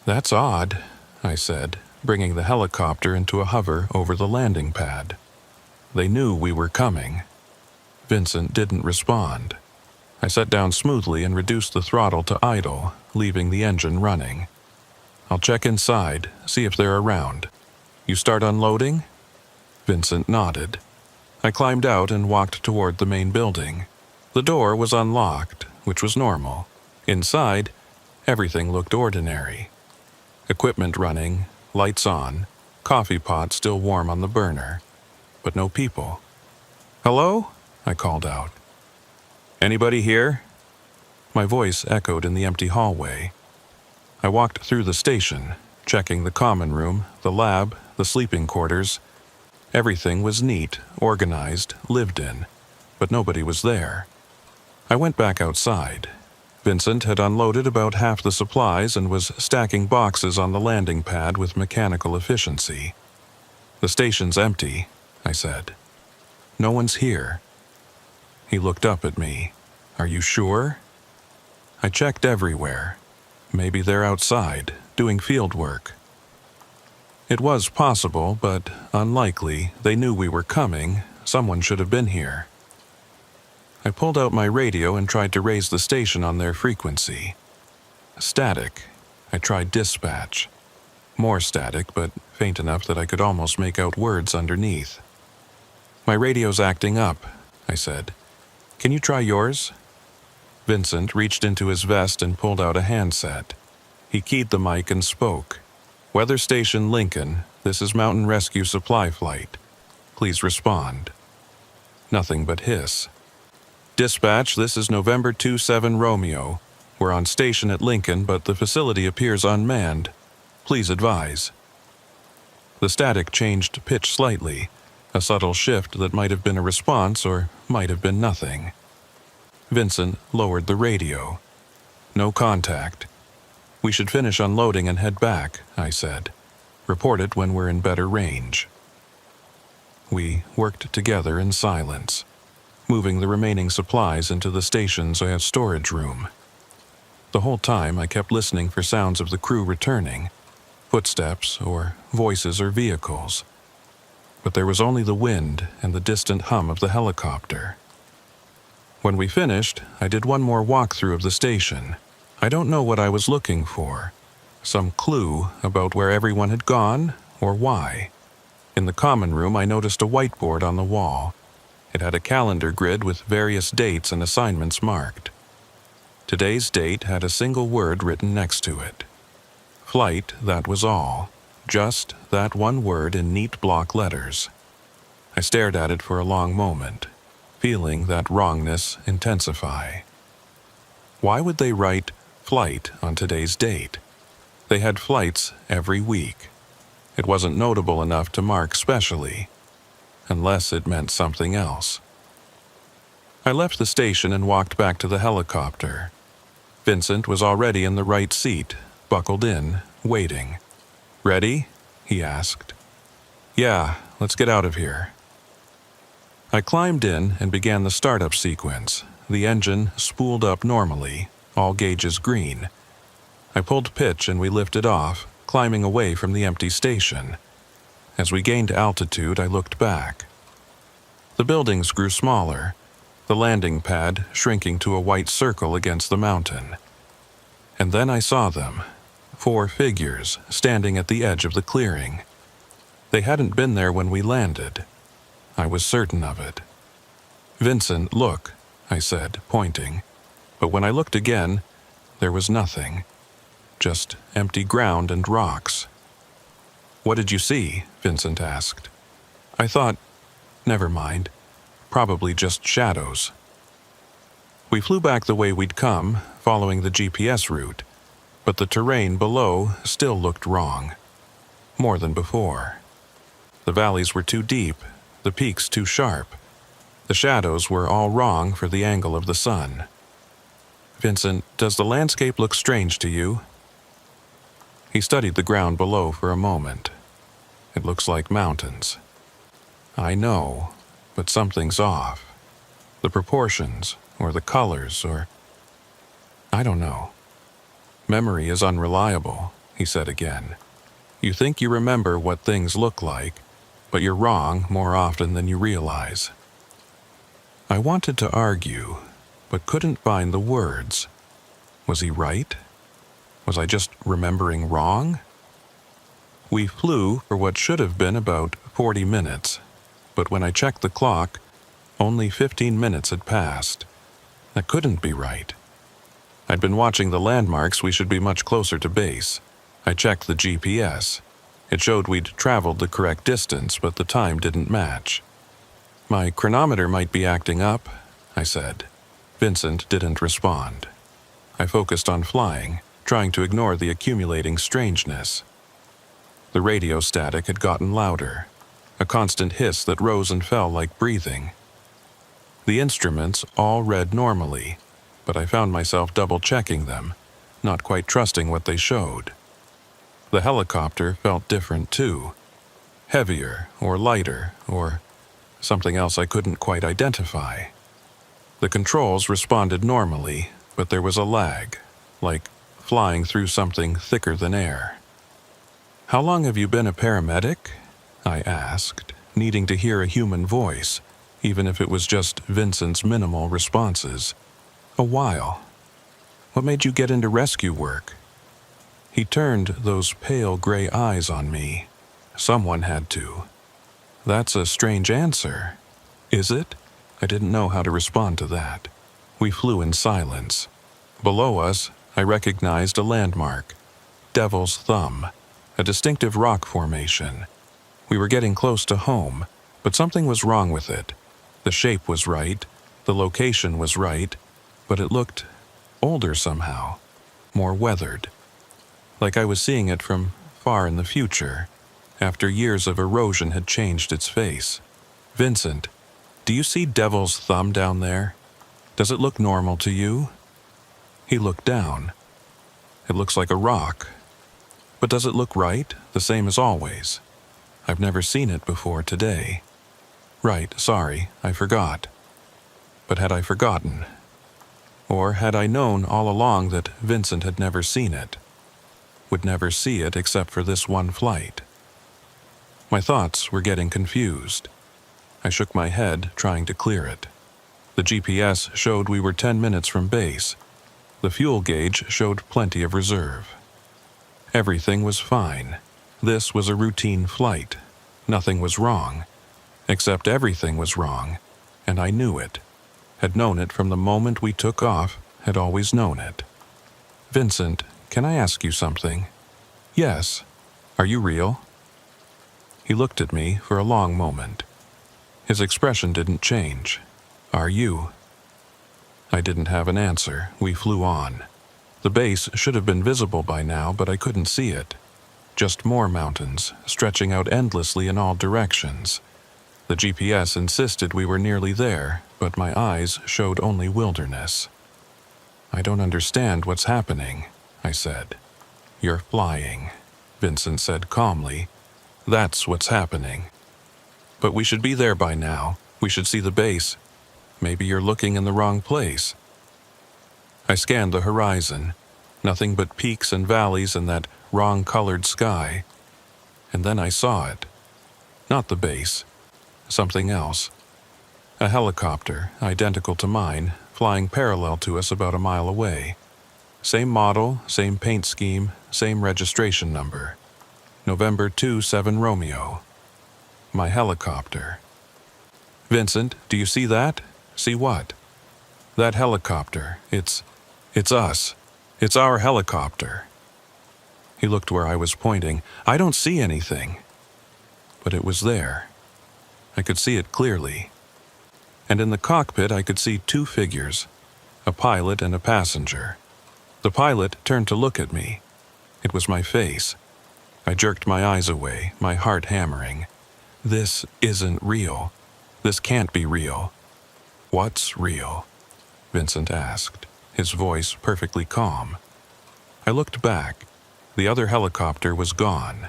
"That's odd," I said, bringing the helicopter into a hover over the landing pad. They knew we were coming. Vincent didn't respond. I sat down smoothly and reduced the throttle to idle, leaving the engine running. "I'll check inside, see if they're around. You start unloading?" Vincent nodded. I climbed out and walked toward the main building. The door was unlocked, which was normal. Inside, everything looked ordinary. Equipment running, lights on, coffee pot still warm on the burner. But no people. "Hello?" I called out. "Anybody here?" My voice echoed in the empty hallway. I walked through the station, checking the common room, the lab, the sleeping quarters. Everything was neat, organized, lived in, but nobody was there. I went back outside. Vincent had unloaded about half the supplies and was stacking boxes on the landing pad with mechanical efficiency. "The station's empty," I said. "No one's here." He looked up at me. "Are you sure?" I checked everywhere. Maybe they're outside, doing field work. It was possible, but unlikely. They knew we were coming. Someone should have been here. I pulled out my radio and tried to raise the station on their frequency. Static. I tried dispatch. More static, but faint enough that I could almost make out words underneath. "My radio's acting up," I said. "Can you try yours?" Vincent reached into his vest and pulled out a handset. He keyed the mic and spoke. "Weather Station Lincoln, this is Mountain Rescue Supply Flight. Please respond." Nothing but hiss. "Dispatch, this is November 27 Romeo. We're on station at Lincoln, but the facility appears unmanned. Please advise." The static changed pitch slightly, a subtle shift that might have been a response or might have been nothing. Vincent lowered the radio. "No contact. We should finish unloading and head back," I said. "Report it when we're in better range." We worked together in silence, moving the remaining supplies into the station's storage room. The whole time I kept listening for sounds of the crew returning, footsteps or voices or vehicles. But there was only the wind and the distant hum of the helicopter. When we finished, I did one more walkthrough of the station. I don't know what I was looking for. Some clue about where everyone had gone or why. In the common room, I noticed a whiteboard on the wall. It had a calendar grid with various dates and assignments marked. Today's date had a single word written next to it. Flight, that was all. Just that one word in neat block letters. I stared at it for a long moment, feeling that wrongness intensify. Why would they write flight on today's date? They had flights every week. It wasn't notable enough to mark specially, unless it meant something else. I left the station and walked back to the helicopter. Vincent was already in the right seat, buckled in, waiting. "Ready?" he asked. "Yeah, let's get out of here." I climbed in and began the startup sequence. The engine spooled up normally, all gauges green. I pulled pitch and we lifted off, climbing away from the empty station. As we gained altitude, I looked back. The buildings grew smaller, the landing pad shrinking to a white circle against the mountain. And then I saw them, 4 figures standing at the edge of the clearing. They hadn't been there when we landed. I was certain of it. "Vincent, look," I said, pointing. But when I looked again, there was nothing. just empty ground and rocks. "What did you see?" Vincent asked. I thought, never mind, probably just shadows. We flew back the way we'd come, following the GPS route, but the terrain below still looked wrong. More than before. The valleys were too deep, the peaks too sharp. The shadows were all wrong for the angle of the sun. "Vincent, does the landscape look strange to you?" He studied the ground below for a moment. "It looks like mountains." "I know, but something's off. The proportions, or the colors, or... I don't know. Memory is unreliable," he said again. "You think you remember what things look like, but you're wrong more often than you realize." I wanted to argue, but couldn't find the words. Was he right? Was I just remembering wrong? We flew for what should have been about 40 minutes, but when I checked the clock, only 15 minutes had passed. That couldn't be right. I'd been watching the landmarks. We should be much closer to base. I checked the GPS. It showed we'd traveled the correct distance, but the time didn't match. "My chronometer might be acting up," I said. Vincent didn't respond. I focused on flying, trying to ignore the accumulating strangeness. The radio static had gotten louder, a constant hiss that rose and fell like breathing. The instruments all read normally, but I found myself double-checking them, not quite trusting what they showed. The helicopter felt different too. Heavier, or lighter, or something else I couldn't quite identify. The controls responded normally, but there was a lag, like flying through something thicker than air. "How long have you been a paramedic?" I asked, needing to hear a human voice, even if it was just Vincent's minimal responses. "A while." "What made you get into rescue work?" He turned those pale gray eyes on me. Someone had to. "That's a strange answer." "Is it?" I didn't know how to respond to that. We flew in silence. Below us, I recognized a landmark. Devil's Thumb, a distinctive rock formation. We were getting close to home, but something was wrong with it. The shape was right, the location was right, but it looked older somehow, more weathered. Like I was seeing it from far in the future, after years of erosion had changed its face. "Vincent, do you see Devil's Thumb down there? Does it look normal to you?" He looked down. "It looks like a rock. But does it look right, the same as always? I've never seen it before today." "Right, sorry, I forgot." But had I forgotten? Or had I known all along that Vincent had never seen it? Would never see it except for this one flight? My thoughts were getting confused. I shook my head, trying to clear it. The GPS showed we were 10 minutes from base. The fuel gauge showed plenty of reserve. Everything was fine. This was a routine flight. Nothing was wrong. Except everything was wrong, and I knew it. Had known it from the moment we took off, had always known it. "Vincent, can I ask you something?" "Yes. Are you real?" He looked at me for a long moment. His expression didn't change. "Are you?" I didn't have an answer. We flew on. The base should have been visible by now, but I couldn't see it. Just more mountains, stretching out endlessly in all directions. The GPS insisted we were nearly there, but my eyes showed only wilderness. "I don't understand what's happening," I said. "You're flying," Vincent said calmly. "That's what's happening. But we should be there by now. We should see the base. Maybe you're looking in the wrong place." I scanned the horizon. Nothing but peaks and valleys and that wrong-colored sky. And then I saw it. Not the base. Something else. A helicopter, identical to mine, flying parallel to us about a mile away. Same model, same paint scheme, same registration number. November 27 Romeo. My helicopter. "Vincent, do you see that?" "See what?" "That helicopter. It's us. It's our helicopter." He looked where I was pointing. "I don't see anything." But it was there. I could see it clearly. And in the cockpit I could see two figures, a pilot and a passenger. The pilot turned to look at me. It was my face. I jerked my eyes away, my heart hammering. This isn't real. This can't be real. "What's real?" Vincent asked, his voice perfectly calm. I looked back. The other helicopter was gone.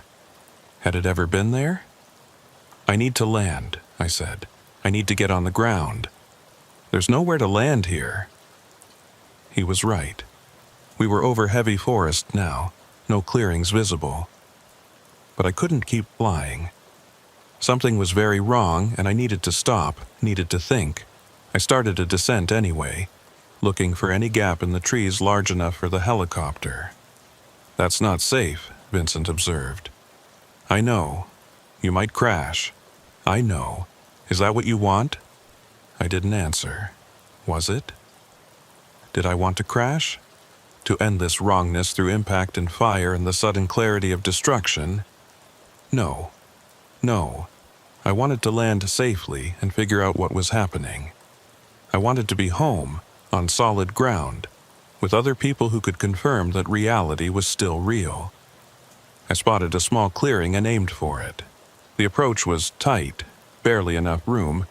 Had it ever been there? "I need to land," I said. "I need to get on the ground. There's nowhere to land here." He was right. We were over heavy forest now, no clearings visible. But I couldn't keep flying. Something was very wrong, and I needed to stop, needed to think. I started a descent anyway, looking for any gap in the trees large enough for the helicopter. "That's not safe," Vincent observed. "I know. You might crash." "I know. Is that what you want?" I didn't answer. Was it? Did I want to crash? To end this wrongness through impact and fire and the sudden clarity of destruction? No. No. I wanted to land safely and figure out what was happening. I wanted to be home, on solid ground, with other people who could confirm that reality was still real. I spotted a small clearing and aimed for it. The approach was tight, barely enough room,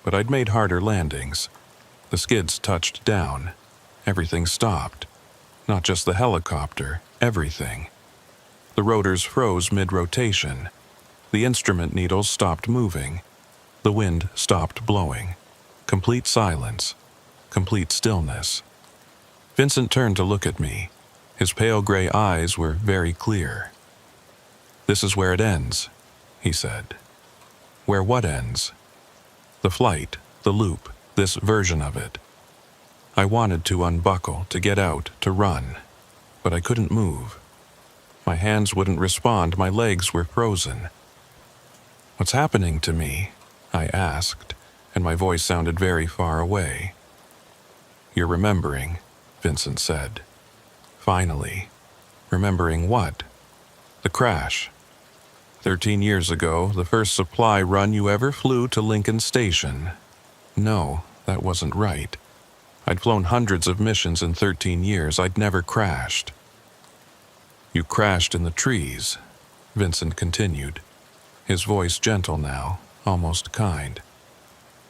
but I'd made harder landings. The skids touched down. Everything stopped. Not just the helicopter, everything. The rotors froze mid-rotation. The instrument needles stopped moving. The wind stopped blowing. Complete silence. Complete stillness. Vincent turned to look at me. His pale gray eyes were very clear. "This is where it ends," he said. "Where what ends?" "The flight, the loop, this version of it." I wanted to unbuckle, to get out, to run, but I couldn't move. My hands wouldn't respond, my legs were frozen. "What's happening to me?" I asked, and my voice sounded very far away. "You're remembering," Vincent said. "Finally." "Remembering what?" "The crash. 13 years ago, the first supply run you ever flew to Lincoln Station." No, that wasn't right. I'd flown hundreds of missions in 13 years. I'd never crashed. "You crashed in the trees," Vincent continued, his voice gentle now, almost kind.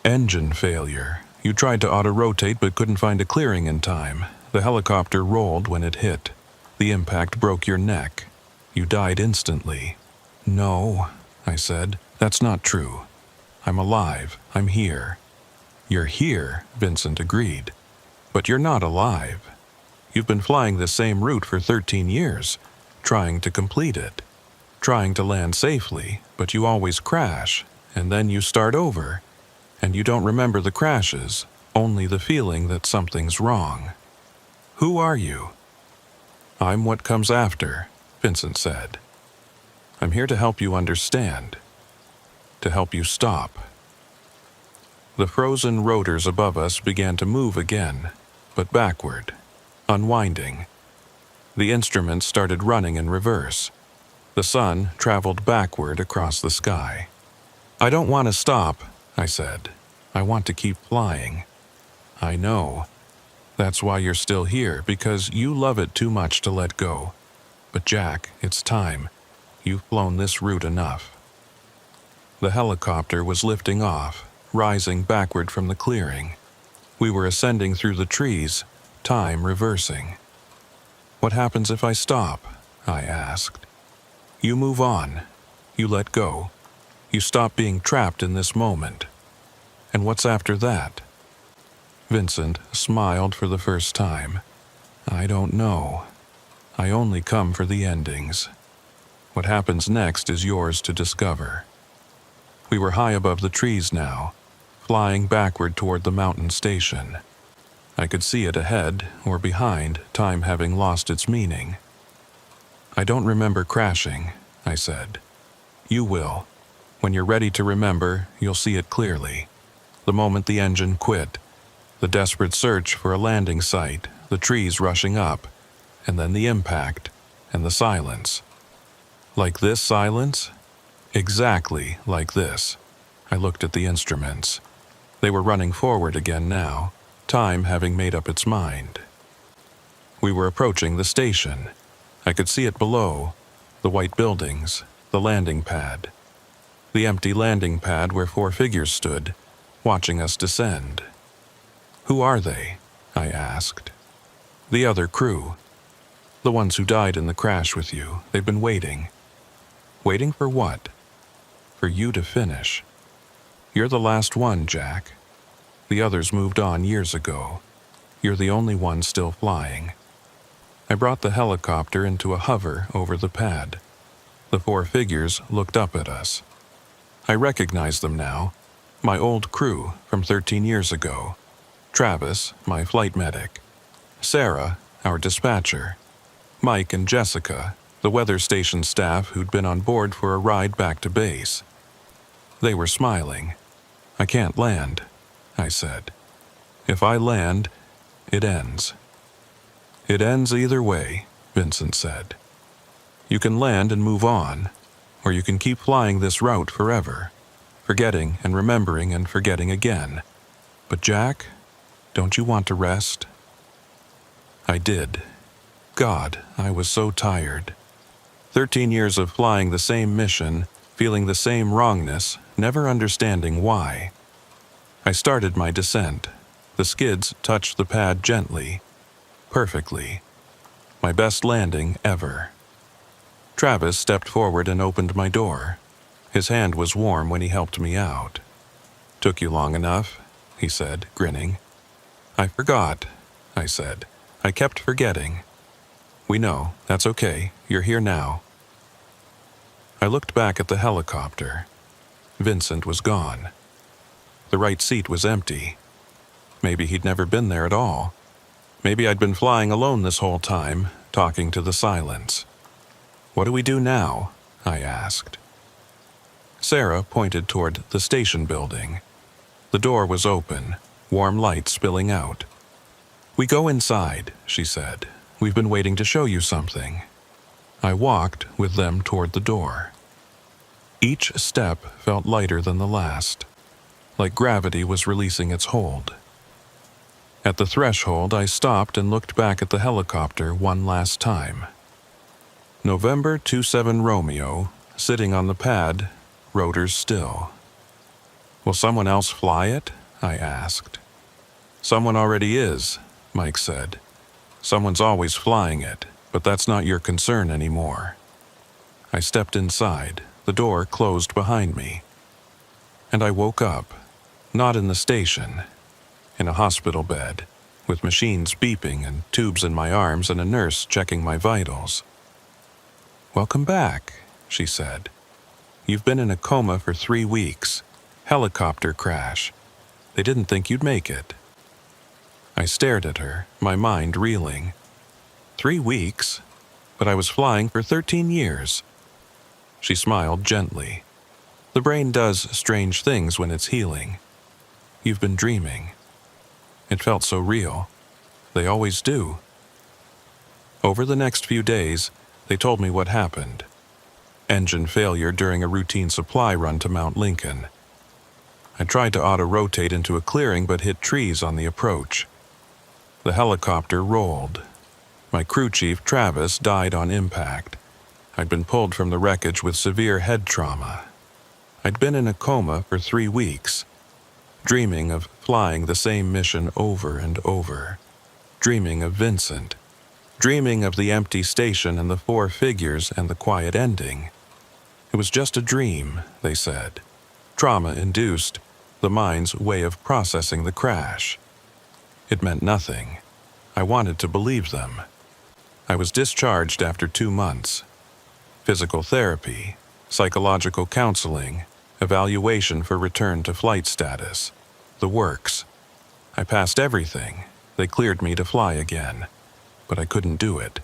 "Engine failure. You tried to auto-rotate but couldn't find a clearing in time. The helicopter rolled when it hit. The impact broke your neck. You died instantly." "No," I said, "that's not true. I'm alive. I'm here." "You're here," Vincent agreed. "But you're not alive. You've been flying the same route for 13 years, trying to complete it, trying to land safely, but you always crash, and then you start over, and you don't remember the crashes, only the feeling that something's wrong. Who are you?" "I'm what comes after," Vincent said. "I'm here to help you understand, to help you stop." The frozen rotors above us began to move again, but backward, unwinding. The instruments started running in reverse. The sun traveled backward across the sky. "I don't want to stop," I said. "I want to keep flying." "I know. That's why you're still here, because you love it too much to let go. But Jack, it's time. You've flown this route enough." The helicopter was lifting off, rising backward from the clearing. We were ascending through the trees, time reversing. "What happens if I stop?" I asked. "You move on. You let go. You stop being trapped in this moment. And what's after that?" Vincent smiled for the first time. "I don't know. I only come for the endings. What happens next is yours to discover." We were high above the trees now, flying backward toward the mountain station. I could see it ahead or behind, time having lost its meaning. "I don't remember crashing," I said. "You will. When you're ready to remember, you'll see it clearly. The moment the engine quit, the desperate search for a landing site, the trees rushing up, and then the impact, and the silence. Like this silence? Exactly like this. I looked at the instruments. They were running forward again now, time having made up its mind. We were approaching the station. I could see it below, the white buildings, the landing pad. The empty landing pad where 4 figures stood, watching us descend. "Who are they?" I asked. "The other crew. The ones who died in the crash with you. They've been waiting." "Waiting for what?" "For you to finish. You're the last one, Jack. The others moved on years ago. You're the only one still flying." I brought the helicopter into a hover over the pad. The 4 figures looked up at us. I recognized them now. My old crew from 13 years ago. Travis, my flight medic. Sarah, our dispatcher. Mike and Jessica, the weather station staff who'd been on board for a ride back to base. They were smiling. "I can't land," I said. "If I land, it ends." "It ends either way," Vincent said. "You can land and move on, or you can keep flying this route forever, forgetting and remembering and forgetting again. But Jack, don't you want to rest?" I did. God, I was so tired. 13 years of flying the same mission, feeling the same wrongness, never understanding why. I started my descent. The skids touched the pad gently, perfectly. My best landing ever. Travis stepped forward and opened my door. His hand was warm when he helped me out. "Took you long enough," he said, grinning. "I forgot," I said. "I kept forgetting." "We know. That's okay. You're here now." I looked back at the helicopter. Vincent was gone. The right seat was empty. Maybe he'd never been there at all. Maybe I'd been flying alone this whole time, talking to the silence. "What do we do now?" I asked. Sarah pointed toward the station building. The door was open, warm light spilling out. "We go inside," she said. "We've been waiting to show you something." I walked with them toward the door. Each step felt lighter than the last, like gravity was releasing its hold. At the threshold, I stopped and looked back at the helicopter one last time. November 27 Romeo, sitting on the pad, rotors still. "Will someone else fly it?" I asked. "Someone already is," Mike said. "Someone's always flying it, but that's not your concern anymore." I stepped inside. The door closed behind me. And I woke up, not in the station, in a hospital bed, with machines beeping and tubes in my arms and a nurse checking my vitals. "Welcome back," she said. "You've been in a coma for 3 weeks. Helicopter crash. They didn't think you'd make it." I stared at her, my mind reeling. 3 weeks? But I was flying for 13 years. She smiled gently. "The brain does strange things when it's healing. You've been dreaming." It felt so real. They always do. Over the next few days, they told me what happened. Engine failure during a routine supply run to Mount Lincoln. I tried to auto-rotate into a clearing but hit trees on the approach. The helicopter rolled. My crew chief, Travis, died on impact. I'd been pulled from the wreckage with severe head trauma. I'd been in a coma for 3 weeks, dreaming of flying the same mission over and over, dreaming of Vincent, dreaming of the empty station and the 4 figures and the quiet ending. It was just a dream, they said. Trauma-induced, the mind's way of processing the crash. It meant nothing. I wanted to believe them. I was discharged after 2 months. Physical therapy, psychological counseling, evaluation for return to flight status, the works. I passed everything. They cleared me to fly again, but I couldn't do it.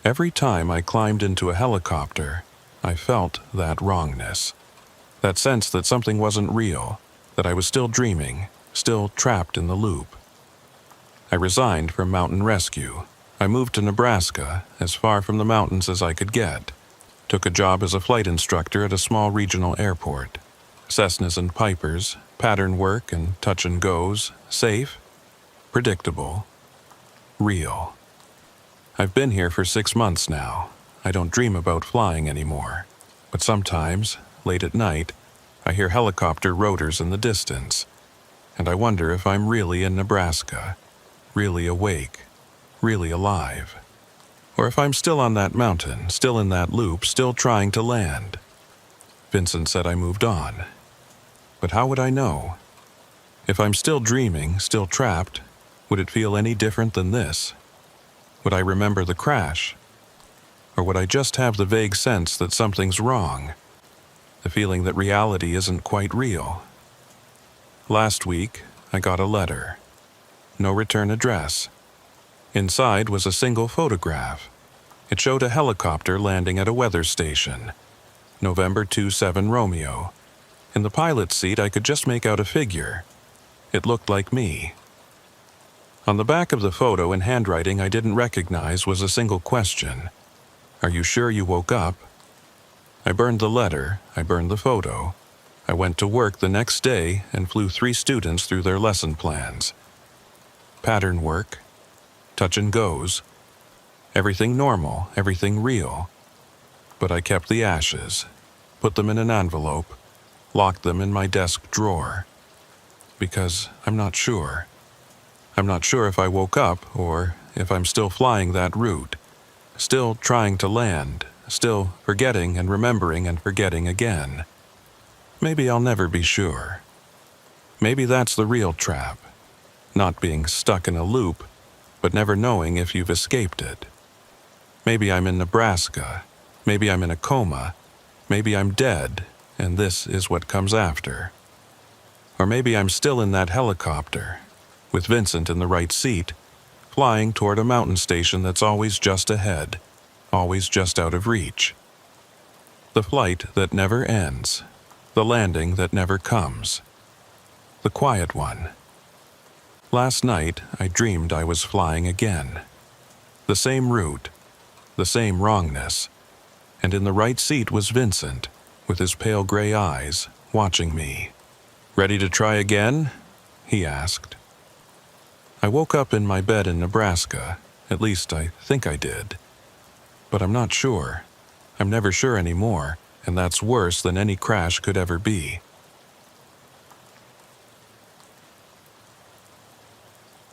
Every time I climbed into a helicopter, I felt that wrongness, that sense that something wasn't real, that I was still dreaming, still trapped in the loop. I resigned from mountain rescue. I moved to Nebraska, as far from the mountains as I could get. Took a job as a flight instructor at a small regional airport. Cessnas and Pipers, pattern work and touch and goes, safe, predictable, real. I've been here for 6 months now. I don't dream about flying anymore. But sometimes, late at night, I hear helicopter rotors in the distance, and I wonder if I'm really in Nebraska, really awake, really alive. Or if I'm still on that mountain, still in that loop, still trying to land. Vincent said I moved on. But how would I know? If I'm still dreaming, still trapped, would it feel any different than this? Would I remember the crash? Or would I just have the vague sense that something's wrong? The feeling that reality isn't quite real? Last week, I got a letter. No return address. Inside was a single photograph. It showed a helicopter landing at a weather station. November 27 Romeo. In the pilot's seat, I could just make out a figure. It looked like me. On the back of the photo, in handwriting I didn't recognize, was a single question. Are you sure you woke up? I burned the letter, I burned the photo. I went to work the next day and flew 3 students through their lesson plans. Pattern work, touch and goes, everything normal, everything real. But I kept the ashes, put them in an envelope, locked them in my desk drawer. Because I'm not sure. I'm not sure if I woke up or if I'm still flying that route, still trying to land, still forgetting and remembering and forgetting again. Maybe I'll never be sure. Maybe that's the real trap, not being stuck in a loop, but never knowing if you've escaped it. Maybe I'm in Nebraska, maybe I'm in a coma, maybe I'm dead, and this is what comes after. Or maybe I'm still in that helicopter, with Vincent in the right seat, flying toward a mountain station that's always just ahead, always just out of reach. The flight that never ends, the landing that never comes, the quiet one. Last night, I dreamed I was flying again. The same route, the same wrongness, and in the right seat was Vincent, with his pale gray eyes, watching me. "Ready to try again?" he asked. I woke up in my bed in Nebraska, at least I think I did. But I'm not sure. I'm never sure anymore, and that's worse than any crash could ever be.